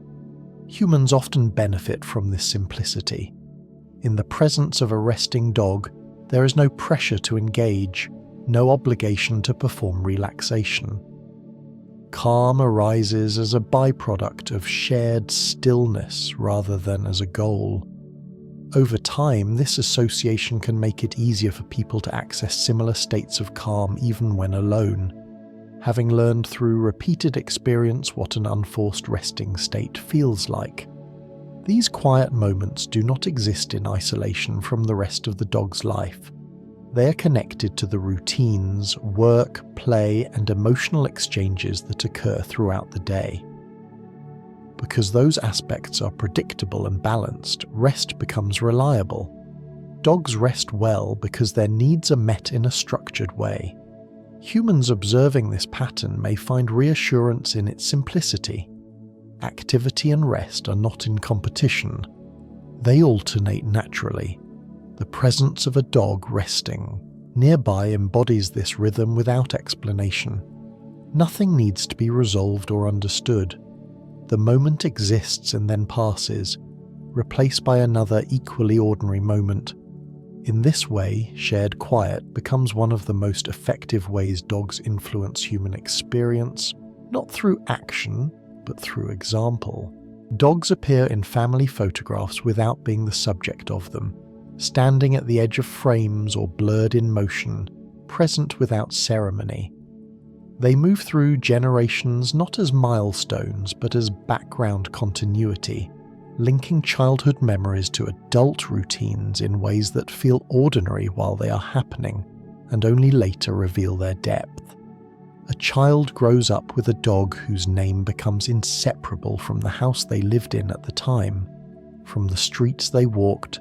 Humans often benefit from this simplicity. In the presence of a resting dog, there is no pressure to engage, no obligation to perform relaxation. Calm arises as a byproduct of shared stillness rather than as a goal. Over time, this association can make it easier for people to access similar states of calm even when alone, having learned through repeated experience what an unforced resting state feels like. These quiet moments do not exist in isolation from the rest of the dog's life. They are connected to the routines, work, play, and emotional exchanges that occur throughout the day. Because those aspects are predictable and balanced, rest becomes reliable. Dogs rest well because their needs are met in a structured way. Humans observing this pattern may find reassurance in its simplicity. Activity and rest are not in competition. They alternate naturally. The presence of a dog resting nearby embodies this rhythm without explanation. Nothing needs to be resolved or understood. The moment exists and then passes, replaced by another equally ordinary moment. In this way, shared quiet becomes one of the most effective ways dogs influence human experience, not through action, but through example. Dogs appear in family photographs without being the subject of them, standing at the edge of frames or blurred in motion, present without ceremony. They move through generations not as milestones but as background continuity, linking childhood memories to adult routines in ways that feel ordinary while they are happening, and only later reveal their depth. A child grows up with a dog whose name becomes inseparable from the house they lived in at the time, from the streets they walked,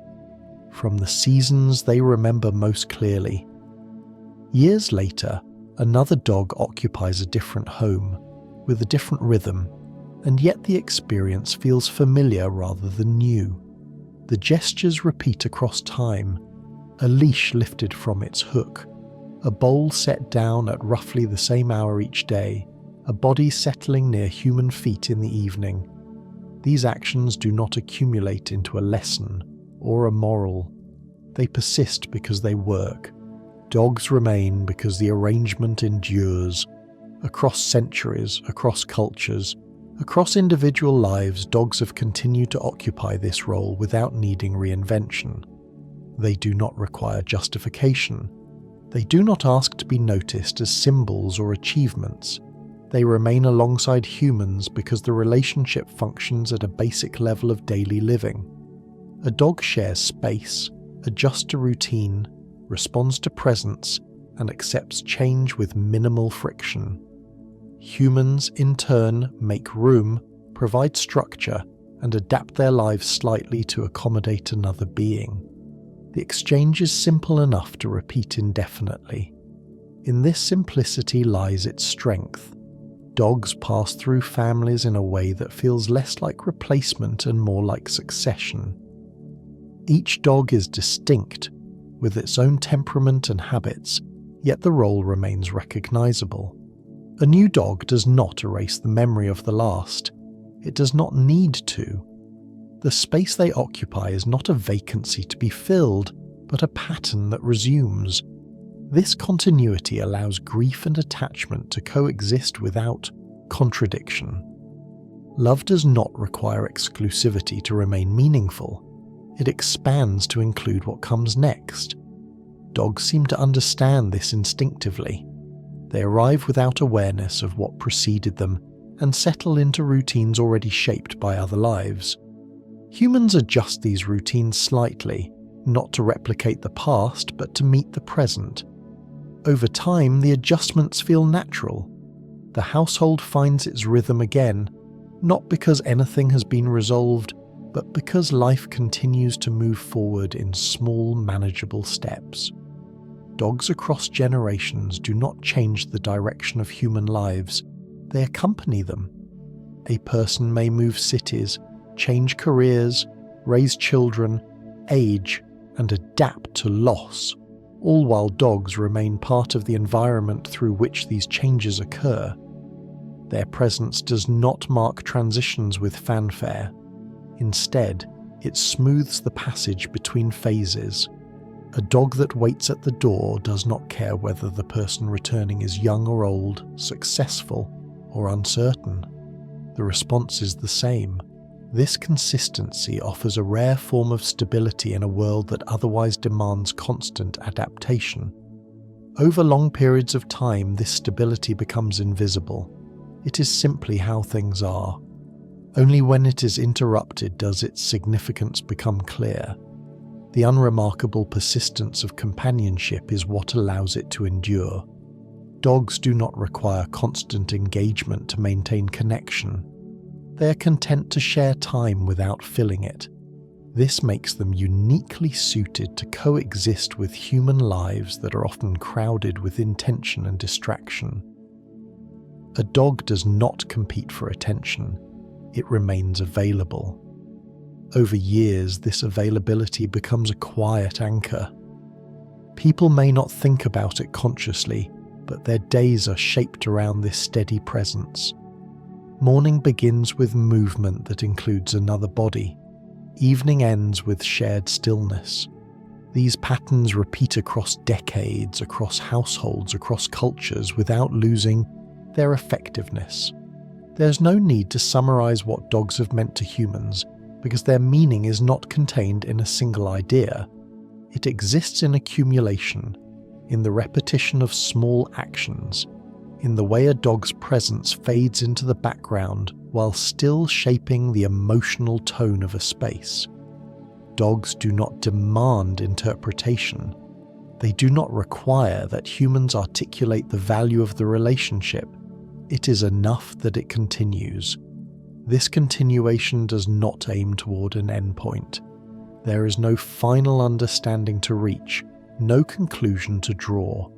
from the seasons they remember most clearly. Years later, another dog occupies a different home, with a different rhythm, and yet the experience feels familiar rather than new. The gestures repeat across time, a leash lifted from its hook, a bowl set down at roughly the same hour each day, a body settling near human feet in the evening. These actions do not accumulate into a lesson or a moral. They persist because they work. Dogs remain because the arrangement endures. Across centuries, across cultures, across individual lives, dogs have continued to occupy this role without needing reinvention. They do not require justification. They do not ask to be noticed as symbols or achievements. They remain alongside humans because the relationship functions at a basic level of daily living. A dog shares space, adjusts to routine, responds to presence, and accepts change with minimal friction. Humans, in turn, make room, provide structure, and adapt their lives slightly to accommodate another being. The exchange is simple enough to repeat indefinitely. In this simplicity lies its strength. Dogs pass through families in a way that feels less like replacement and more like succession. Each dog is distinct, with its own temperament and habits, yet the role remains recognizable. A new dog does not erase the memory of the last. It does not need to. The space they occupy is not a vacancy to be filled, but a pattern that resumes. This continuity allows grief and attachment to coexist without contradiction. Love does not require exclusivity to remain meaningful. It expands to include what comes next. Dogs seem to understand this instinctively. They arrive without awareness of what preceded them and settle into routines already shaped by other lives. Humans adjust these routines slightly, not to replicate the past but to meet the present. Over time, the adjustments feel natural. The household finds its rhythm again, not because anything has been resolved, but because life continues to move forward in small, manageable steps. Dogs across generations do not change the direction of human lives, they accompany them. A person may move cities, change careers, raise children, age, and adapt to loss, all while dogs remain part of the environment through which these changes occur. Their presence does not mark transitions with fanfare. Instead, it smooths the passage between phases. A dog that waits at the door does not care whether the person returning is young or old, successful or uncertain. The response is the same. This consistency offers a rare form of stability in a world that otherwise demands constant adaptation. Over long periods of time, this stability becomes invisible. It is simply how things are. Only when it is interrupted does its significance become clear. The unremarkable persistence of companionship is what allows it to endure. Dogs do not require constant engagement to maintain connection. They are content to share time without filling it. This makes them uniquely suited to coexist with human lives that are often crowded with intention and distraction. A dog does not compete for attention. It remains available. Over years, this availability becomes a quiet anchor. People may not think about it consciously, but their days are shaped around this steady presence. Morning begins with movement that includes another body. Evening ends with shared stillness. These patterns repeat across decades, across households, across cultures, without losing their effectiveness. There's no need to summarize what dogs have meant to humans, because their meaning is not contained in a single idea. It exists in accumulation, in the repetition of small actions, in the way a dog's presence fades into the background while still shaping the emotional tone of a space. Dogs do not demand interpretation. They do not require that humans articulate the value of the relationship. It is enough that it continues. This continuation does not aim toward an endpoint. There is no final understanding to reach, no conclusion to draw.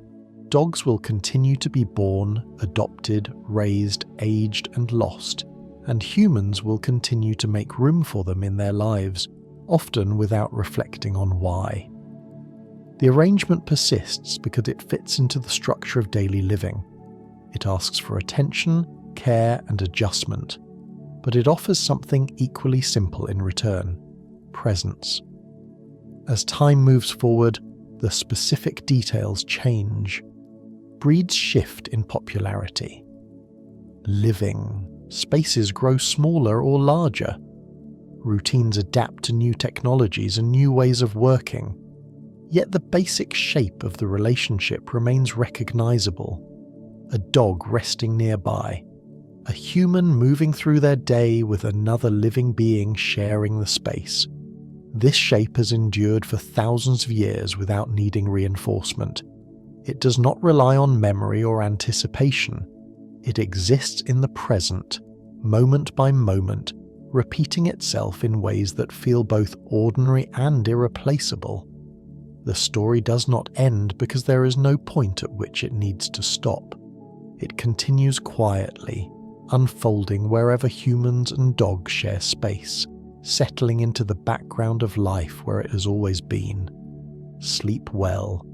Dogs will continue to be born, adopted, raised, aged, and lost, and humans will continue to make room for them in their lives, often without reflecting on why. The arrangement persists because it fits into the structure of daily living. It asks for attention, care, and adjustment, but it offers something equally simple in return: presence. As time moves forward, the specific details change. Breeds shift in popularity. Living spaces grow smaller or larger. Routines adapt to new technologies and new ways of working. Yet the basic shape of the relationship remains recognizable. A dog resting nearby, a human moving through their day with another living being sharing the space. This shape has endured for thousands of years without needing reinforcement. It does not rely on memory or anticipation. It exists in the present, moment by moment, repeating itself in ways that feel both ordinary and irreplaceable. The story does not end because there is no point at which it needs to stop. It continues quietly, unfolding wherever humans and dogs share space, settling into the background of life where it has always been. Sleep well,